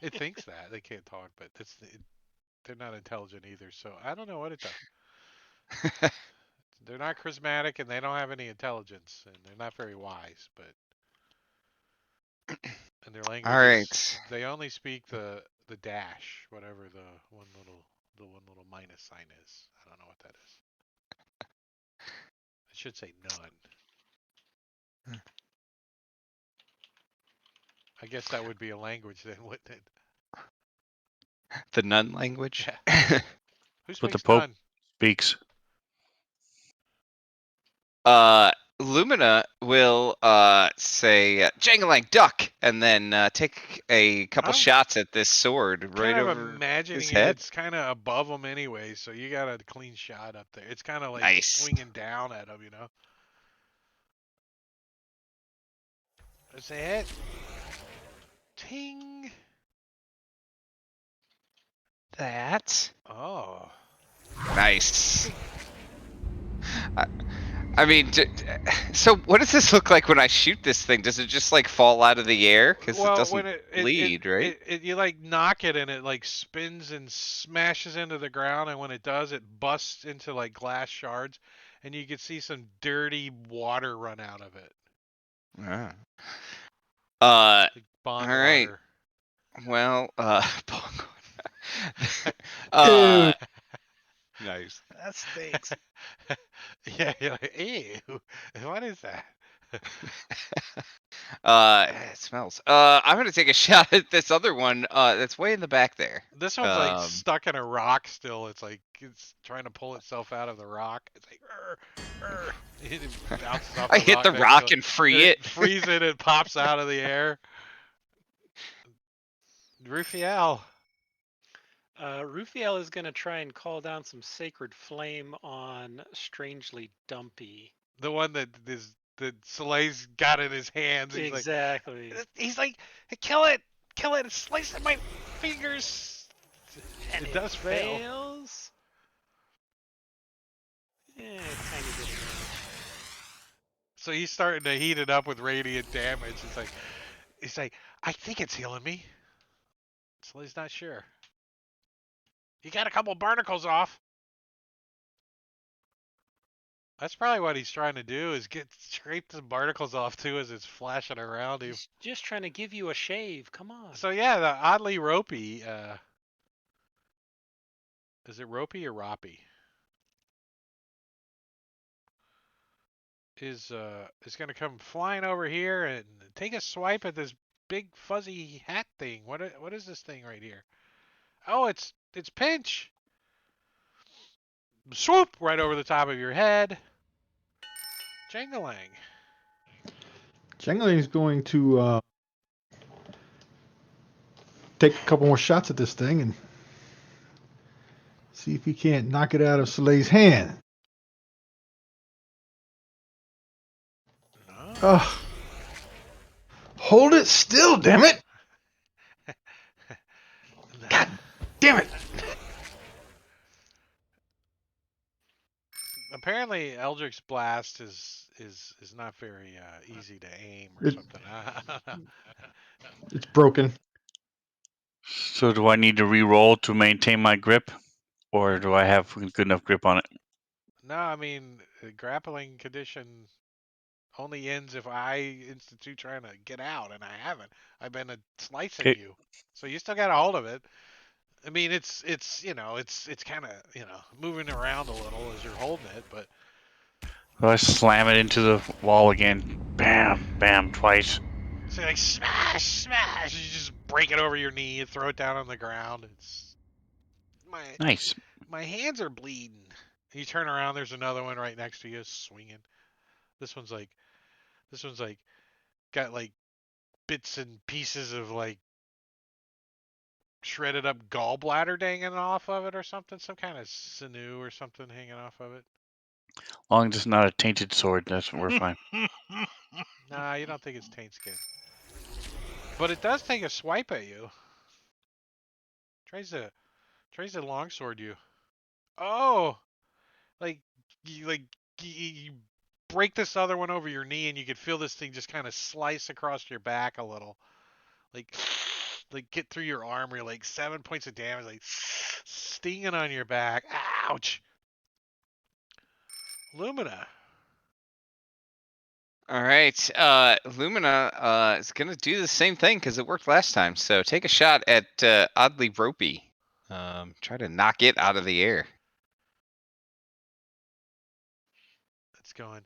[SPEAKER 1] It thinks that. They can't talk, but they're not intelligent either, so I don't know what it does. They're not charismatic, and they don't have any intelligence, and they're not very wise, but... And their language
[SPEAKER 6] All right.
[SPEAKER 1] they only speak the dash, whatever the one little minus sign is. I don't know what that is. I should say none. I guess that would be a language then, wouldn't it?
[SPEAKER 6] The nun language?
[SPEAKER 1] Yeah. Who
[SPEAKER 5] What the
[SPEAKER 1] speaks
[SPEAKER 5] Pope
[SPEAKER 1] none?
[SPEAKER 5] speaks.
[SPEAKER 6] Lumina will say, Jangalang, duck! And then take a couple
[SPEAKER 1] I'm
[SPEAKER 6] shots at this sword right
[SPEAKER 1] Kind of
[SPEAKER 6] over
[SPEAKER 1] imagining
[SPEAKER 6] his
[SPEAKER 1] it.
[SPEAKER 6] head.
[SPEAKER 1] It's kind of above him anyway, so you got a clean shot up there. It's kind of like
[SPEAKER 6] Nice.
[SPEAKER 1] swinging down at him, That's a hit. Ting.
[SPEAKER 6] That.
[SPEAKER 1] Oh.
[SPEAKER 6] Nice. I mean, so what does this look like when I shoot this thing? Does it just like fall out of the air? Because
[SPEAKER 1] Well,
[SPEAKER 6] it doesn't
[SPEAKER 1] when
[SPEAKER 6] bleed, right?
[SPEAKER 1] you like knock it and it like spins and smashes into the ground, and when it does, it busts into like glass shards, and you can see some dirty water run out of it,
[SPEAKER 6] Ah.
[SPEAKER 1] like bond
[SPEAKER 6] all right.
[SPEAKER 1] water.
[SPEAKER 6] Well,
[SPEAKER 3] Ew.
[SPEAKER 6] nice.
[SPEAKER 2] That stinks.
[SPEAKER 1] Yeah, you're like, ew, what is that?
[SPEAKER 6] It smells. I'm gonna take a shot at this other one. That's way in the back there.
[SPEAKER 1] This one's like stuck in a rock still. It's like it's trying to pull itself out of the rock. It's like, it bounces off
[SPEAKER 6] I
[SPEAKER 1] the
[SPEAKER 6] hit
[SPEAKER 1] rock
[SPEAKER 6] the
[SPEAKER 1] next
[SPEAKER 6] rock
[SPEAKER 1] to
[SPEAKER 6] and free it.
[SPEAKER 1] freeze it, it pops out of the air. Rufiel.
[SPEAKER 4] Rufiel is going to try and call down some sacred flame on Strangely Dumpy.
[SPEAKER 1] The one that Soleil's got in his hands.
[SPEAKER 4] Exactly.
[SPEAKER 1] He's like, kill it, it's slicing my fingers.
[SPEAKER 4] And
[SPEAKER 1] it does fail.
[SPEAKER 4] Fails. Tiny bit of
[SPEAKER 1] So he's starting to heat it up with radiant damage. He's like, I think it's healing me. Soleil's not sure. You got a couple barnacles off. That's probably what he's trying to do, is scrape the barnacles off too as it's flashing around him.
[SPEAKER 4] He's just trying to give you a shave. Come on.
[SPEAKER 1] So yeah, the oddly ropey. Is it ropey or roppy? Is going to come flying over here and take a swipe at this big fuzzy hat thing. What is this thing right here? Oh, it's Pinch. Swoop right over the top of your head. Jangalang.
[SPEAKER 3] Jangaling's going to take a couple more shots at this thing and see if he can't knock it out of Soleil's hand.
[SPEAKER 1] No.
[SPEAKER 3] Hold it still, damn it! God damn it!
[SPEAKER 1] apparently Eldritch Blast is not very easy to aim or
[SPEAKER 3] It,
[SPEAKER 1] something.
[SPEAKER 3] it's broken.
[SPEAKER 5] So do I need to re-roll to maintain my grip, or do I have good enough grip on it?
[SPEAKER 1] No, I mean grappling condition only ends if I institute trying to get out, and I haven't. I've been slicing
[SPEAKER 5] Okay.
[SPEAKER 1] you, so you still got a hold of it. I mean, it's it's kind of moving around a little as you're holding it, but
[SPEAKER 5] So I slam it into the wall again. Bam, bam, twice.
[SPEAKER 1] so like smash, smash. You just break it over your knee and throw it down on the ground. It's my
[SPEAKER 5] Nice.
[SPEAKER 1] my hands are bleeding. You turn around, there's another one right next to you swinging. This one's like got like bits and pieces of like shredded up gallbladder hanging off of it or something, some kind of sinew or something hanging off of it.
[SPEAKER 5] Long as it's not a tainted sword, that's we're fine.
[SPEAKER 1] Nah, you don't think it's taint skin, but it does take a swipe at you. Tries to longsword you. Oh, like you break this other one over your knee, and you could feel this thing just kind of slice across your back a little, like get through your arm. You're like 7 points of damage, like stinging on your back. Ouch. Lumina.
[SPEAKER 6] All right. Lumina is gonna do the same thing because it worked last time. So take a shot at Oddly Ropey. Try to knock it out of the air.
[SPEAKER 1] It's going.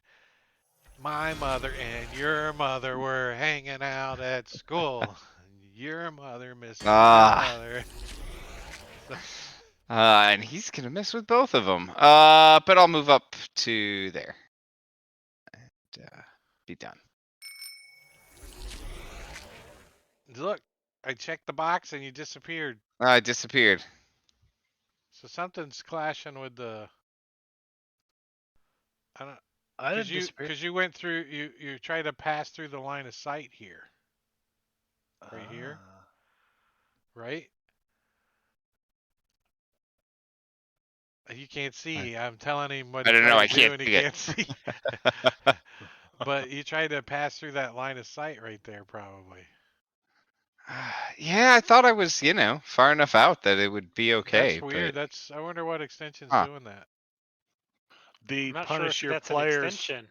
[SPEAKER 1] My mother and your mother were hanging out at school. Your mother missed my
[SPEAKER 6] Ah.
[SPEAKER 1] mother.
[SPEAKER 6] And he's gonna mess with both of them. But I'll move up to there and be done.
[SPEAKER 1] Look, I checked the box and you disappeared.
[SPEAKER 6] I disappeared.
[SPEAKER 1] So something's clashing with the. I don't.
[SPEAKER 2] I didn't disappear.
[SPEAKER 1] Because you went through. You tried to pass through the line of sight here. Right here. Right. You can't see. I'm telling him what
[SPEAKER 6] I
[SPEAKER 1] to
[SPEAKER 6] don't know.
[SPEAKER 1] try
[SPEAKER 6] I
[SPEAKER 1] to do,
[SPEAKER 6] can't
[SPEAKER 1] and he
[SPEAKER 6] see it.
[SPEAKER 1] can't see. But you tried to pass through that line of sight right there, probably.
[SPEAKER 6] Yeah, I thought I was, far enough out that it would be okay.
[SPEAKER 1] That's weird. That's. I wonder what extension's
[SPEAKER 6] Huh.
[SPEAKER 1] doing that.
[SPEAKER 2] The
[SPEAKER 4] I'm not sure
[SPEAKER 2] punish
[SPEAKER 4] if
[SPEAKER 2] your
[SPEAKER 4] that's an
[SPEAKER 2] players.
[SPEAKER 4] extension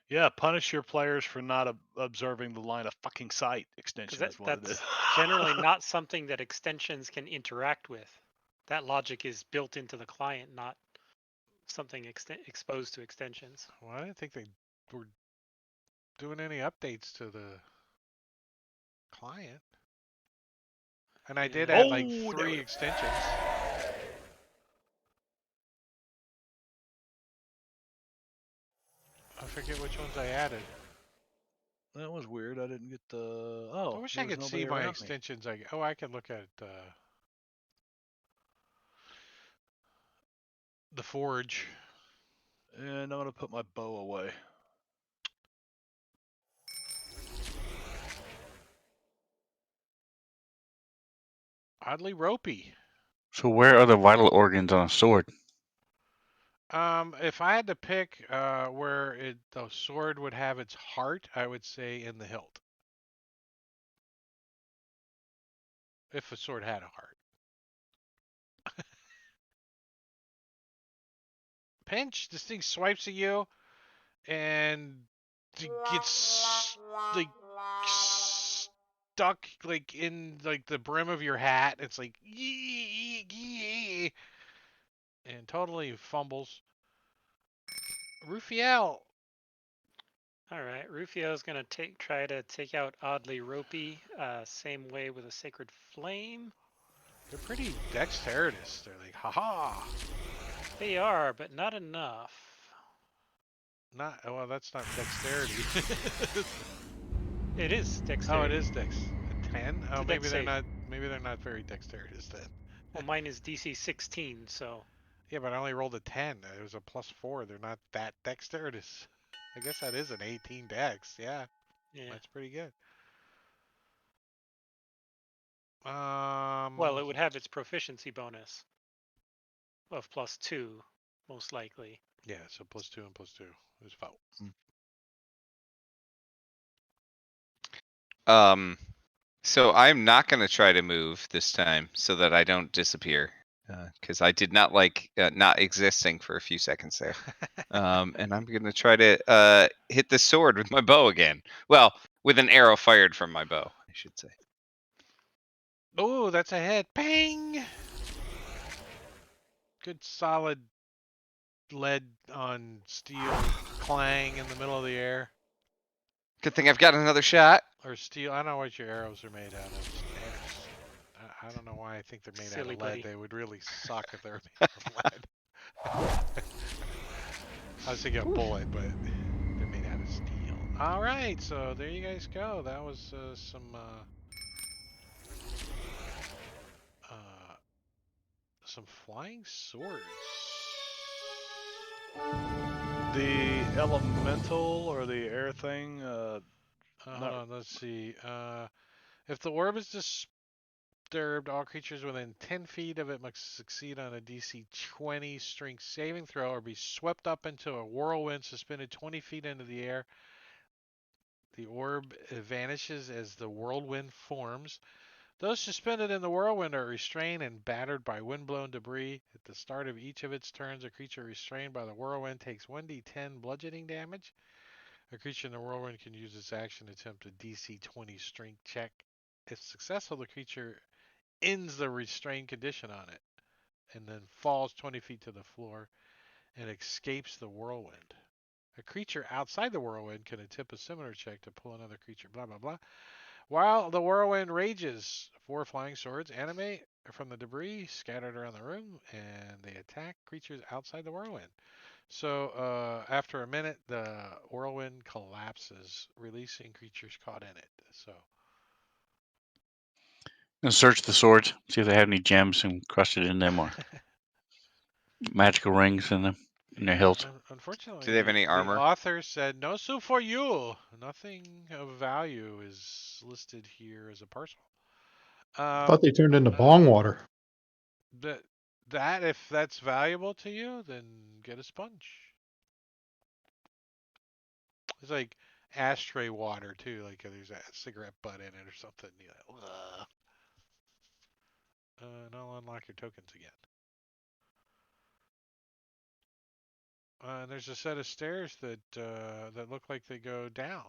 [SPEAKER 2] Yeah, punish your players for not observing the line of fucking sight
[SPEAKER 4] because
[SPEAKER 2] extension is what it is.
[SPEAKER 4] that's generally not something that extensions can interact with. That logic is built into the client, not something exposed to extensions.
[SPEAKER 1] Well, I didn't think they were doing any updates to the client. And I did
[SPEAKER 4] Yeah.
[SPEAKER 1] add like
[SPEAKER 2] Oh,
[SPEAKER 1] 3 extensions. I forget which ones I added.
[SPEAKER 2] that was weird. I didn't get the.
[SPEAKER 1] I
[SPEAKER 2] Oh,
[SPEAKER 1] wish
[SPEAKER 2] there
[SPEAKER 1] I
[SPEAKER 2] was
[SPEAKER 1] could see
[SPEAKER 2] nobody
[SPEAKER 1] my
[SPEAKER 2] around me.
[SPEAKER 1] extensions. I can look at the forge.
[SPEAKER 2] And I'm gonna put my bow away.
[SPEAKER 1] Oddly ropey.
[SPEAKER 5] So where are the vital organs on a sword?
[SPEAKER 1] If I had to pick where the sword would have its heart, I would say in the hilt. If a sword had a heart. Pinch, this thing swipes at you and gets like stuck like in like the brim of your hat. It's like and totally fumbles. Rufiel.
[SPEAKER 4] All right, Rufiel is gonna try to take out Oddly Ropey, same way with a Sacred Flame.
[SPEAKER 1] They're pretty dexterous. They're like, haha.
[SPEAKER 4] They are, but not enough.
[SPEAKER 1] Not well. That's not dexterity.
[SPEAKER 4] It is
[SPEAKER 1] Oh,
[SPEAKER 4] dexterity.
[SPEAKER 1] it is dex. A 10.
[SPEAKER 4] It's
[SPEAKER 1] Oh,
[SPEAKER 4] a
[SPEAKER 1] maybe
[SPEAKER 4] dex
[SPEAKER 1] they're
[SPEAKER 4] save.
[SPEAKER 1] not. Maybe they're not very dexterous then.
[SPEAKER 4] Well, mine is DC 16, so.
[SPEAKER 1] Yeah, but I only rolled a 10. It was a +4. They're not that dexterous. I guess that is an 18 dex. Yeah,
[SPEAKER 4] Yeah.
[SPEAKER 1] that's pretty good.
[SPEAKER 4] Well, it would have its proficiency bonus of +2, most likely.
[SPEAKER 1] Yeah, so +2 and +2 is 4.
[SPEAKER 6] So I'm not going to try to move this time so that I don't disappear, because I did not like not existing for a few seconds there. And I'm going to try to hit the sword with my bow again. Well, with an arrow fired from my bow, I should say.
[SPEAKER 1] Oh, that's a hit. Bang! Good solid lead on steel clang in the middle of the air.
[SPEAKER 6] Good thing I've got another shot.
[SPEAKER 1] Or steel. I don't know what your arrows are made out of. I don't know why I think they're made out
[SPEAKER 4] Silly
[SPEAKER 1] of lead.
[SPEAKER 4] buddy.
[SPEAKER 1] They would really suck if they're made of lead. I was thinking a bullet, but they're made out of steel. All right, so there you guys go. That was some flying swords.
[SPEAKER 2] The elemental or the air thing.
[SPEAKER 1] Hold on, let's see. If the orb is disturbed, all creatures within 10 feet of it must succeed on a DC 20 strength saving throw or be swept up into a whirlwind suspended 20 feet into the air. The orb vanishes as the whirlwind forms. Those suspended in the whirlwind are restrained and battered by windblown debris. At the start of each of its turns, a creature restrained by the whirlwind takes 1d10 bludgeoning damage. A creature in the whirlwind can use its action to attempt a DC 20 strength check. If successful, the creature ends the restrained condition on it and then falls 20 feet to the floor and escapes the whirlwind. A creature outside the whirlwind can attempt a similar check to pull another creature, blah, blah, blah. While the whirlwind rages, 4 flying swords animate from the debris scattered around the room, and they attack creatures outside the whirlwind. So after a minute, the whirlwind collapses, releasing creatures caught in it. So
[SPEAKER 5] And search the swords, see if they have any gems encrusted in them or magical rings in them in their
[SPEAKER 1] yeah,
[SPEAKER 5] hilt.
[SPEAKER 1] unfortunately,
[SPEAKER 6] Do they have any
[SPEAKER 1] the
[SPEAKER 6] armor?
[SPEAKER 1] author said no soup for you. Nothing of value is listed here as a personal.
[SPEAKER 3] I thought they turned into
[SPEAKER 1] Uh,
[SPEAKER 3] bong water.
[SPEAKER 1] but that if that's valuable to you, then get a sponge. It's like ashtray water too. Like there's a cigarette butt in it or something. You're like, ugh. And I'll unlock your tokens again. And there's a set of stairs that look like they go down.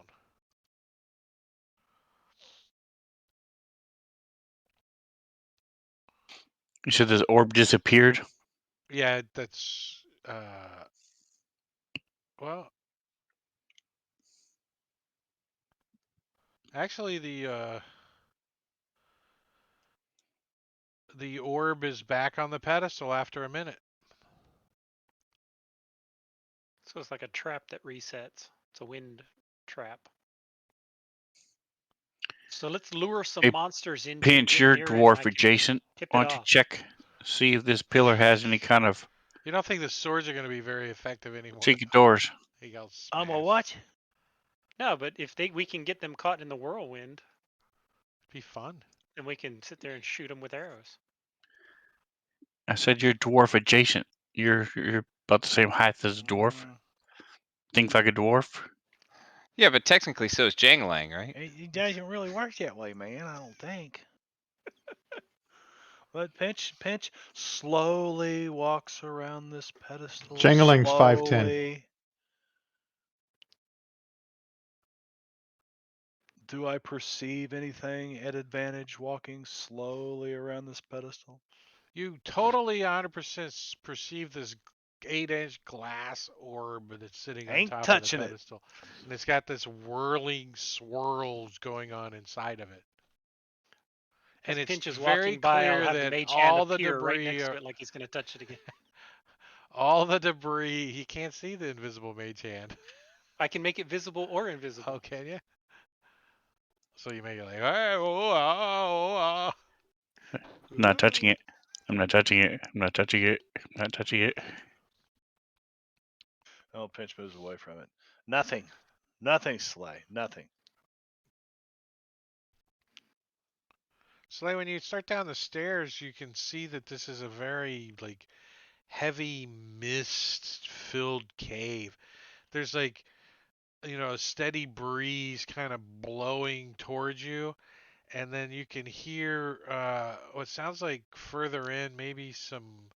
[SPEAKER 5] You said this orb disappeared.
[SPEAKER 1] Yeah, that's well, actually the orb is back on the pedestal after a minute.
[SPEAKER 4] So it's like a trap that resets. It's a wind trap. So let's lure some
[SPEAKER 5] Hey,
[SPEAKER 4] monsters into
[SPEAKER 5] Pinch,
[SPEAKER 4] in
[SPEAKER 5] you're
[SPEAKER 4] near it, and
[SPEAKER 5] dwarf
[SPEAKER 4] I can
[SPEAKER 5] adjacent.
[SPEAKER 4] tip
[SPEAKER 5] Why
[SPEAKER 4] it
[SPEAKER 5] don't you
[SPEAKER 4] off.
[SPEAKER 5] check, see if this pillar has any kind of
[SPEAKER 1] You don't think the swords are going to be very effective anymore?
[SPEAKER 5] secret doors?
[SPEAKER 1] He got
[SPEAKER 2] I'm a
[SPEAKER 1] smashed.
[SPEAKER 2] what?
[SPEAKER 4] No, but if we can get them caught in the whirlwind,
[SPEAKER 1] Be fun.
[SPEAKER 4] then we can sit there and shoot them with arrows.
[SPEAKER 5] I said you're dwarf adjacent. You're about the same height as a dwarf. Think like a dwarf.
[SPEAKER 6] Yeah, but technically so is Jangling, right?
[SPEAKER 2] It doesn't really work that way, man. I don't think. But Pinch slowly walks around this pedestal.
[SPEAKER 3] Jangling's 5'10".
[SPEAKER 2] Slowly. Do I perceive anything at advantage walking slowly around this pedestal?
[SPEAKER 1] You totally 100% perceive this 8-inch glass orb that's sitting on
[SPEAKER 2] Ain't
[SPEAKER 1] top of the
[SPEAKER 2] touching it.
[SPEAKER 1] pedestal. And it's got this whirling swirls going on inside of it.
[SPEAKER 4] As
[SPEAKER 1] And it's
[SPEAKER 4] Pinch is
[SPEAKER 1] very
[SPEAKER 4] walking by, I'll
[SPEAKER 1] clear
[SPEAKER 4] have the
[SPEAKER 1] that
[SPEAKER 4] mage hand
[SPEAKER 1] all the
[SPEAKER 4] appear right
[SPEAKER 1] debris
[SPEAKER 4] next to
[SPEAKER 1] are,
[SPEAKER 4] it like he's going to touch it again.
[SPEAKER 1] all the debris, he can't see the invisible mage hand.
[SPEAKER 4] I can make it visible or invisible.
[SPEAKER 1] Oh, can you? So you make it like, hey, oh, oh, oh.
[SPEAKER 5] I'm not touching it. I'm not touching it. I'm not touching it. I'm not touching it.
[SPEAKER 2] Oh, Pinch moves away from it. Nothing. Nothing, Slay. Nothing.
[SPEAKER 1] So like when you start down the stairs, you can see that this is a very like heavy mist-filled cave. There's like, a steady breeze kind of blowing towards you, and then you can hear what sounds like further in, maybe some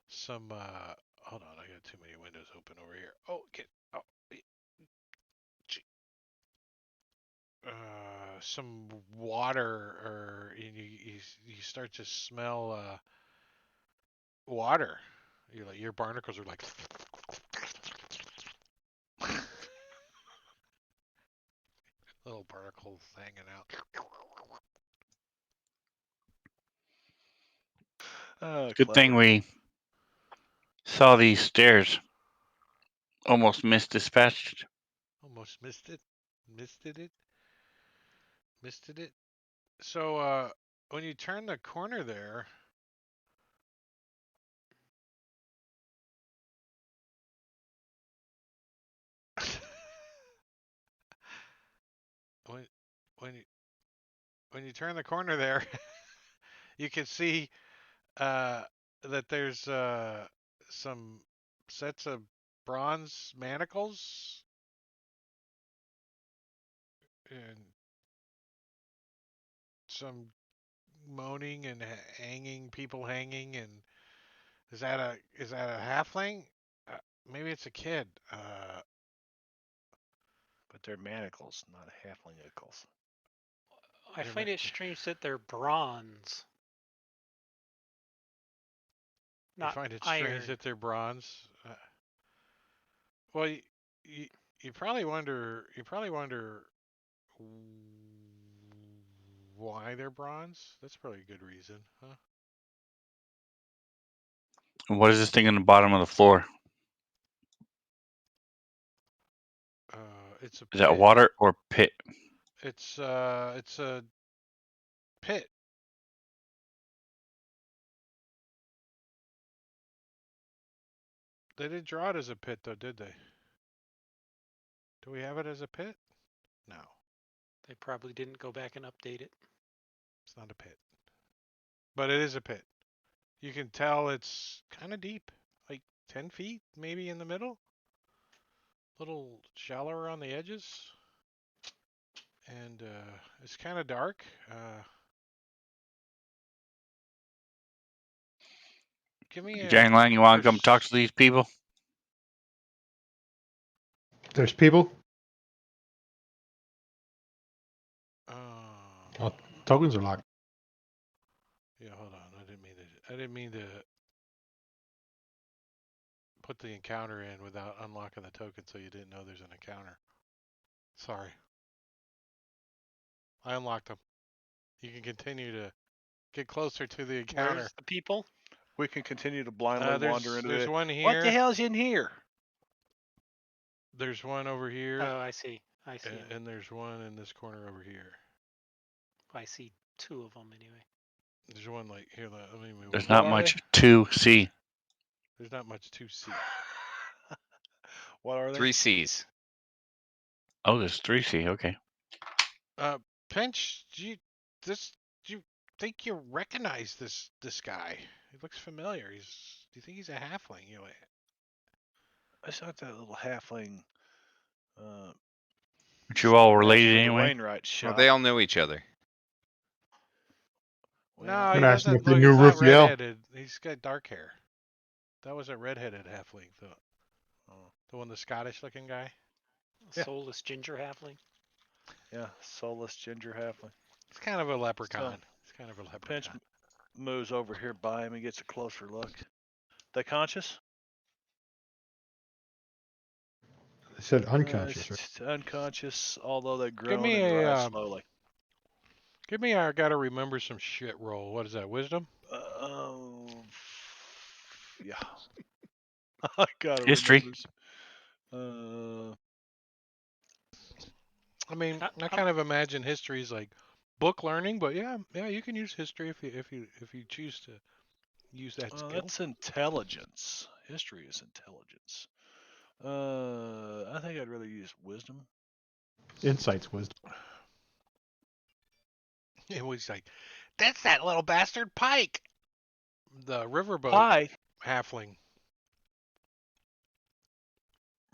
[SPEAKER 1] hold on, I got too many windows open over here. Oh, oh, some water, or you start to smell water. Your barnacles are like little barnacles hanging out.
[SPEAKER 2] Oh,
[SPEAKER 5] Good
[SPEAKER 2] clever.
[SPEAKER 5] thing we saw these stairs. Almost missed dispatched.
[SPEAKER 1] Almost missed it. Missed it. Missed it. So when you turn the corner there, when when you when you turn the corner there, you can see that there's some sets of bronze manacles and some moaning and hanging people hanging. And is that a halfling? Uh, Maybe it's a kid.
[SPEAKER 2] But they're manacles, not halflingicles.
[SPEAKER 4] I
[SPEAKER 1] They're
[SPEAKER 4] find it strange that they're bronze,
[SPEAKER 1] You
[SPEAKER 4] not
[SPEAKER 1] find it strange
[SPEAKER 4] iron.
[SPEAKER 1] that they're bronze. Well, you, you probably wonder. Why they're bronze. That's probably a good reason, huh?
[SPEAKER 5] And what is this thing on the bottom of the floor?
[SPEAKER 1] It's a
[SPEAKER 5] Is that
[SPEAKER 1] pit.
[SPEAKER 5] water or pit?
[SPEAKER 1] It's a pit. They didn't draw it as a pit, though, did they? Do we have it as a pit? No,
[SPEAKER 4] They probably didn't go back and update it.
[SPEAKER 1] it's not a pit. But it is a pit. You can tell it's kind of deep, like 10 feet, maybe in the middle. A little shallower on the edges. And it's kind of dark. Give me a
[SPEAKER 5] Janglang, you want to come talk to
[SPEAKER 1] pers-
[SPEAKER 5] these people?
[SPEAKER 3] There's people.
[SPEAKER 1] uh,
[SPEAKER 3] Oh, tokens are locked.
[SPEAKER 1] yeah, hold on. I didn't mean to put the encounter in without unlocking the token, so you didn't know there's an encounter. Sorry. I unlocked them. You can continue to get closer to the encounter.
[SPEAKER 4] Where's the people?
[SPEAKER 2] We can continue to blindly wander into
[SPEAKER 1] There's
[SPEAKER 2] it.
[SPEAKER 1] one
[SPEAKER 2] What the
[SPEAKER 1] here.
[SPEAKER 2] hell's in here?
[SPEAKER 1] There's one over here,
[SPEAKER 4] Oh, I see. I see 'em.
[SPEAKER 1] and there's one in this corner over here.
[SPEAKER 4] I see two of them anyway.
[SPEAKER 1] There's one like here. Let me move
[SPEAKER 5] There's
[SPEAKER 1] over
[SPEAKER 2] What
[SPEAKER 5] not
[SPEAKER 2] are
[SPEAKER 1] here.
[SPEAKER 2] they?
[SPEAKER 5] much to see.
[SPEAKER 1] There's not much to see.
[SPEAKER 2] What are they?
[SPEAKER 6] 3 C's.
[SPEAKER 5] Oh, there's 3C. Okay.
[SPEAKER 1] Pinch, do you think you recognize this guy? He looks familiar. Do you think he's a halfling?
[SPEAKER 2] I thought that little halfling uh,
[SPEAKER 5] Aren't you
[SPEAKER 2] stole
[SPEAKER 5] all
[SPEAKER 2] a bunch
[SPEAKER 5] related
[SPEAKER 2] from the
[SPEAKER 5] anyway?
[SPEAKER 2] Wainwright
[SPEAKER 6] Well,
[SPEAKER 2] shop.
[SPEAKER 6] they all know each other.
[SPEAKER 1] No,
[SPEAKER 2] Well,
[SPEAKER 1] he
[SPEAKER 3] I'm asking
[SPEAKER 1] doesn't
[SPEAKER 3] if they
[SPEAKER 1] look.
[SPEAKER 3] knew
[SPEAKER 1] He's not
[SPEAKER 3] Rufiel.
[SPEAKER 1] redheaded. He's got dark hair. That was a redheaded halfling,
[SPEAKER 2] oh,
[SPEAKER 1] the one, the Scottish-looking guy.
[SPEAKER 2] yeah,
[SPEAKER 4] Soulless ginger halfling.
[SPEAKER 2] yeah, soulless ginger halfling.
[SPEAKER 1] It's kind of a
[SPEAKER 2] So
[SPEAKER 1] leprechaun. It's kind of a
[SPEAKER 2] Pinch
[SPEAKER 1] leprechaun.
[SPEAKER 2] moves over here by him and gets a closer look. They conscious?
[SPEAKER 3] They said unconscious, right?
[SPEAKER 2] Unconscious, although they
[SPEAKER 1] Give
[SPEAKER 2] groan
[SPEAKER 1] me
[SPEAKER 2] and
[SPEAKER 1] a
[SPEAKER 2] rise slowly.
[SPEAKER 1] I gotta remember some shit roll. What is that? Wisdom?
[SPEAKER 2] Uh, yeah, I gotta
[SPEAKER 5] History.
[SPEAKER 2] remember. Uh,
[SPEAKER 1] I mean,
[SPEAKER 4] I,
[SPEAKER 1] I
[SPEAKER 4] I'm,
[SPEAKER 1] kind of imagine history is like book learning, but yeah, you can use history if you choose to use that skill.
[SPEAKER 2] that's intelligence. History is intelligence. I think I'd rather use wisdom.
[SPEAKER 3] Insight's wisdom.
[SPEAKER 1] It was like, that's that little bastard Pike, the riverboat.
[SPEAKER 2] Pike.
[SPEAKER 1] halfling.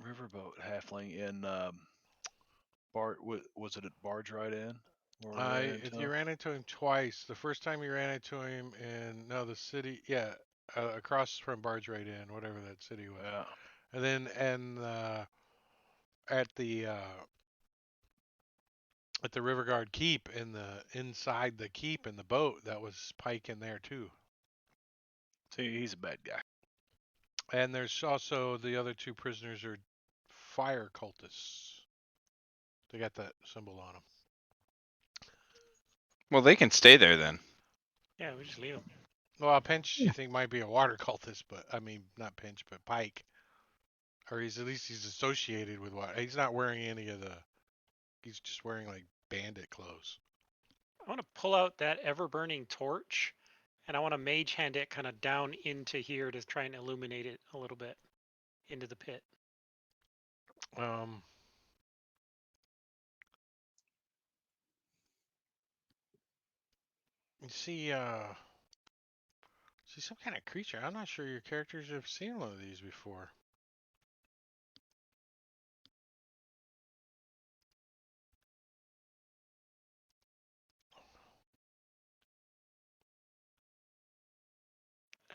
[SPEAKER 2] Riverboat halfling in was it at Barge Right In where we ran into
[SPEAKER 1] You
[SPEAKER 2] him?
[SPEAKER 1] ran into him twice. The first time you ran into him in the city, yeah, across from Barge Right In, whatever that city was.
[SPEAKER 2] Yeah.
[SPEAKER 1] And then at the River Guard Keep inside the keep in the boat, that was Pike in there too.
[SPEAKER 2] See, he's a bad guy.
[SPEAKER 1] And there's also the other two prisoners are fire cultists. They got that symbol on them.
[SPEAKER 6] Well, they can stay there then.
[SPEAKER 4] Yeah, we just leave them.
[SPEAKER 1] Well, Pinch you think might be a water cultist, but I mean not Pinch, but Pike, or he's at least he's associated with water. He's not wearing any of the. He's just wearing like bandit clothes.
[SPEAKER 4] I want to pull out that ever-burning torch, and I want to mage hand it kind of down into here to try and illuminate it a little bit into the pit.
[SPEAKER 1] Um. You see some kind of creature. I'm not sure your characters have seen one of these before.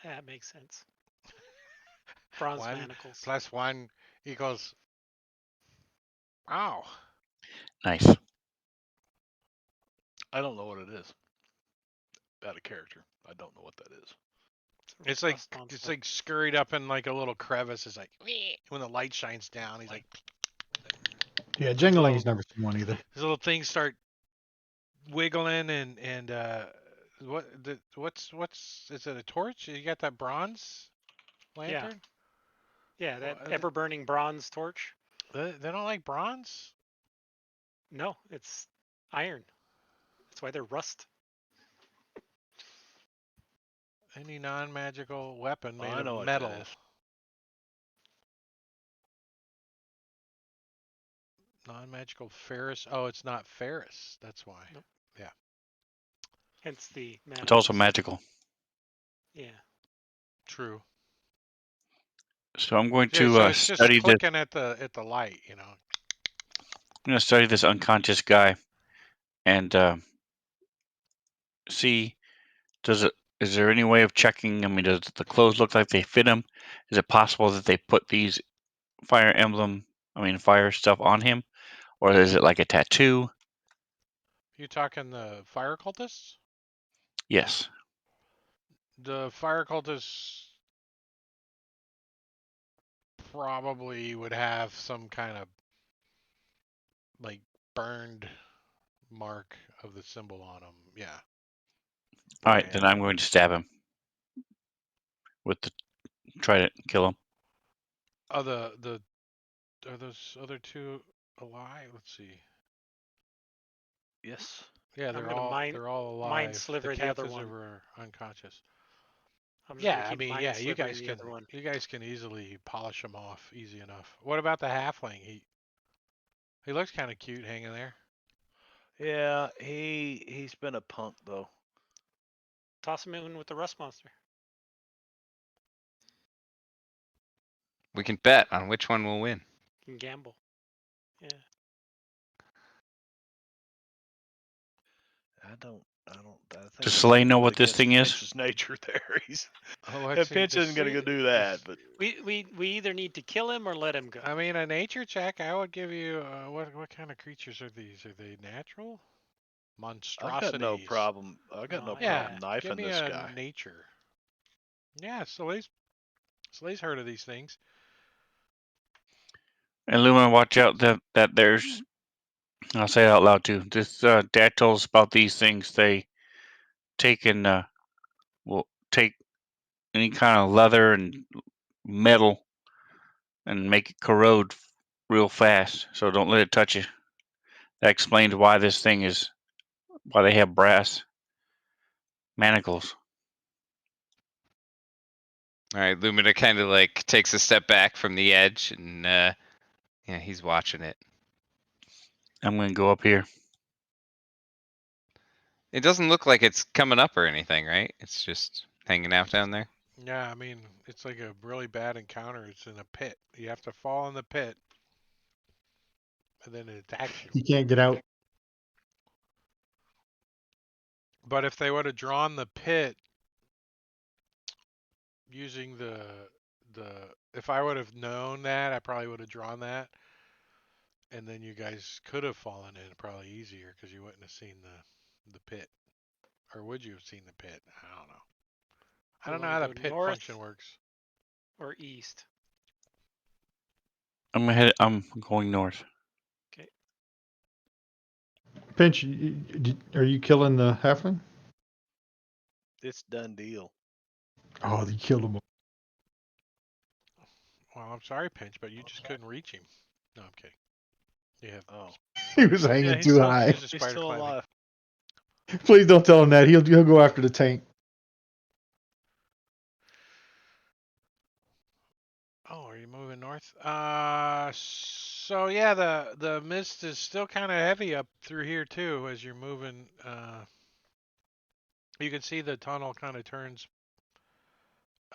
[SPEAKER 4] That makes sense. Bronze
[SPEAKER 1] 1
[SPEAKER 4] manacles.
[SPEAKER 1] + 1 equals. Ow.
[SPEAKER 5] Nice.
[SPEAKER 2] I don't know what it is. Out of character. I don't know what that is.
[SPEAKER 1] It's like scurried up in like a little crevice. It's like when the light shines down. He's like
[SPEAKER 3] Yeah, Jengaling's never seen one either.
[SPEAKER 1] his little things start wiggling and what's is it a torch? You got that bronze lantern?
[SPEAKER 4] Yeah, that
[SPEAKER 1] Well,
[SPEAKER 4] ever-burning bronze torch.
[SPEAKER 1] they don't like bronze?
[SPEAKER 4] No, it's iron. That's why they're rust.
[SPEAKER 1] Any non-magical weapon made
[SPEAKER 2] I
[SPEAKER 1] of
[SPEAKER 2] know what
[SPEAKER 1] metal.
[SPEAKER 2] that is.
[SPEAKER 1] Non-magical ferrous. Oh, it's not ferrous. That's why.
[SPEAKER 4] Nope.
[SPEAKER 1] Yeah.
[SPEAKER 4] Hence the manacles.
[SPEAKER 5] It's also magical.
[SPEAKER 4] Yeah.
[SPEAKER 1] True.
[SPEAKER 5] So I'm going
[SPEAKER 1] Yeah,
[SPEAKER 5] to
[SPEAKER 1] so it's just
[SPEAKER 5] study this.
[SPEAKER 1] clicking at the light, you know.
[SPEAKER 5] I'm going to study this unconscious guy and see is there any way of checking? I mean, does the clothes look like they fit him? Is it possible that they put these fire stuff on him, or is it like a tattoo?
[SPEAKER 1] You talking the fire cultists?
[SPEAKER 5] Yes.
[SPEAKER 1] The fire cultists probably would have some kind of like burned mark of the symbol on them. Yeah.
[SPEAKER 5] All right, then I'm going to stab him with the try to kill him.
[SPEAKER 1] Are are those other two alive? Let's see.
[SPEAKER 2] Yes.
[SPEAKER 1] Yeah,
[SPEAKER 4] I'm
[SPEAKER 1] they're
[SPEAKER 4] gonna
[SPEAKER 1] all
[SPEAKER 4] mind
[SPEAKER 1] alive.
[SPEAKER 4] sliver the other one.
[SPEAKER 1] Are unconscious.
[SPEAKER 4] I'm just gonna
[SPEAKER 1] Yeah, I
[SPEAKER 4] keep
[SPEAKER 1] mean,
[SPEAKER 4] mind
[SPEAKER 1] yeah, you
[SPEAKER 4] slivering
[SPEAKER 1] guys
[SPEAKER 4] the
[SPEAKER 1] can
[SPEAKER 4] other one.
[SPEAKER 1] easily polish them off easy enough. What about the halfling? He looks kind of cute hanging there.
[SPEAKER 2] Yeah, he's been a punk though.
[SPEAKER 4] Toss him in with the rust monster.
[SPEAKER 6] We can bet on which one will win.
[SPEAKER 4] You can gamble. Yeah.
[SPEAKER 2] I think
[SPEAKER 5] Does
[SPEAKER 2] that's
[SPEAKER 5] Slay know
[SPEAKER 2] going
[SPEAKER 5] what this
[SPEAKER 2] against
[SPEAKER 5] thing is?
[SPEAKER 2] Pinch's nature there.
[SPEAKER 1] Oh, let's
[SPEAKER 2] If
[SPEAKER 1] see.
[SPEAKER 2] Pinch isn't gonna go do that, but
[SPEAKER 4] We either need to kill him or let him go.
[SPEAKER 1] I mean, a nature check. I would give you. What kind of creatures are these? Are they natural?
[SPEAKER 2] I've got no
[SPEAKER 1] Monstrosities.
[SPEAKER 2] problem. I've got no
[SPEAKER 1] Yeah,
[SPEAKER 2] problem
[SPEAKER 1] give
[SPEAKER 2] knifing
[SPEAKER 1] me
[SPEAKER 2] this
[SPEAKER 1] a
[SPEAKER 2] guy.
[SPEAKER 1] nature. Yeah, Slay's heard of these things.
[SPEAKER 5] And Lumina, watch out that there's. I'll say it out loud too. This dad told us about these things. They take and will take any kind of leather and metal and make it corrode real fast. So don't let it touch you. That explains why why they have brass manacles.
[SPEAKER 6] All right, Lumina kind of like takes a step back from the edge, and yeah, he's watching it.
[SPEAKER 5] I'm going to go up here.
[SPEAKER 6] It doesn't look like it's coming up or anything, right? It's just hanging out down there.
[SPEAKER 1] Yeah, I mean, it's like a really bad encounter. It's in a pit. You have to fall in the pit, and then it attacks you.
[SPEAKER 3] You can't get out.
[SPEAKER 1] But if they would have drawn the pit using the if I would have known that, I probably would have drawn that, and then you guys could have fallen in probably easier because you wouldn't have seen the pit, or would you have seen the pit? I don't know. I
[SPEAKER 4] You
[SPEAKER 1] don't know
[SPEAKER 4] want to
[SPEAKER 1] how the
[SPEAKER 4] go
[SPEAKER 1] pit
[SPEAKER 4] north
[SPEAKER 1] function works.
[SPEAKER 4] or east?
[SPEAKER 5] I'm going north.
[SPEAKER 4] Okay.
[SPEAKER 3] Pinch, are you killing the halfling?
[SPEAKER 2] It's done deal.
[SPEAKER 3] Oh, you killed him.
[SPEAKER 1] Well, I'm sorry, Pinch, but you just couldn't reach him. No, I'm kidding. You have
[SPEAKER 2] Oh,
[SPEAKER 3] He was
[SPEAKER 1] you
[SPEAKER 3] hanging
[SPEAKER 2] yeah,
[SPEAKER 3] too high.
[SPEAKER 1] use the
[SPEAKER 2] he's
[SPEAKER 1] spider
[SPEAKER 2] still
[SPEAKER 1] climbing.
[SPEAKER 2] alive.
[SPEAKER 3] Please don't tell him that. He'll go after the tank.
[SPEAKER 1] Oh, are you moving north? So yeah, the mist is still kind of heavy up through here too as you're moving. You can see the tunnel kind of turns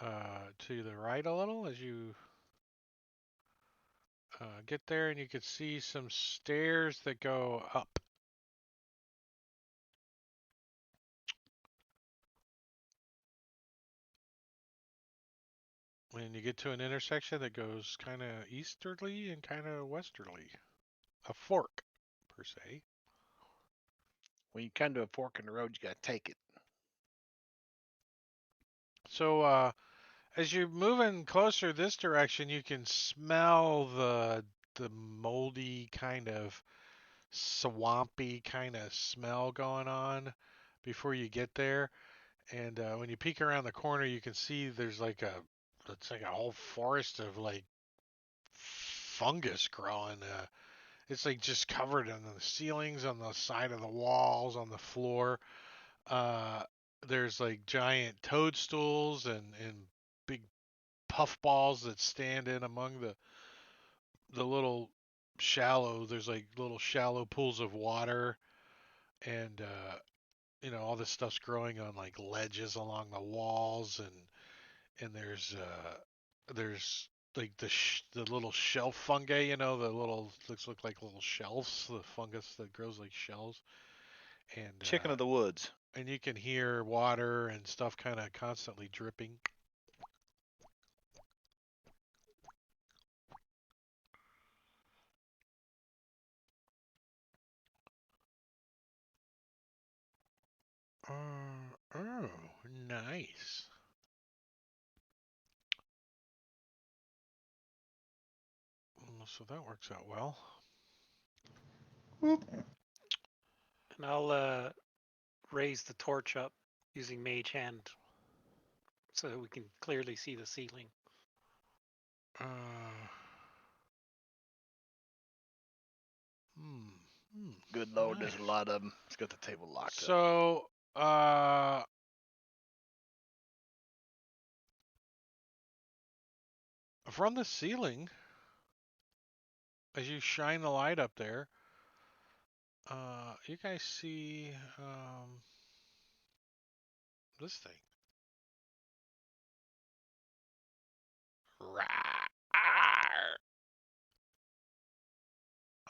[SPEAKER 1] to the right a little as you get there, and you can see some stairs that go up. And you get to an intersection that goes kind of easterly and kind of westerly, a fork per se.
[SPEAKER 2] When you come to a fork in the road, you gotta take it.
[SPEAKER 1] So as you're moving closer this direction, you can smell the moldy kind of swampy kind of smell going on before you get there. And when you peek around the corner, you can see there's like it's like a whole forest of like fungus growing. It's like just covered in the ceilings, on the side of the walls, on the floor. Uh, there's like giant toadstools and big puffballs that stand in among the little shallow. There's like little shallow pools of water, and all this stuff's growing on like ledges along the walls, and there's like the little shelf fungi, the little looks look like little shelves, the fungus that grows like shells, and
[SPEAKER 2] Chicken of the woods.
[SPEAKER 1] and you can hear water and stuff kind of constantly dripping. Oh, nice. So that works out well.
[SPEAKER 4] And I'll raise the torch up using Mage Hand so that we can clearly see the ceiling.
[SPEAKER 1] Uh, hmm, hmm,
[SPEAKER 2] Good lord,
[SPEAKER 1] nice.
[SPEAKER 2] there's a lot of them. It's got the table locked up.
[SPEAKER 1] So, from the ceiling, as you shine the light up there, you guys see this thing. Rawr. I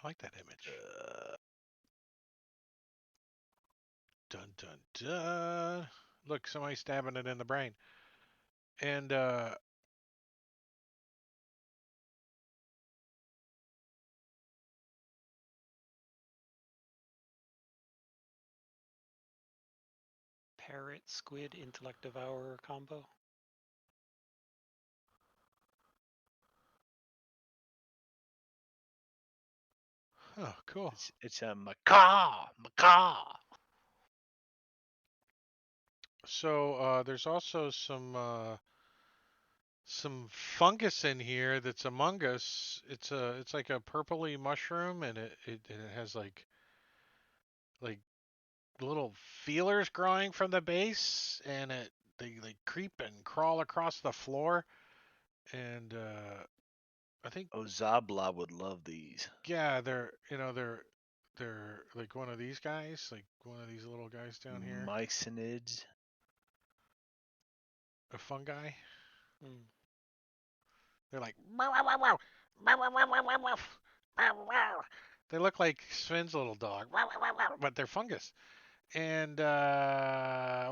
[SPEAKER 1] like that image. Dun dun dun. Look, somebody stabbing it in the brain. And
[SPEAKER 4] Parrot, squid, intellect devourer combo.
[SPEAKER 1] oh, cool.
[SPEAKER 2] It's a macaw.
[SPEAKER 1] So there's also some fungus in here that's among us. It's like a purpley mushroom, and it has like little feelers growing from the base, and they creep and crawl across the floor, and I think
[SPEAKER 2] Ozabla would love these.
[SPEAKER 1] yeah, they're like one of these guys, like one of these little guys down here.
[SPEAKER 2] Mycinids.
[SPEAKER 1] a fungi.
[SPEAKER 4] Hmm.
[SPEAKER 1] They're like "Meow, meow, meow, meow. Meow, meow, meow, meow, meow, meow. Meow, meow." They look like Sven's little dog, "Meow, meow, meow, meow," but they're fungus. And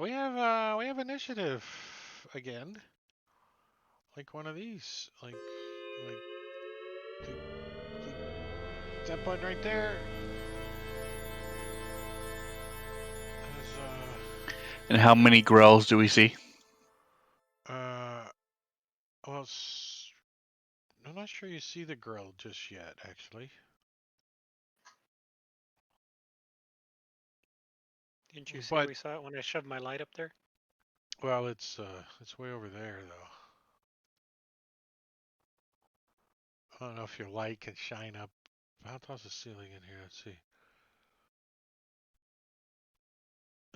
[SPEAKER 1] we have initiative again, like one of these, like click, click, that button right there.
[SPEAKER 5] And how many grells do we see?
[SPEAKER 1] Uh, well, I'm not sure you see the grill just yet, actually.
[SPEAKER 4] Didn't you say
[SPEAKER 1] But
[SPEAKER 4] we saw it when I shoved my light up there?
[SPEAKER 1] well, it's way over there though. I don't know if your light can shine up. How tall's the ceiling in here? Let's see.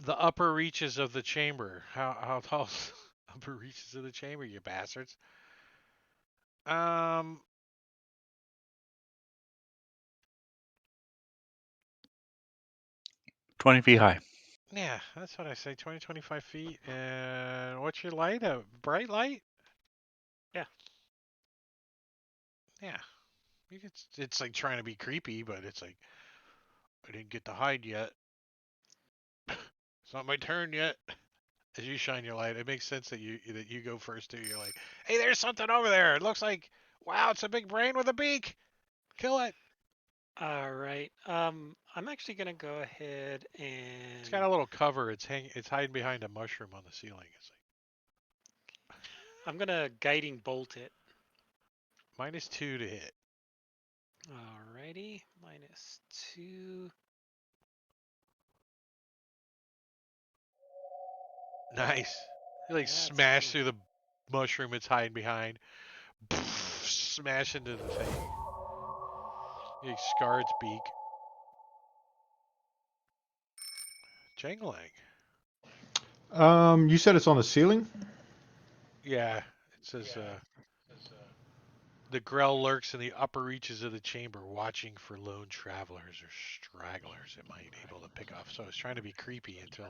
[SPEAKER 1] The upper reaches of the chamber. How tall's upper reaches of the chamber, you bastards? Um,
[SPEAKER 5] 20 feet high.
[SPEAKER 1] yeah, that's what I say. 20, 25 feet. And what's your light? A bright light?
[SPEAKER 4] Yeah.
[SPEAKER 1] Yeah. It's like trying to be creepy, but it's like I didn't get to hide yet. It's not my turn yet. As you shine your light, it makes sense that you go first too. You're like, hey, there's something over there. It looks like, wow, it's a big brain with a beak. Kill it.
[SPEAKER 4] All right. I'm actually gonna go ahead
[SPEAKER 1] It's got
[SPEAKER 4] and
[SPEAKER 1] a little cover. It's hiding behind a mushroom on the ceiling. It's
[SPEAKER 4] I'm gonna guiding bolt it.
[SPEAKER 1] like -2 to hit.
[SPEAKER 4] Alrighty, -2.
[SPEAKER 1] Nice. You like
[SPEAKER 4] That's
[SPEAKER 1] smash
[SPEAKER 4] pretty
[SPEAKER 1] through
[SPEAKER 4] good.
[SPEAKER 1] the mushroom it's hiding behind. Smash into the thing. You like scar its beak. Jangling.
[SPEAKER 3] You said it's on the ceiling?
[SPEAKER 1] Yeah, it says the grell lurks in the upper reaches of the chamber, watching for lone travelers or stragglers it might able to pick off. So I was trying to be creepy until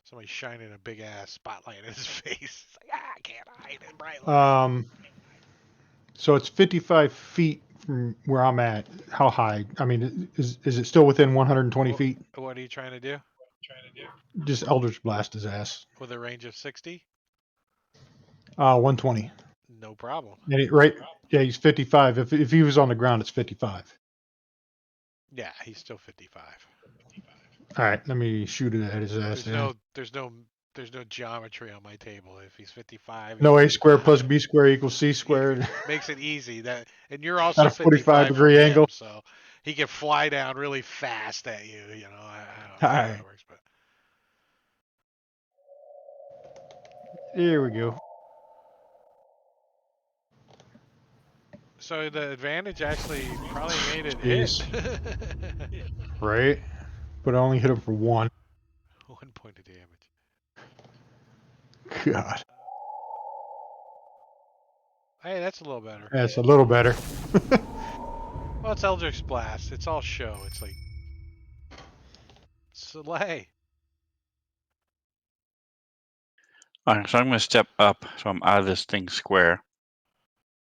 [SPEAKER 1] somebody's shining a big ass spotlight in his face. It's like, ah, I can't hide in bright light.
[SPEAKER 3] Um, so it's 55 feet from where I'm at. How high? I mean, is it still within 120 feet?
[SPEAKER 1] What are you trying to do?
[SPEAKER 3] Just Eldritch Blast his ass.
[SPEAKER 1] With a range of 60?
[SPEAKER 3] 120.
[SPEAKER 1] No problem.
[SPEAKER 3] And right? Yeah, he's 55. If he was on the ground, it's 55.
[SPEAKER 1] Yeah, he's still 55.
[SPEAKER 3] All right, let me shoot it at his ass
[SPEAKER 1] There's
[SPEAKER 3] then.
[SPEAKER 1] no there's no there's no geometry on my table. If he's 55, he's
[SPEAKER 3] No, a square plus
[SPEAKER 1] 55.
[SPEAKER 3] b square equals c
[SPEAKER 1] It
[SPEAKER 3] squared
[SPEAKER 1] makes it easy. That and you're
[SPEAKER 3] at
[SPEAKER 1] also
[SPEAKER 3] a 45
[SPEAKER 1] 55 from
[SPEAKER 3] degree
[SPEAKER 1] him,
[SPEAKER 3] angle.
[SPEAKER 1] so he can fly down really fast at you. I
[SPEAKER 3] All
[SPEAKER 1] don't know how
[SPEAKER 3] right,
[SPEAKER 1] it works, but
[SPEAKER 3] here we go.
[SPEAKER 1] so the advantage actually probably made it hit.
[SPEAKER 3] Jeez, right? But I only hit him for one.
[SPEAKER 1] 1 point of damage.
[SPEAKER 3] God,
[SPEAKER 1] Hey, that's a little better.
[SPEAKER 3] that's a little better.
[SPEAKER 1] Well, it's Eldritch Blast. It's all show. It's like Soleil.
[SPEAKER 5] All right, so I'm going to step up so I'm out of this thing square.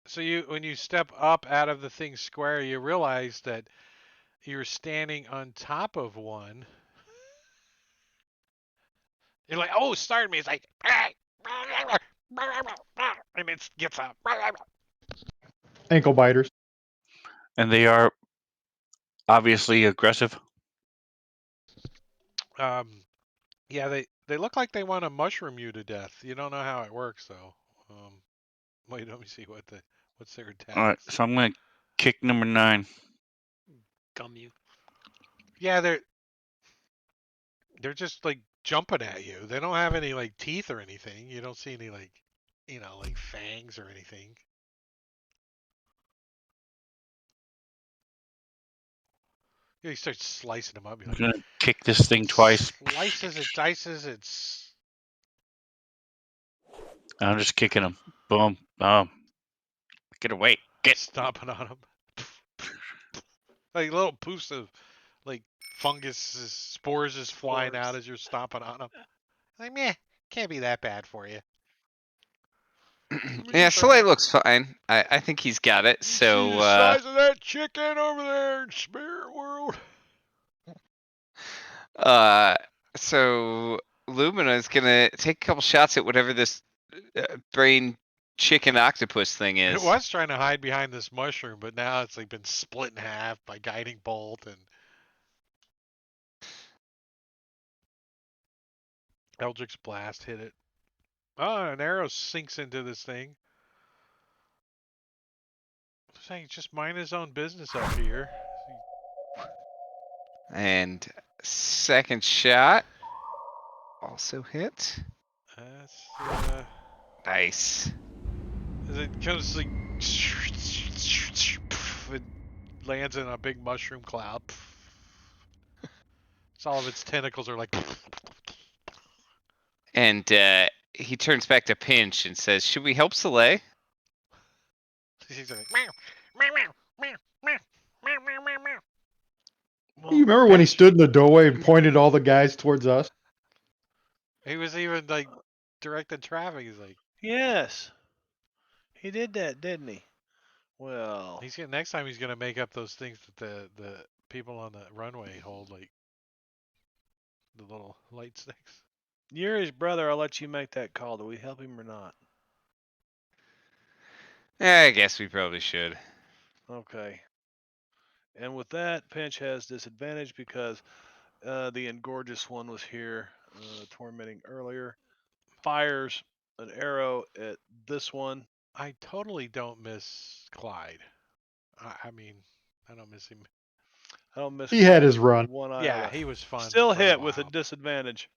[SPEAKER 1] So when you step up out of the thing square, you realize that you're standing on top of one. You're like, oh, start me. It's like, and it gets up.
[SPEAKER 3] Ankle biters.
[SPEAKER 5] And they are obviously aggressive.
[SPEAKER 1] Um, yeah, they look like they want to mushroom you to death. You don't know how it works though. Wait, let me see what's their
[SPEAKER 5] All right,
[SPEAKER 1] attacks.
[SPEAKER 5] so I'm going to kick number 9.
[SPEAKER 4] Gum you.
[SPEAKER 1] Yeah, they're just like jumping at you. They don't have any like teeth or anything. You don't see any like like fangs or anything. You start slicing them up. You're
[SPEAKER 5] I'm
[SPEAKER 1] like,
[SPEAKER 5] going to kick this thing
[SPEAKER 1] it
[SPEAKER 5] twice.
[SPEAKER 1] slices, it dices, it's
[SPEAKER 5] I'm just kicking them. Boom. Boom. Get away. Get.
[SPEAKER 1] stomping on them. Like little poofs of like fungus spores is flying out
[SPEAKER 4] Spores.
[SPEAKER 1] as you're stomping on them. Like, meh, can't be that bad for you.
[SPEAKER 6] Yeah, Soleil looks fine. I think he's got it.
[SPEAKER 1] You see the
[SPEAKER 6] So
[SPEAKER 1] size of that chicken over there in Spirit World?
[SPEAKER 6] uh, so Lumina is gonna take a couple shots at whatever this brain chicken octopus thing
[SPEAKER 1] It
[SPEAKER 6] is.
[SPEAKER 1] was trying to hide behind this mushroom, but now it's like been split in half by guiding bolt, and Eldrick's blast hit it. Oh, an arrow sinks into this thing. I'm saying just mind his own business up here.
[SPEAKER 6] And second shot also hit.
[SPEAKER 1] That's
[SPEAKER 6] Nice.
[SPEAKER 1] as it comes like it lands in a big mushroom cloud. So all of its tentacles are like.
[SPEAKER 6] And he turns back to Pinch and says, "Should we help Soleil?"
[SPEAKER 1] He's like, meow, meow, meow, meow, meow, meow, meow, meow, meow.
[SPEAKER 2] Well,
[SPEAKER 3] You remember when he
[SPEAKER 1] Pinch.
[SPEAKER 3] stood in the doorway and pointed all the guys towards us?
[SPEAKER 1] He was even like directing traffic. He's like,
[SPEAKER 2] yes, he did that, didn't he? Well,
[SPEAKER 1] he's gonna next time he's gonna make up those things that the people on the runway hold, like the little light sticks.
[SPEAKER 2] you're his brother. I'll let you make that call. Do we help him or not?
[SPEAKER 6] I guess we probably should.
[SPEAKER 2] Okay. And with that, Pinch has disadvantage because the Engorgeous one was here tormenting earlier. Fires an arrow at this one.
[SPEAKER 1] I totally don't miss Clyde. I mean, I don't miss him.
[SPEAKER 2] I don't miss
[SPEAKER 3] He had
[SPEAKER 2] Clyde
[SPEAKER 3] his run.
[SPEAKER 2] one
[SPEAKER 1] Yeah,
[SPEAKER 2] iota.
[SPEAKER 1] he was fun.
[SPEAKER 2] Still
[SPEAKER 1] for
[SPEAKER 2] hit
[SPEAKER 1] a
[SPEAKER 2] with a
[SPEAKER 1] while.
[SPEAKER 2] disadvantage.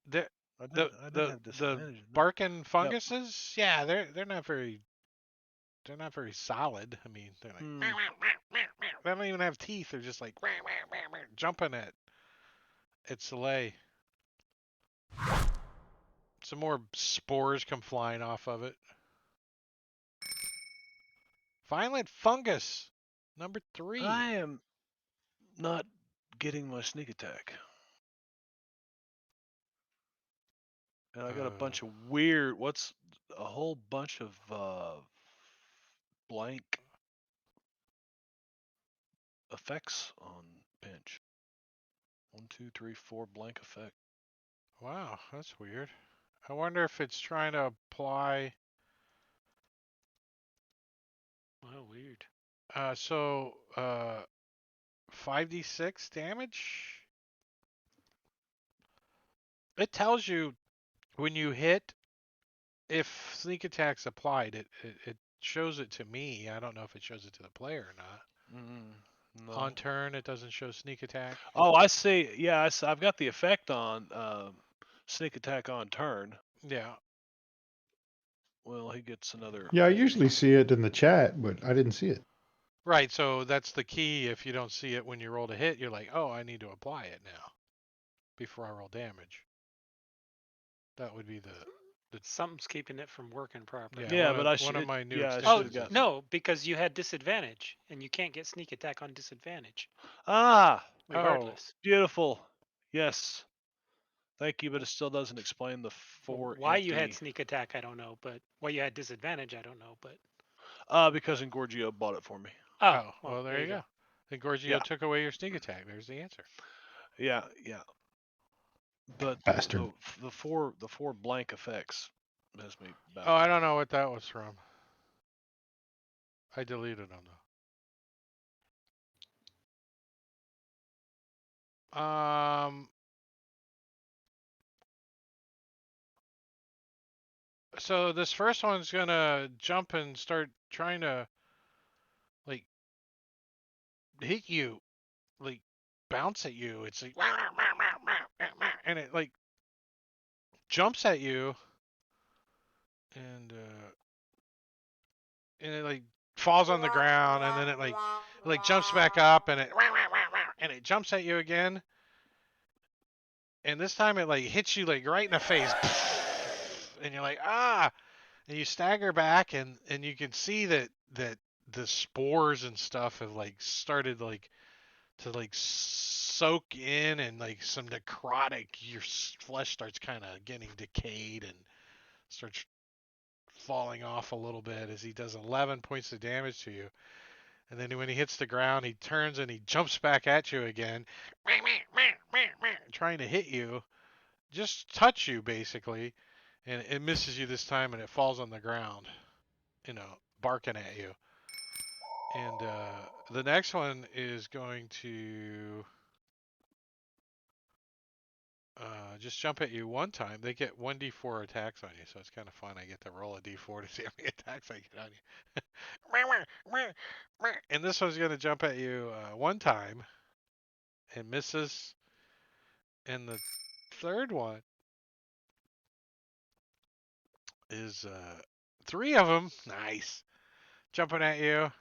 [SPEAKER 1] The
[SPEAKER 2] I did,
[SPEAKER 1] the
[SPEAKER 2] I did
[SPEAKER 1] the
[SPEAKER 2] have
[SPEAKER 1] the
[SPEAKER 2] disadvantage. didn't I?
[SPEAKER 1] barking funguses, yeah, they're not very solid. I mean, they're like
[SPEAKER 2] Hmm.
[SPEAKER 1] they don't even have teeth. They're just like jumping at Soleil. Some more spores come flying off of it. Violent fungus, number 3.
[SPEAKER 2] I am not getting my sneak attack. And I got a bunch of weird. What's a whole bunch of blank effects on Pinch? 1, 2, 3, 4 blank effect.
[SPEAKER 1] Wow, that's weird. I wonder if it's trying to apply.
[SPEAKER 4] Wow, weird.
[SPEAKER 1] So 5d6 damage. It tells you when you hit if sneak attack's applied. It shows it to me. I don't know if it shows it to the player or not.
[SPEAKER 2] No.
[SPEAKER 1] On turn, it doesn't show sneak attack.
[SPEAKER 2] Oh, I see. Yeah, I've got the effect on sneak attack on turn.
[SPEAKER 1] Yeah.
[SPEAKER 2] Well, he gets another.
[SPEAKER 3] Yeah, I usually see it in the chat, but I didn't see it.
[SPEAKER 1] Right, so that's the key. If you don't see it when you roll to hit, you're like, oh, I need to apply it now before I roll damage. That would be the
[SPEAKER 4] Something's keeping it from working properly.
[SPEAKER 1] yeah.
[SPEAKER 2] Yeah,
[SPEAKER 1] one
[SPEAKER 2] but
[SPEAKER 1] of,
[SPEAKER 2] I should.
[SPEAKER 1] one of my new
[SPEAKER 2] Yeah, I
[SPEAKER 4] Oh
[SPEAKER 2] should
[SPEAKER 1] extensions
[SPEAKER 2] have
[SPEAKER 1] is
[SPEAKER 2] got.
[SPEAKER 4] no, because you had disadvantage, and you can't get sneak attack on disadvantage,
[SPEAKER 2] Ah,
[SPEAKER 4] regardless.
[SPEAKER 2] beautiful. Yes. Thank you, but it still doesn't explain the
[SPEAKER 4] Well,
[SPEAKER 2] 4
[SPEAKER 4] why you had
[SPEAKER 2] empty.
[SPEAKER 4] sneak attack, I don't know, but why you had disadvantage, I don't know, but
[SPEAKER 2] Because Engorgio bought it for me.
[SPEAKER 1] oh,
[SPEAKER 4] well,
[SPEAKER 1] well, there you go. Then Gorgio
[SPEAKER 2] Yeah.
[SPEAKER 1] took away your sneak attack. There's the answer.
[SPEAKER 2] Yeah. But
[SPEAKER 3] Bastard.
[SPEAKER 2] the four blank effects has me baffled.
[SPEAKER 1] Oh, I don't know what that was from. I deleted them though. So this first one's gonna jump and start trying to like hit you, like bounce at you. It's like and it like jumps at you and it like falls on the ground and then it like jumps back up and it jumps at you again. And this time it like hits you like right in the face. And you're like, ah, and you stagger back and you can see that the spores and stuff have like started like to like soak in and like some necrotic your flesh starts kind of getting decayed and starts falling off a little bit as he does 11 points of damage to you. And then when he hits the ground, he turns and he jumps back at you again, trying to hit you, just touch you basically, and it misses you this time and it falls on the ground, barking at you. And the next one is going to just jump at you one time. They get 1d4 attacks on you, so it's kind of fun. I get to roll a d4 to see how many attacks I get on you. And this one's going to jump at you one time and misses. And the third one is 3 of them. Nice. Jumping at you.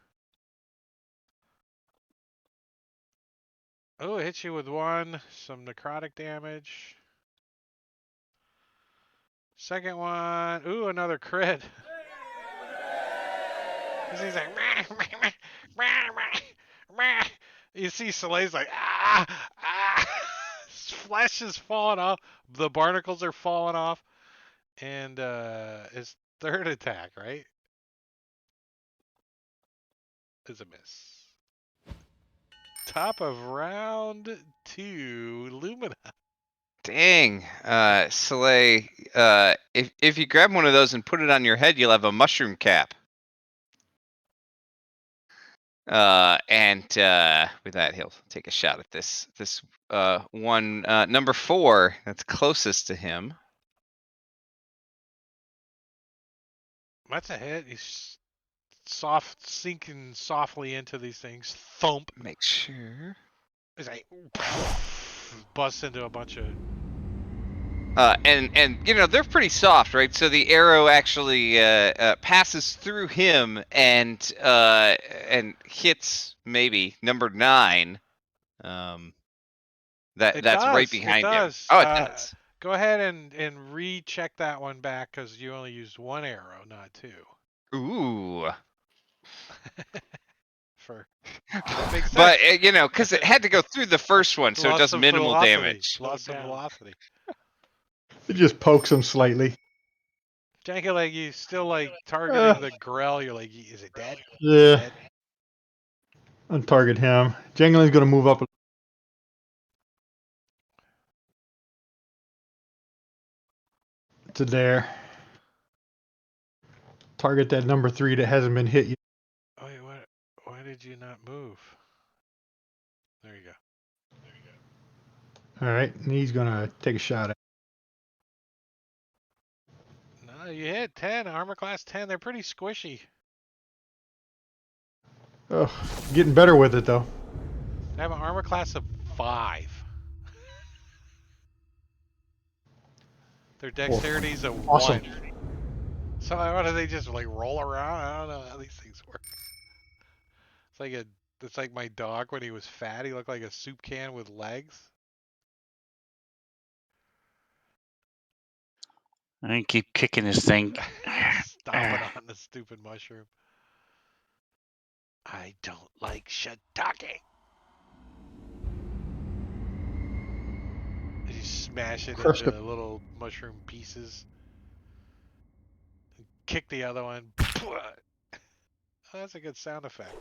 [SPEAKER 1] Oh, it hits you with 1. Some necrotic damage. Second one. Ooh, another crit. He's like, you see Soleil's like, his flesh is falling off. The barnacles are falling off. And his third attack, right, is a miss. Top of round 2, Lumina.
[SPEAKER 6] Dang, Soleil. If you grab one of those and put it on your head, you'll have a mushroom cap. And with that, he'll take a shot at this one number 4 that's closest to him.
[SPEAKER 1] That's a hit. He's sinking softly into these things. Thump.
[SPEAKER 6] Make sure.
[SPEAKER 1] He's like, busts into a bunch of.
[SPEAKER 6] And they're pretty soft, right? So the arrow actually passes through him and hits maybe number 9. That's right behind him. Oh, it does.
[SPEAKER 1] Go ahead and recheck that one back because you only used 1 arrow, not 2.
[SPEAKER 6] Ooh.
[SPEAKER 1] That makes sense.
[SPEAKER 6] But because it had to go through the first one, so it does minimal damage.
[SPEAKER 1] Lost some velocity.
[SPEAKER 3] It just pokes him slightly.
[SPEAKER 1] Janky, like you still like targeting the Grell. You're like, is it dead?
[SPEAKER 3] Yeah.
[SPEAKER 1] Dead?
[SPEAKER 3] Untarget him. Jangling's gonna move up to there. Target that number 3 that hasn't been hit yet.
[SPEAKER 1] Oh, wait, what? Why did you not move? There you go.
[SPEAKER 3] All right, and he's gonna take a shot at.
[SPEAKER 1] No, you hit 10. Armor class 10. They're pretty squishy.
[SPEAKER 3] Oh, getting better with it though.
[SPEAKER 1] They have an armor class of 5. Their dexterity's a
[SPEAKER 3] Awesome.
[SPEAKER 1] 1. So why do they just like roll around? I don't know how these things work. It's like my dog when he was fat. He looked like a soup can with legs.
[SPEAKER 5] I keep kicking this thing.
[SPEAKER 1] Stomping on the stupid mushroom. I don't like shiitake. You smash it
[SPEAKER 3] Crushed
[SPEAKER 1] into little mushroom pieces. Kick the other one. Oh, that's a good sound effect.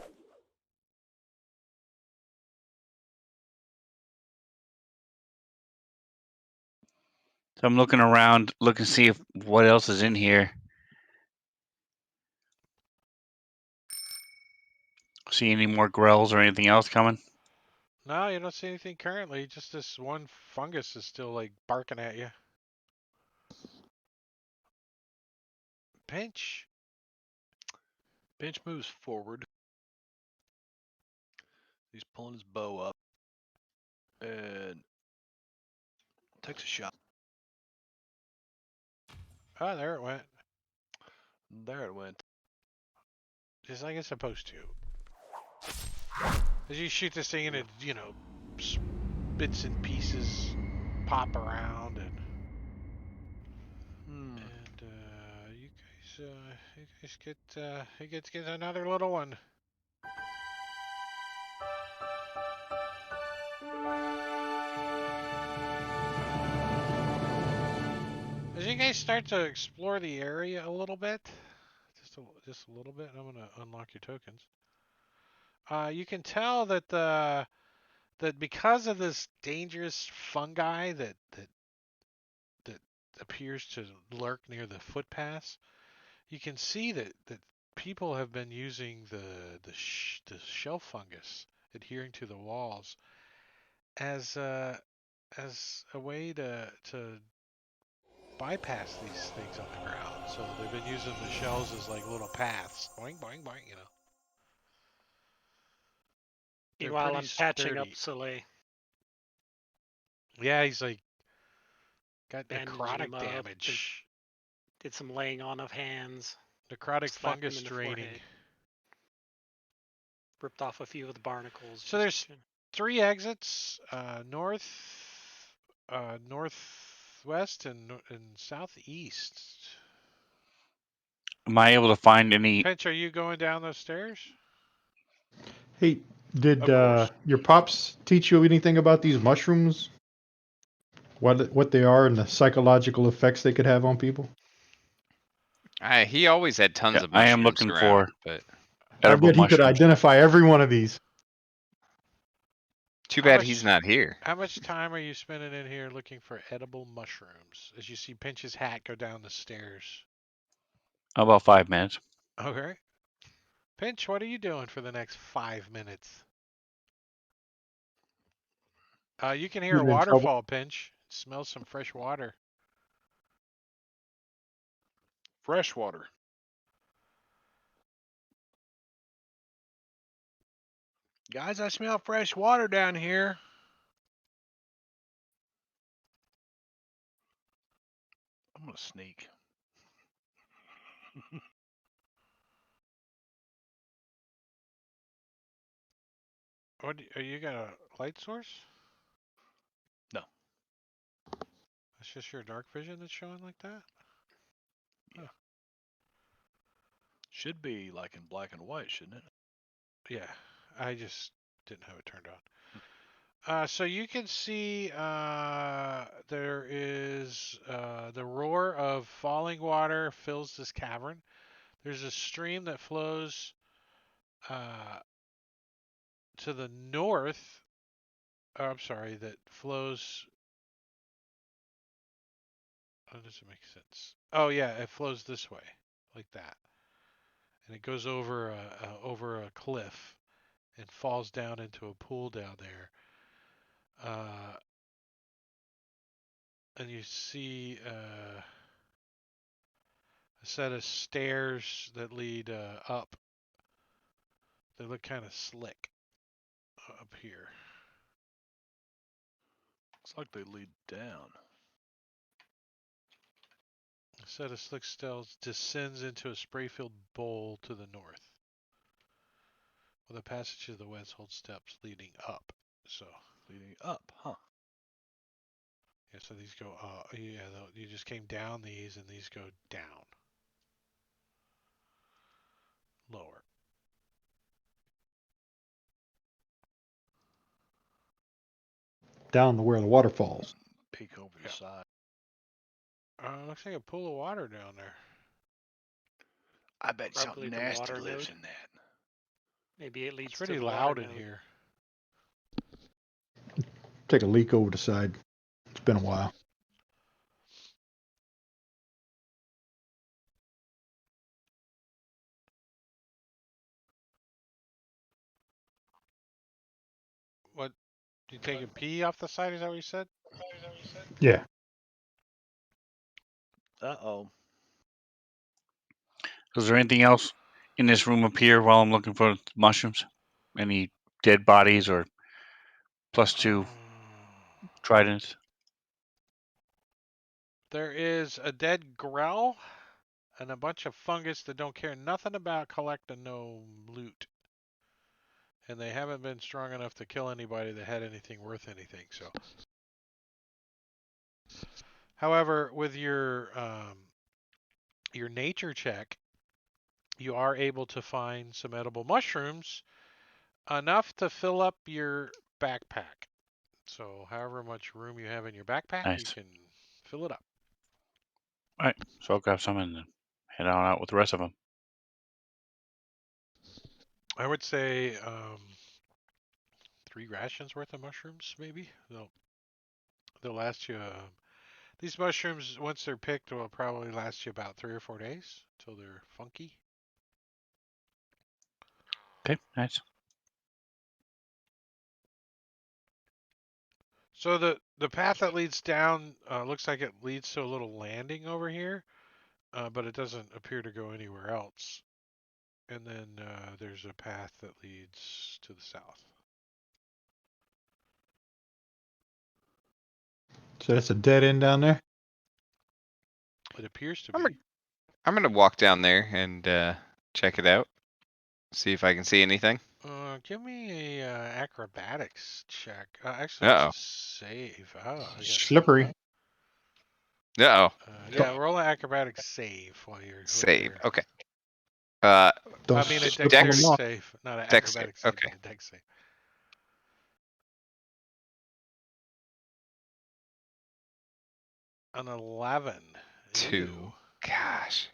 [SPEAKER 5] So I'm looking around, looking to see what else is in here. See any more grells or anything else coming?
[SPEAKER 1] No, you don't see anything currently. Just this one fungus is still like barking at you. Pinch.
[SPEAKER 2] Pinch moves forward. He's pulling his bow up and takes a shot.
[SPEAKER 1] Oh, there it went.
[SPEAKER 2] There it went.
[SPEAKER 1] Just like it's supposed to. As you shoot this thing and it, bits and pieces pop around and you guys get another little one. As you guys start to explore the area a little bit, just a little bit. I'm gonna unlock your tokens. You can tell that that because of this dangerous fungi that appears to lurk near the footpaths, you can see that people have been using the shell fungus adhering to the walls as as a way to bypass these things on the ground. So they've been using the shells as like little paths. Boing, boing, boing, you know. They're
[SPEAKER 4] Meanwhile,
[SPEAKER 1] pretty
[SPEAKER 4] I'm patching up
[SPEAKER 1] sturdy.
[SPEAKER 4] Soleil,
[SPEAKER 1] Yeah, he's like got
[SPEAKER 4] bandaging him
[SPEAKER 1] necrotic
[SPEAKER 4] up,
[SPEAKER 1] damage.
[SPEAKER 4] did some laying on of hands,
[SPEAKER 1] Necrotic
[SPEAKER 4] slapped him
[SPEAKER 1] fungus
[SPEAKER 4] in the
[SPEAKER 1] draining.
[SPEAKER 4] forehead, ripped off a few of the barnacles.
[SPEAKER 1] So there's 3 exits, north, northwest, and southeast.
[SPEAKER 5] Am I able to find any?
[SPEAKER 1] Pinch, are you going down those stairs?
[SPEAKER 3] Hey, did
[SPEAKER 2] Of course.
[SPEAKER 3] your pops teach you anything about these mushrooms? What they are and the psychological effects they could have on people?
[SPEAKER 6] He always had tons
[SPEAKER 5] Yeah,
[SPEAKER 6] of
[SPEAKER 5] I am
[SPEAKER 6] mushrooms
[SPEAKER 5] looking
[SPEAKER 6] around,
[SPEAKER 5] for
[SPEAKER 6] but
[SPEAKER 3] I
[SPEAKER 5] edible
[SPEAKER 3] bet he could
[SPEAKER 5] mushrooms.
[SPEAKER 3] identify every one of these.
[SPEAKER 6] too
[SPEAKER 1] How
[SPEAKER 6] bad
[SPEAKER 1] much
[SPEAKER 6] he's not here.
[SPEAKER 1] How much time are you spending in here looking for edible mushrooms? As you see Pinch's hat go down the stairs.
[SPEAKER 5] About 5 minutes.
[SPEAKER 1] Okay. Pinch, what are you doing for the next 5 minutes? You can hear a
[SPEAKER 3] Getting in trouble.
[SPEAKER 1] waterfall, Pinch. Smell some fresh water.
[SPEAKER 2] Fresh water. Guys, I smell fresh water down here. I'm gonna sneak.
[SPEAKER 1] You got a light source?
[SPEAKER 2] No.
[SPEAKER 1] That's just your dark vision that's showing like that?
[SPEAKER 2] Yeah. Should be like in black and white, shouldn't it?
[SPEAKER 1] Yeah, I just didn't have it turned on. So you can see there is the roar of falling water fills this cavern. There's a stream that flows uh, to the north. Oh, I'm sorry, that flows. Oh, does it make sense? Oh yeah, it flows this way, like that, and it goes over a cliff and falls down into a pool down there. Uh, and you see a set of stairs that lead up. They look kind of slick up here.
[SPEAKER 2] Looks like they lead down.
[SPEAKER 1] A set of slick stairs descends into a spray-filled bowl to the north, with a passage to the west holds steps leading up. So
[SPEAKER 2] Leading up, huh?
[SPEAKER 1] yeah, so these go. Yeah, you just came down these, and these go down, lower.
[SPEAKER 3] Down to where the water falls.
[SPEAKER 2] Peek over the
[SPEAKER 1] Yeah.
[SPEAKER 2] side.
[SPEAKER 1] Looks like a pool of water down there.
[SPEAKER 2] I bet
[SPEAKER 4] Probably
[SPEAKER 2] something
[SPEAKER 4] the
[SPEAKER 2] nasty
[SPEAKER 4] water
[SPEAKER 2] lives
[SPEAKER 4] node.
[SPEAKER 2] in that.
[SPEAKER 4] Maybe it leads
[SPEAKER 1] It's
[SPEAKER 4] to
[SPEAKER 1] pretty
[SPEAKER 4] the
[SPEAKER 1] loud
[SPEAKER 4] water
[SPEAKER 1] in
[SPEAKER 4] node.
[SPEAKER 1] here.
[SPEAKER 3] Take a leak over the side. It's been a while.
[SPEAKER 1] What? You taking pee off the side? Is that what you said?
[SPEAKER 3] Yeah.
[SPEAKER 2] Uh-oh.
[SPEAKER 5] Is there anything else in this room up here while I'm looking for mushrooms? Any dead bodies or +2 tridents?
[SPEAKER 1] There is a dead grell and a bunch of fungus that don't care nothing about collecting no loot. And they haven't been strong enough to kill anybody that had anything worth anything. So, however, with your nature check, you are able to find some edible mushrooms, enough to fill up your backpack. So, however much room you have in your backpack, you
[SPEAKER 5] Nice.
[SPEAKER 1] can fill it up.
[SPEAKER 5] All right, so I'll grab some and then head on out with the rest of them.
[SPEAKER 1] I would say 3 rations worth of mushrooms, maybe. They'll last you. These mushrooms, once they're picked, will probably last you about 3 or 4 days till they're funky.
[SPEAKER 5] Okay, nice.
[SPEAKER 1] So the path that leads down looks like it leads to a little landing over here, but it doesn't appear to go anywhere else. And then there's a path that leads to the south.
[SPEAKER 3] So that's a dead end down there.
[SPEAKER 1] It appears to
[SPEAKER 6] I'm
[SPEAKER 1] be.
[SPEAKER 6] I'm gonna walk down there and check it out. See if I can see anything.
[SPEAKER 1] Give me a acrobatics check. Actually, it's
[SPEAKER 6] Uh
[SPEAKER 1] a save. Oh, I gotta.
[SPEAKER 3] Slippery.
[SPEAKER 6] oh. Uh oh.
[SPEAKER 1] Yeah, roll an acrobatics save while you're
[SPEAKER 6] Save.
[SPEAKER 1] there.
[SPEAKER 6] Okay. Uh,
[SPEAKER 3] Don't
[SPEAKER 1] I mean a
[SPEAKER 3] slip on
[SPEAKER 1] dexterity
[SPEAKER 3] them off.
[SPEAKER 1] save, not an
[SPEAKER 6] Dex save.
[SPEAKER 1] acrobatics save,
[SPEAKER 6] Okay.
[SPEAKER 1] but a dex save. An 11.
[SPEAKER 6] 2.
[SPEAKER 1] Ew.
[SPEAKER 6] Gosh.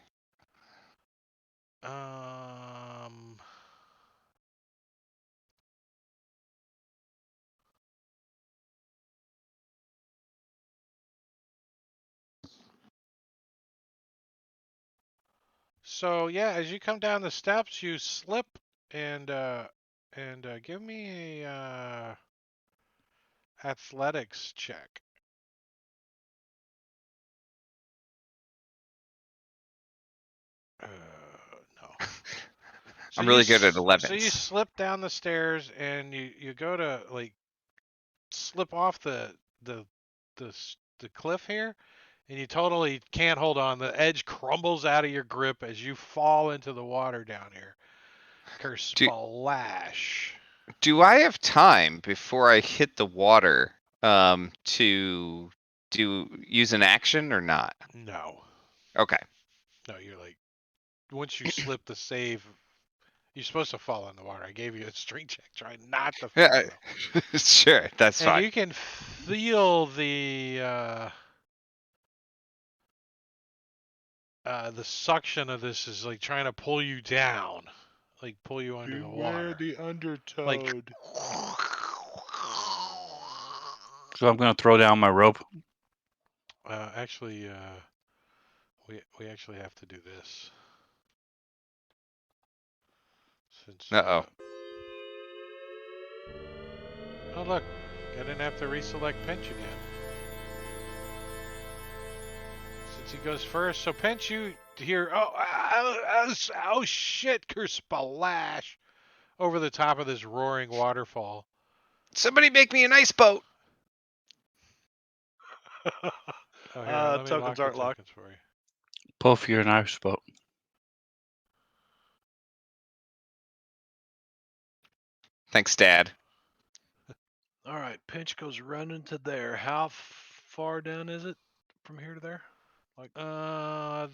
[SPEAKER 1] Um. So yeah, as you come down the steps, you slip and give me a athletics check. No. So
[SPEAKER 6] I'm really good at
[SPEAKER 1] so you
[SPEAKER 6] 11s.
[SPEAKER 1] slip down the stairs and you go to like slip off the cliff here, and you totally can't hold on. The edge crumbles out of your grip as you fall into the water down here.
[SPEAKER 6] Do
[SPEAKER 1] Kersplash.
[SPEAKER 6] do I have time before I hit the water to use an action or not?
[SPEAKER 1] No.
[SPEAKER 6] Okay.
[SPEAKER 1] No, you're like once you slip the save, you're supposed to fall in the water. I gave you a strength check. Try not to fall
[SPEAKER 6] Yeah,
[SPEAKER 1] though.
[SPEAKER 6] sure, that's
[SPEAKER 1] And
[SPEAKER 6] fine.
[SPEAKER 1] you can feel the suction of this is like trying to pull you down, like pull you under the water.
[SPEAKER 2] the
[SPEAKER 1] Like
[SPEAKER 2] undertow.
[SPEAKER 5] So I'm gonna throw down my rope.
[SPEAKER 1] actually, we actually have to do this since.
[SPEAKER 6] Uh-oh.
[SPEAKER 1] Oh look, I didn't have to reselect Pinch again. Since he goes first, so Pinch, you hear oh shit, Kersplash over the top of this roaring waterfall.
[SPEAKER 6] Somebody make me an ice boat.
[SPEAKER 1] Oh here, let me
[SPEAKER 2] Tokens
[SPEAKER 1] lock your
[SPEAKER 2] aren't locked.
[SPEAKER 1] tokens for you.
[SPEAKER 5] Puff, you're an ice boat.
[SPEAKER 6] Thanks, Dad.
[SPEAKER 2] All right, Pinch goes running to there. How far down is it from here to there?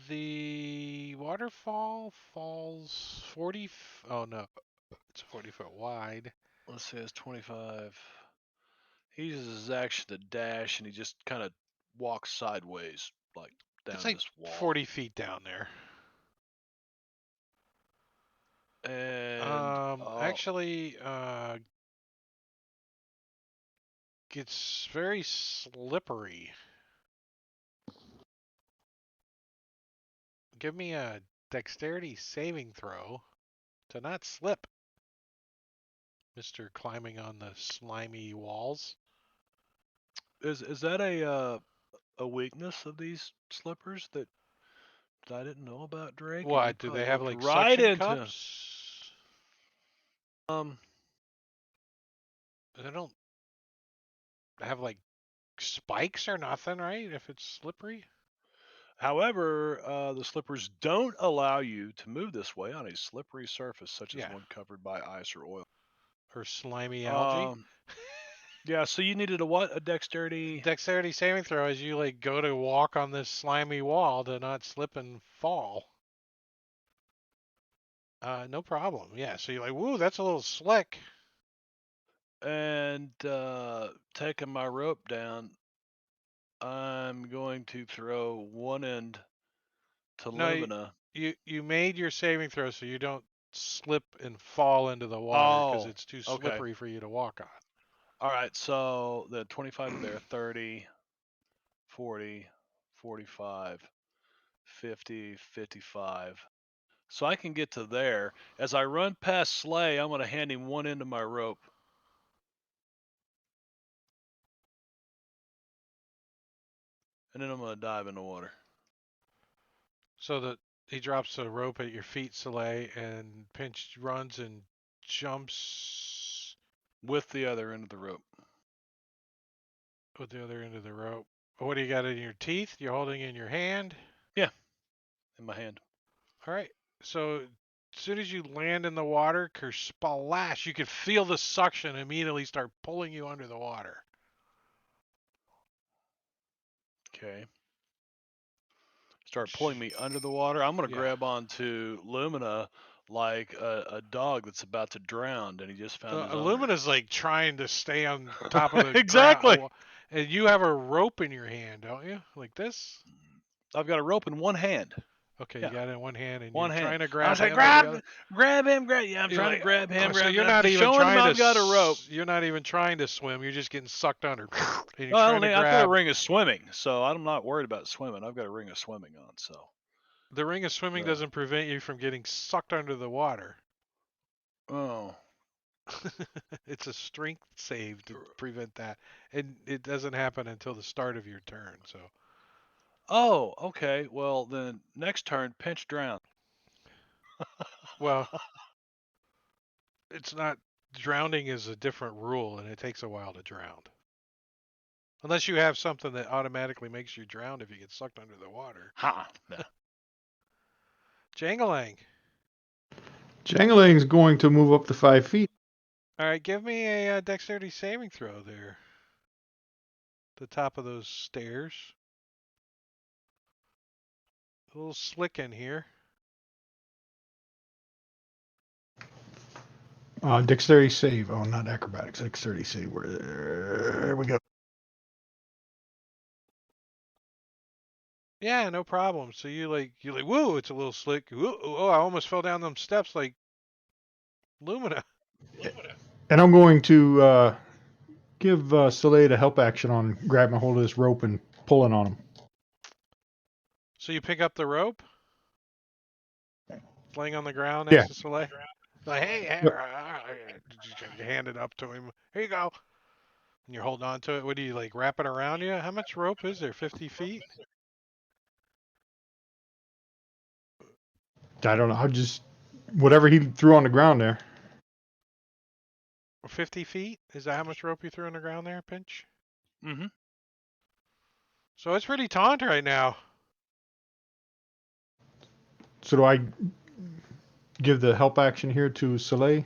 [SPEAKER 1] The waterfall falls 40. Oh no, it's 40 foot wide.
[SPEAKER 2] Let's say it's 25. He uses his action to dash, and he just kind of walks sideways, like down
[SPEAKER 1] It's like
[SPEAKER 2] this wall.
[SPEAKER 1] 40 feet down there.
[SPEAKER 2] And
[SPEAKER 1] Actually, it's very slippery. Give me a dexterity saving throw to not slip, Mister climbing on the slimy walls.
[SPEAKER 2] is that a weakness of these slippers that I didn't know about, Drake? And you
[SPEAKER 1] What, do
[SPEAKER 2] probably
[SPEAKER 1] they have
[SPEAKER 2] walked
[SPEAKER 1] like
[SPEAKER 2] right
[SPEAKER 1] suction
[SPEAKER 2] into 'em.
[SPEAKER 1] cups? They don't have like spikes or nothing, right? If it's slippery?
[SPEAKER 2] However, the slippers don't allow you to move this way on a slippery surface, such as
[SPEAKER 1] Yeah.
[SPEAKER 2] one covered by ice or oil.
[SPEAKER 1] Or slimy algae?
[SPEAKER 2] Yeah, so you needed a what? A dexterity?
[SPEAKER 1] Dexterity saving throw as you like go to walk on this slimy wall to not slip and fall. No problem. Yeah, so you're like, woo, that's a little slick.
[SPEAKER 2] And taking my rope down, I'm going to throw one end to
[SPEAKER 1] No,
[SPEAKER 2] Lumina.
[SPEAKER 1] you made your saving throw, so you don't slip and fall into the water because
[SPEAKER 2] Oh,
[SPEAKER 1] it's too
[SPEAKER 2] okay.
[SPEAKER 1] slippery for you to walk on.
[SPEAKER 2] All right, so the 25 to there, 30, 40, 45, 50, 55. So I can get to there. As I run past Slay, I'm going to hand him one end of my rope. And then I'm going to dive in the water.
[SPEAKER 1] So that he drops a rope at your feet, Soleil, and Pinch runs and jumps
[SPEAKER 2] With the other end of the rope.
[SPEAKER 1] with the other end of the rope. What do you got in your teeth? You're holding in your hand?
[SPEAKER 2] Yeah, in my hand.
[SPEAKER 1] All right. So as soon as you land in the water, kersplash, you can feel the suction immediately start pulling you under the water.
[SPEAKER 2] Okay. Start pulling me under the water. I'm going to
[SPEAKER 1] Yeah.
[SPEAKER 2] grab onto Lumina like a dog that's about to drown and he just found his owner.
[SPEAKER 1] Illumina's like trying to stay on top of the
[SPEAKER 2] Exactly.
[SPEAKER 1] ground. And you have a rope in your hand, don't you? Like this?
[SPEAKER 2] I've got a rope in one hand.
[SPEAKER 1] Okay,
[SPEAKER 2] Yeah.
[SPEAKER 1] you got it in one hand and
[SPEAKER 2] One
[SPEAKER 1] you're
[SPEAKER 2] hand.
[SPEAKER 1] trying to
[SPEAKER 2] I
[SPEAKER 1] grab
[SPEAKER 2] was like,
[SPEAKER 1] him with the other.
[SPEAKER 2] grab him, grab. Yeah, I'm
[SPEAKER 1] You're
[SPEAKER 2] trying
[SPEAKER 1] like,
[SPEAKER 2] to grab him,
[SPEAKER 1] so
[SPEAKER 2] grab
[SPEAKER 1] you're
[SPEAKER 2] him.
[SPEAKER 1] not
[SPEAKER 2] Just
[SPEAKER 1] even
[SPEAKER 2] showing him
[SPEAKER 1] trying
[SPEAKER 2] I've got a rope.
[SPEAKER 1] You're not even trying to swim. You're just getting sucked under. And you're
[SPEAKER 2] Well, I
[SPEAKER 1] trying
[SPEAKER 2] don't
[SPEAKER 1] to
[SPEAKER 2] need, I've got a
[SPEAKER 1] grab.
[SPEAKER 2] ring of swimming, so I'm not worried about swimming. I've got a ring of swimming on, so.
[SPEAKER 1] The ring of swimming doesn't prevent you from getting sucked under the water.
[SPEAKER 2] Oh.
[SPEAKER 1] It's a strength save to prevent that. And it doesn't happen until the start of your turn. So.
[SPEAKER 2] Oh, okay. Well, then next turn, pinch drown.
[SPEAKER 1] Well, it's not. Drowning is a different rule, and it takes a while to drown. Unless you have something that automatically makes you drown if you get sucked under the water.
[SPEAKER 2] Ha. No.
[SPEAKER 1] Jangalang.
[SPEAKER 3] Jangling's going to move up to 5 feet.
[SPEAKER 1] All right, give me a dexterity saving throw there. The top of those stairs. A little slick in here.
[SPEAKER 3] Dexterity save. Oh, not acrobatics. Dexterity save. There we go.
[SPEAKER 1] Yeah, no problem. So you're like, whoa, it's a little slick. Whoa, oh, I almost fell down them steps like Lumina.
[SPEAKER 3] And I'm going to give Soleil a help action on grabbing a hold of this rope and pulling on him.
[SPEAKER 1] So you pick up the rope, laying on the ground
[SPEAKER 3] Yeah.
[SPEAKER 1] next to Soleil. Like, hey,
[SPEAKER 3] Yep.
[SPEAKER 1] you hand it up to him. Here you go. And you're holding on to it. What do you like? Wrap it around you? How much rope is there? 50 feet?
[SPEAKER 3] I don't know. I just whatever he threw on the ground there.
[SPEAKER 1] 50 feet? Is that how much rope you threw on the ground there, Pinch?
[SPEAKER 2] Mm-hmm.
[SPEAKER 1] So it's pretty taut right now.
[SPEAKER 3] So do I give the help action here to Soleil?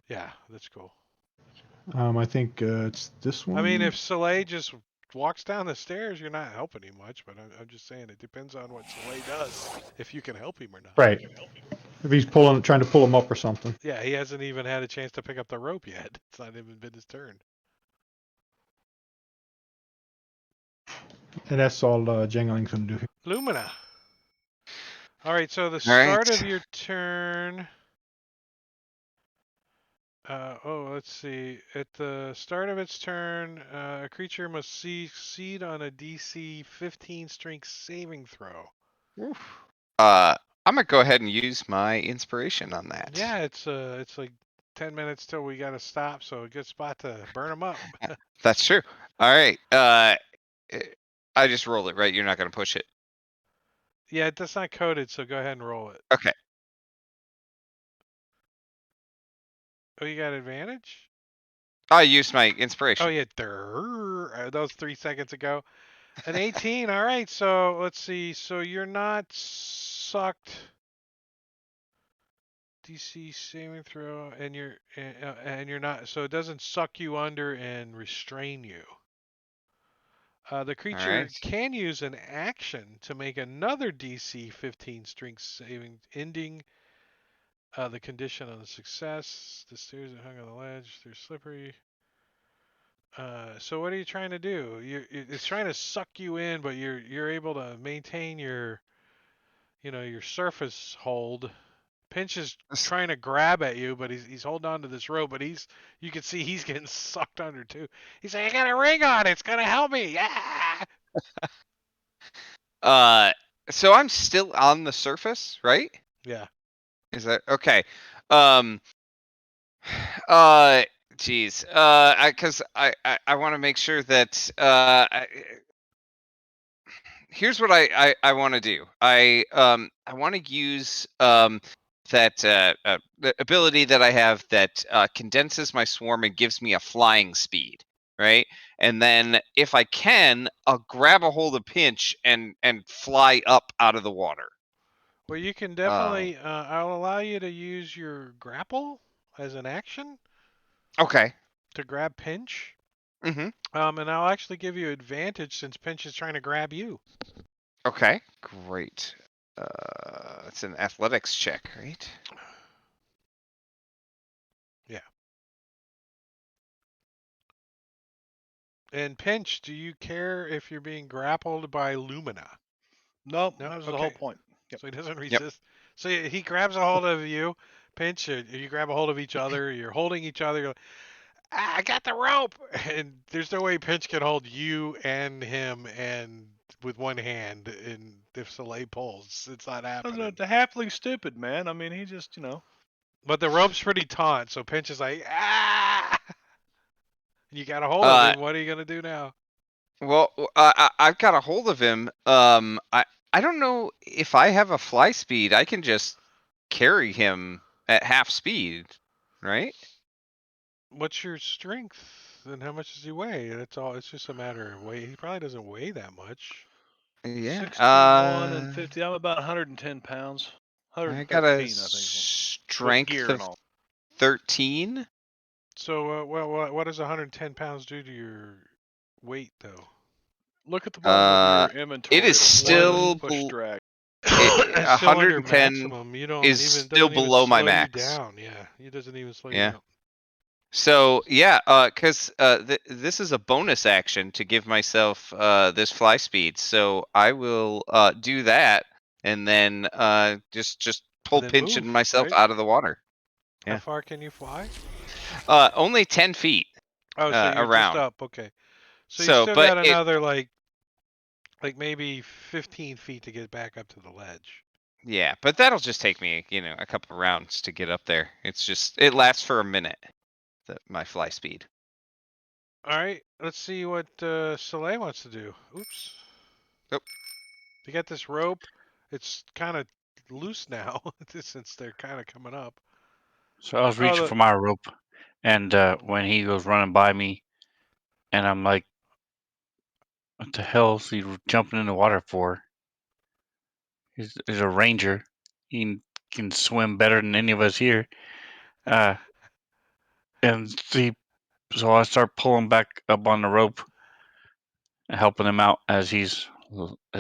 [SPEAKER 1] Yeah, that's cool.
[SPEAKER 3] I think it's this one.
[SPEAKER 1] I mean, if Soleil just walks down the stairs, you're not helping him much, but I'm just saying it depends on what Soleil does, if you can help him or not.
[SPEAKER 3] Right. If he's trying to pull him up or something.
[SPEAKER 1] Yeah, he hasn't even had a chance to pick up the rope yet. It's not even been his turn.
[SPEAKER 3] And that's all Jangling's going to do.
[SPEAKER 1] Lumina. All right, so the
[SPEAKER 6] All
[SPEAKER 1] start
[SPEAKER 6] right.
[SPEAKER 1] of your turn. Let's see. At the start of its turn, a creature must succeed on a DC 15 strength saving throw.
[SPEAKER 6] I'm gonna go ahead and use my inspiration on that.
[SPEAKER 1] Yeah, it's like 10 minutes till we gotta stop, so a good spot to burn them up.
[SPEAKER 6] That's true. All right. I just rolled it, right? You're not gonna push it.
[SPEAKER 1] Yeah, that's not coded, so go ahead and roll it.
[SPEAKER 6] Okay.
[SPEAKER 1] Oh, you got advantage?
[SPEAKER 6] I used my inspiration.
[SPEAKER 1] Oh yeah, that was 3 seconds ago. An 18. All right, so let's see. So you're not sucked. DC saving throw, and you're not. So it doesn't suck you under and restrain you. The creature
[SPEAKER 6] right.
[SPEAKER 1] can use an action to make another DC 15 strength saving, ending the condition on the success. The stairs are hung on the ledge. They're slippery. So what are you trying to do? It's trying to suck you in, but you're able to maintain your, your surface hold. Pinch is trying to grab at you, but he's holding on to this rope, but you can see he's getting sucked under too. He's like, I got a ring on, it's gonna help me. Yeah.
[SPEAKER 6] So I'm still on the surface, right?
[SPEAKER 1] Yeah.
[SPEAKER 6] Is that okay? Geez. Because I want to make sure that here's what I want to do. I want to use that the ability that I have that condenses my swarm and gives me a flying speed, right? And then if I can, I'll grab a hold of Pinch and fly up out of the water.
[SPEAKER 1] Well, you can
[SPEAKER 6] Oh.
[SPEAKER 1] definitely. I'll allow you to use your grapple as an action
[SPEAKER 6] Okay.
[SPEAKER 1] to grab Pinch.
[SPEAKER 6] Mm-hmm.
[SPEAKER 1] And I'll actually give you advantage since Pinch is trying to grab you.
[SPEAKER 6] Okay. Great. It's an athletics check, right?
[SPEAKER 1] Yeah. And Pinch, do you care if you're being grappled by Lumina?
[SPEAKER 2] Nope,
[SPEAKER 1] No.
[SPEAKER 2] that was the whole
[SPEAKER 1] Okay.
[SPEAKER 2] point. Yep.
[SPEAKER 1] So he doesn't
[SPEAKER 6] Yep.
[SPEAKER 1] resist. So he grabs a hold of you, Pinch. You grab a hold of each other. You're holding each other. You're like, I got the rope, and there's no way Pinch can hold you and him and with one hand. And if Soleil pulls, it's not happening.
[SPEAKER 2] The halfling's stupid, man. I mean, he just,
[SPEAKER 1] But the rope's pretty taut, so Pinch is like, ah! You got a hold of
[SPEAKER 6] Uh,
[SPEAKER 1] him. What are you gonna do now?
[SPEAKER 6] well, I've got a hold of him. I don't know if I have a fly speed. I can just carry him at half speed, right?
[SPEAKER 1] What's your strength and how much does he weigh? That's all. It's just a matter of weight. He probably doesn't weigh that much.
[SPEAKER 6] Yeah.
[SPEAKER 2] 6'1" and 50. I'm about 110 pounds.
[SPEAKER 6] I got a
[SPEAKER 2] 113, I think, with
[SPEAKER 6] strength
[SPEAKER 2] gear and
[SPEAKER 6] of
[SPEAKER 2] all.
[SPEAKER 6] 13.
[SPEAKER 1] So, what does 110 pounds do to your weight, though?
[SPEAKER 2] Look at the bottom of your
[SPEAKER 6] It
[SPEAKER 2] inventory.
[SPEAKER 6] is
[SPEAKER 2] It'll say
[SPEAKER 6] still
[SPEAKER 2] push drag.
[SPEAKER 1] It's still under
[SPEAKER 6] 110
[SPEAKER 1] maximum. You don't
[SPEAKER 6] is
[SPEAKER 1] even
[SPEAKER 6] still
[SPEAKER 1] doesn't even
[SPEAKER 6] below my
[SPEAKER 1] slow you
[SPEAKER 6] max.
[SPEAKER 1] down. Yeah, it doesn't even slow you
[SPEAKER 6] Yeah.
[SPEAKER 1] down.
[SPEAKER 6] So yeah, because this is a bonus action to give myself this fly speed. So I will do that and then just pull
[SPEAKER 1] And then
[SPEAKER 6] Pinch and
[SPEAKER 1] move,
[SPEAKER 6] myself
[SPEAKER 1] right?
[SPEAKER 6] out of the water.
[SPEAKER 1] How
[SPEAKER 6] Yeah.
[SPEAKER 1] far can you fly?
[SPEAKER 6] Only 10 feet
[SPEAKER 1] Oh, so you're just
[SPEAKER 6] around.
[SPEAKER 1] up. Okay. So you
[SPEAKER 6] So,
[SPEAKER 1] still
[SPEAKER 6] but
[SPEAKER 1] got
[SPEAKER 6] it
[SPEAKER 1] another like maybe 15 feet to get back up to the ledge.
[SPEAKER 6] yeah, but that'll just take me a couple of rounds to get up there. It lasts for a minute. My fly speed.
[SPEAKER 1] All right, let's see what Soleil wants to do. Oops.
[SPEAKER 6] Oh.
[SPEAKER 1] You got this rope. It's kind of loose now since they're kind of coming up.
[SPEAKER 5] So I was
[SPEAKER 1] Oh,
[SPEAKER 5] reaching for my rope, and when he goes running by me, and I'm like, "What the hell is he jumping in the water for?" He's a ranger. He can swim better than any of us here. Uh, and so I start pulling back up on the rope, helping him out as his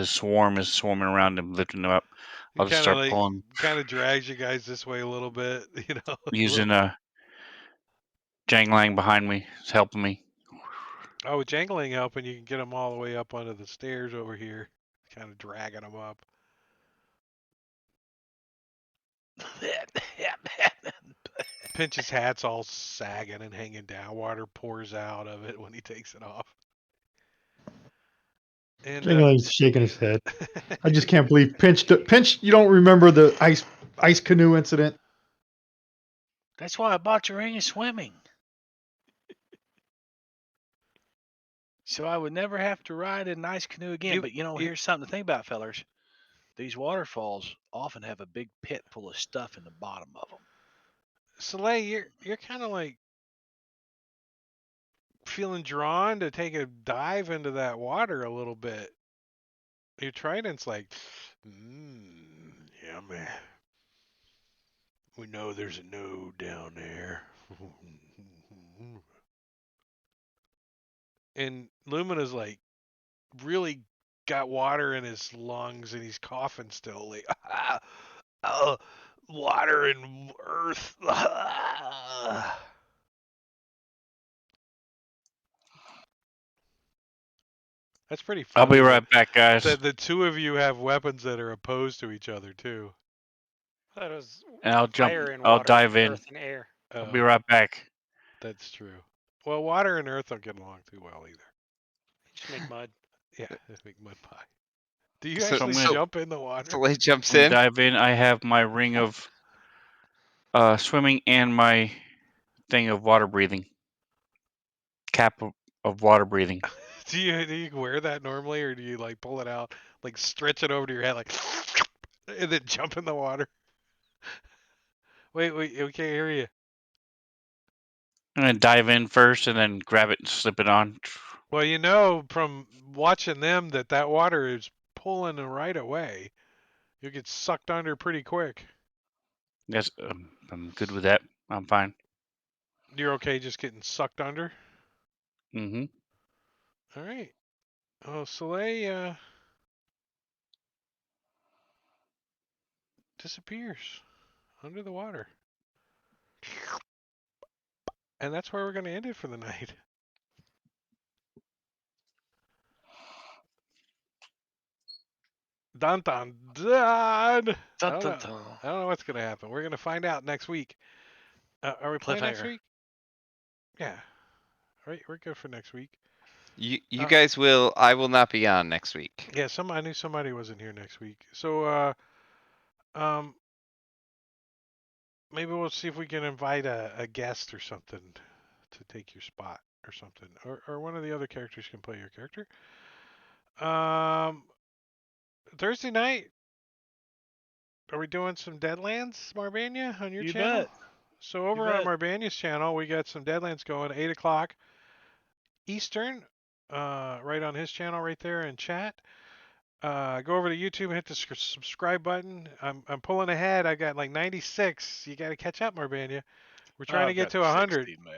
[SPEAKER 5] swarm is swarming around him, lifting him up.
[SPEAKER 1] he
[SPEAKER 5] I'll just
[SPEAKER 1] kind of
[SPEAKER 5] start pulling,
[SPEAKER 1] drags you guys this way a little bit, a little.
[SPEAKER 5] using Janglang behind me, is helping me.
[SPEAKER 1] Oh, with jangling helping, you can get them all the way up onto the stairs over here, kind of dragging them up. Pinch's hat's all sagging and hanging down. Water pours out of it when he takes it off. And
[SPEAKER 3] Jingling's shaking his head. I just can't believe Pinch. You don't remember the ice canoe incident?
[SPEAKER 2] That's why I bought your ring of swimming. So I would never have to ride in an ice canoe again.
[SPEAKER 1] You,
[SPEAKER 2] But
[SPEAKER 1] you
[SPEAKER 2] here's something to think about, fellers. These waterfalls often have a big pit full of stuff in the bottom of them.
[SPEAKER 1] Soleil, you're kind of feeling drawn to take a dive into that water a little bit. Your trident's yummy. We know there's a node down there. And Lumina's really got water in his lungs and he's coughing still. Water and earth. That's pretty
[SPEAKER 5] I'll be
[SPEAKER 1] funny
[SPEAKER 5] right back, guys.
[SPEAKER 1] that the two of you have weapons that are opposed to each other too.
[SPEAKER 4] That was
[SPEAKER 5] and I'll jump.
[SPEAKER 4] fire and
[SPEAKER 5] I'll
[SPEAKER 4] water,
[SPEAKER 5] dive in.
[SPEAKER 4] earth and air.
[SPEAKER 5] I'll be
[SPEAKER 1] Oh,
[SPEAKER 5] right back.
[SPEAKER 1] that's true. Well, water and earth don't get along too well either.
[SPEAKER 4] You just make mud.
[SPEAKER 1] Yeah, they make mud pie. Do you
[SPEAKER 6] So
[SPEAKER 5] So I'm
[SPEAKER 1] actually
[SPEAKER 5] gonna
[SPEAKER 6] so
[SPEAKER 1] jump in the water?
[SPEAKER 6] Soleil jumps
[SPEAKER 5] when I
[SPEAKER 6] in.
[SPEAKER 5] dive in. I have my ring of swimming and my thing of water breathing. Cap of water breathing.
[SPEAKER 1] Do you wear that normally, or do you like pull it out, like stretch it over to your head, like, and then jump in the water? Wait, we can't hear you.
[SPEAKER 5] I'm gonna dive in first and then grab it and slip it on.
[SPEAKER 1] Well, you know from watching them that that water is pulling right away. You'll get sucked under pretty quick.
[SPEAKER 5] Yes, I'm good with that. I'm fine.
[SPEAKER 1] You're okay just getting sucked under?
[SPEAKER 5] Mm-hmm.
[SPEAKER 1] All right. Oh, Soleil disappears under the water. And that's where we're going to end it for the night. Dun dun dun. I
[SPEAKER 2] Dun,
[SPEAKER 1] don't
[SPEAKER 2] dun,
[SPEAKER 1] know.
[SPEAKER 2] dun.
[SPEAKER 1] I don't know what's going to happen. We're going to find out next week. Are we playing next
[SPEAKER 2] Cliffhanger.
[SPEAKER 1] week? Yeah. All right, we're good for next week.
[SPEAKER 6] You
[SPEAKER 1] Uh,
[SPEAKER 6] guys will. I will not be on next week.
[SPEAKER 1] yeah, I knew somebody wasn't here next week. So um maybe we'll see if we can invite a guest or something to take your spot or something. Or one of the other characters can play your character. Um Thursday night, are we doing some Deadlands, Marbania, on your
[SPEAKER 2] You
[SPEAKER 1] channel?
[SPEAKER 2] bet.
[SPEAKER 1] So
[SPEAKER 2] You
[SPEAKER 1] over on
[SPEAKER 2] bet.
[SPEAKER 1] Marbania's channel, we got some Deadlands going, 8 o'clock Eastern, right on his channel right there in chat. Go over to YouTube and hit the subscribe button. I'm pulling ahead. I got like 96. You got to catch up, Marbania. We're trying to
[SPEAKER 2] I've
[SPEAKER 1] get
[SPEAKER 2] got
[SPEAKER 1] to 100.
[SPEAKER 2] 60, man.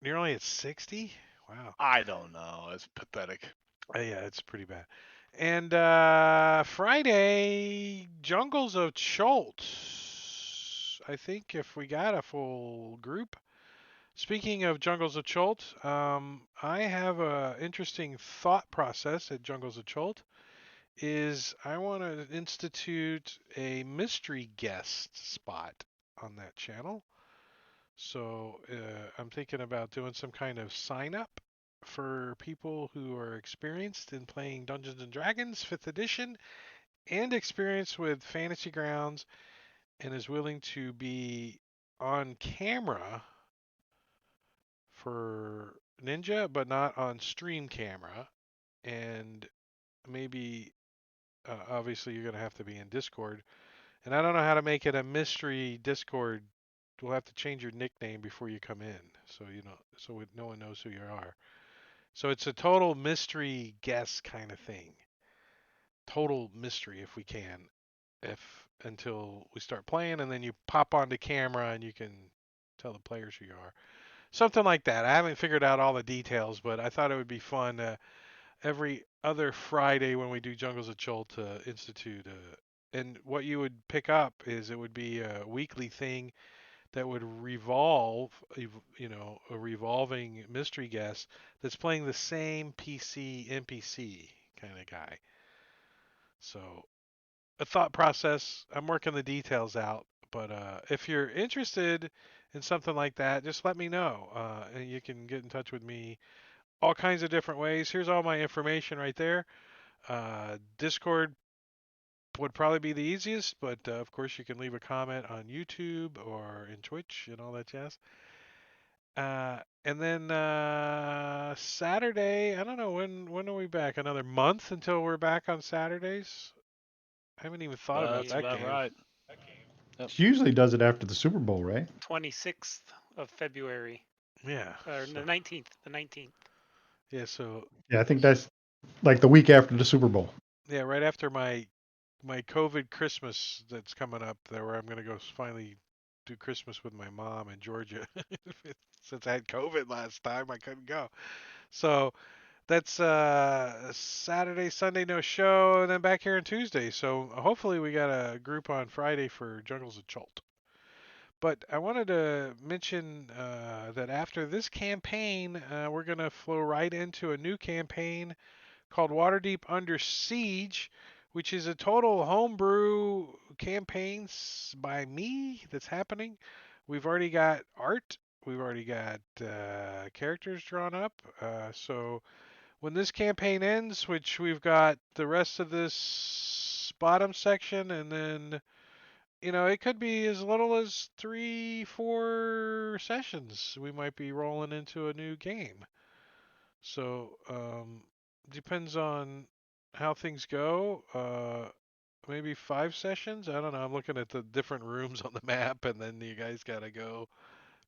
[SPEAKER 1] You're only at 60? Wow.
[SPEAKER 2] I don't know. It's pathetic.
[SPEAKER 1] Yeah, it's pretty bad. And Friday, Jungles of Cholt. I think if we got a full group. Speaking of Jungles of Cholt, I have a interesting thought process at Jungles of Cholt. Is I want to institute a mystery guest spot on that channel. So I'm thinking about doing some kind of sign up for people who are experienced in playing Dungeons and Dragons 5th edition and experienced with Fantasy Grounds and is willing to be on camera for Ninja, but not on stream camera. And maybe, obviously, you're going to have to be in Discord. And I don't know how to make it a mystery Discord. We'll have to change your nickname before you come in, so no one knows who you are. So it's a total mystery guess kind of thing. Total mystery if we can, if until we start playing, and then you pop onto camera and you can tell the players who you are. Something like that. I haven't figured out all the details, but I thought it would be fun every other Friday when we do Jungles of Chol to institute. And what you would pick up is it would be a weekly thing that would revolve, a revolving mystery guest that's playing the same PC NPC kind of guy. So a thought process. I'm working the details out, but if you're interested in something like that, just let me know, and you can get in touch with me all kinds of different ways. Here's all my information right there. Discord would probably be the easiest, but of course you can leave a comment on YouTube or in Twitch and all that jazz. And then Saturday, I don't know when are we back? Another month until we're back on Saturdays. I haven't even thought about
[SPEAKER 2] That's
[SPEAKER 1] that
[SPEAKER 2] about
[SPEAKER 1] game.
[SPEAKER 2] right. Yep.
[SPEAKER 3] She usually does it after the Super Bowl, right?
[SPEAKER 4] 26th of February,
[SPEAKER 1] Yeah.
[SPEAKER 4] or
[SPEAKER 1] So
[SPEAKER 4] the 19th. The 19th.
[SPEAKER 1] yeah. So
[SPEAKER 3] Yeah, I think that's like the week after the Super Bowl.
[SPEAKER 1] yeah, right after my COVID Christmas that's coming up, there where I'm gonna go finally do Christmas with my mom in Georgia. Since I had COVID last time, I couldn't go. So that's Saturday, Sunday, no show, and then back here on Tuesday. So hopefully we got a group on Friday for Jungles of Cholt. But I wanted to mention that after this campaign, we're going to flow right into a new campaign called Waterdeep Under Siege, which is a total homebrew campaigns by me that's happening. We've already got art. We've already got characters drawn up. So when this campaign ends, which we've got the rest of this bottom section, and then it could be as little as 3, 4 sessions. We might be rolling into a new game. So depends on how things go. Maybe 5 sessions. I don't know. I'm looking at the different rooms on the map, and then you guys gotta go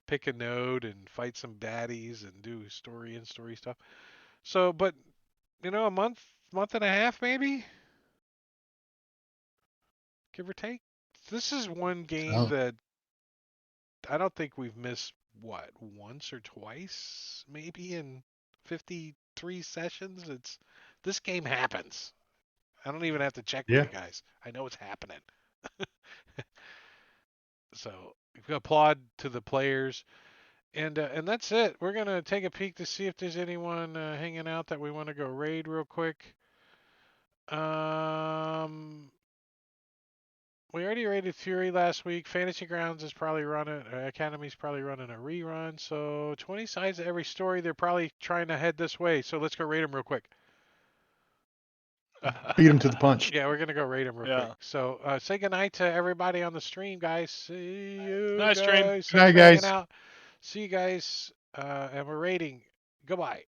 [SPEAKER 1] pick a node and fight some baddies and do story and story stuff. So, but a month and a half maybe, give or take. This is one game
[SPEAKER 3] Oh,
[SPEAKER 1] that I don't think we've missed once or twice maybe in 53 sessions. It's this game happens. I don't even have to check with
[SPEAKER 3] yeah.
[SPEAKER 1] you guys. I know it's happening. So applaud to the players, and that's it. We're gonna take a peek to see if there's anyone hanging out that we want to go raid real quick. Um, we already raided Fury last week. Fantasy Grounds is probably running. Academy's probably running a rerun. So 20 sides of every story. They're probably trying to head this way. So let's go raid them real quick.
[SPEAKER 3] Beat him to the punch.
[SPEAKER 1] Yeah, we're gonna go raid them real quick.
[SPEAKER 2] Yeah.
[SPEAKER 1] So say goodnight to everybody on the stream, guys. See you
[SPEAKER 2] Nice stream.
[SPEAKER 1] guys.
[SPEAKER 3] Good
[SPEAKER 1] Thanks
[SPEAKER 3] night,
[SPEAKER 1] for hanging
[SPEAKER 3] guys.
[SPEAKER 1] out. See you guys. And we're raiding. Goodbye.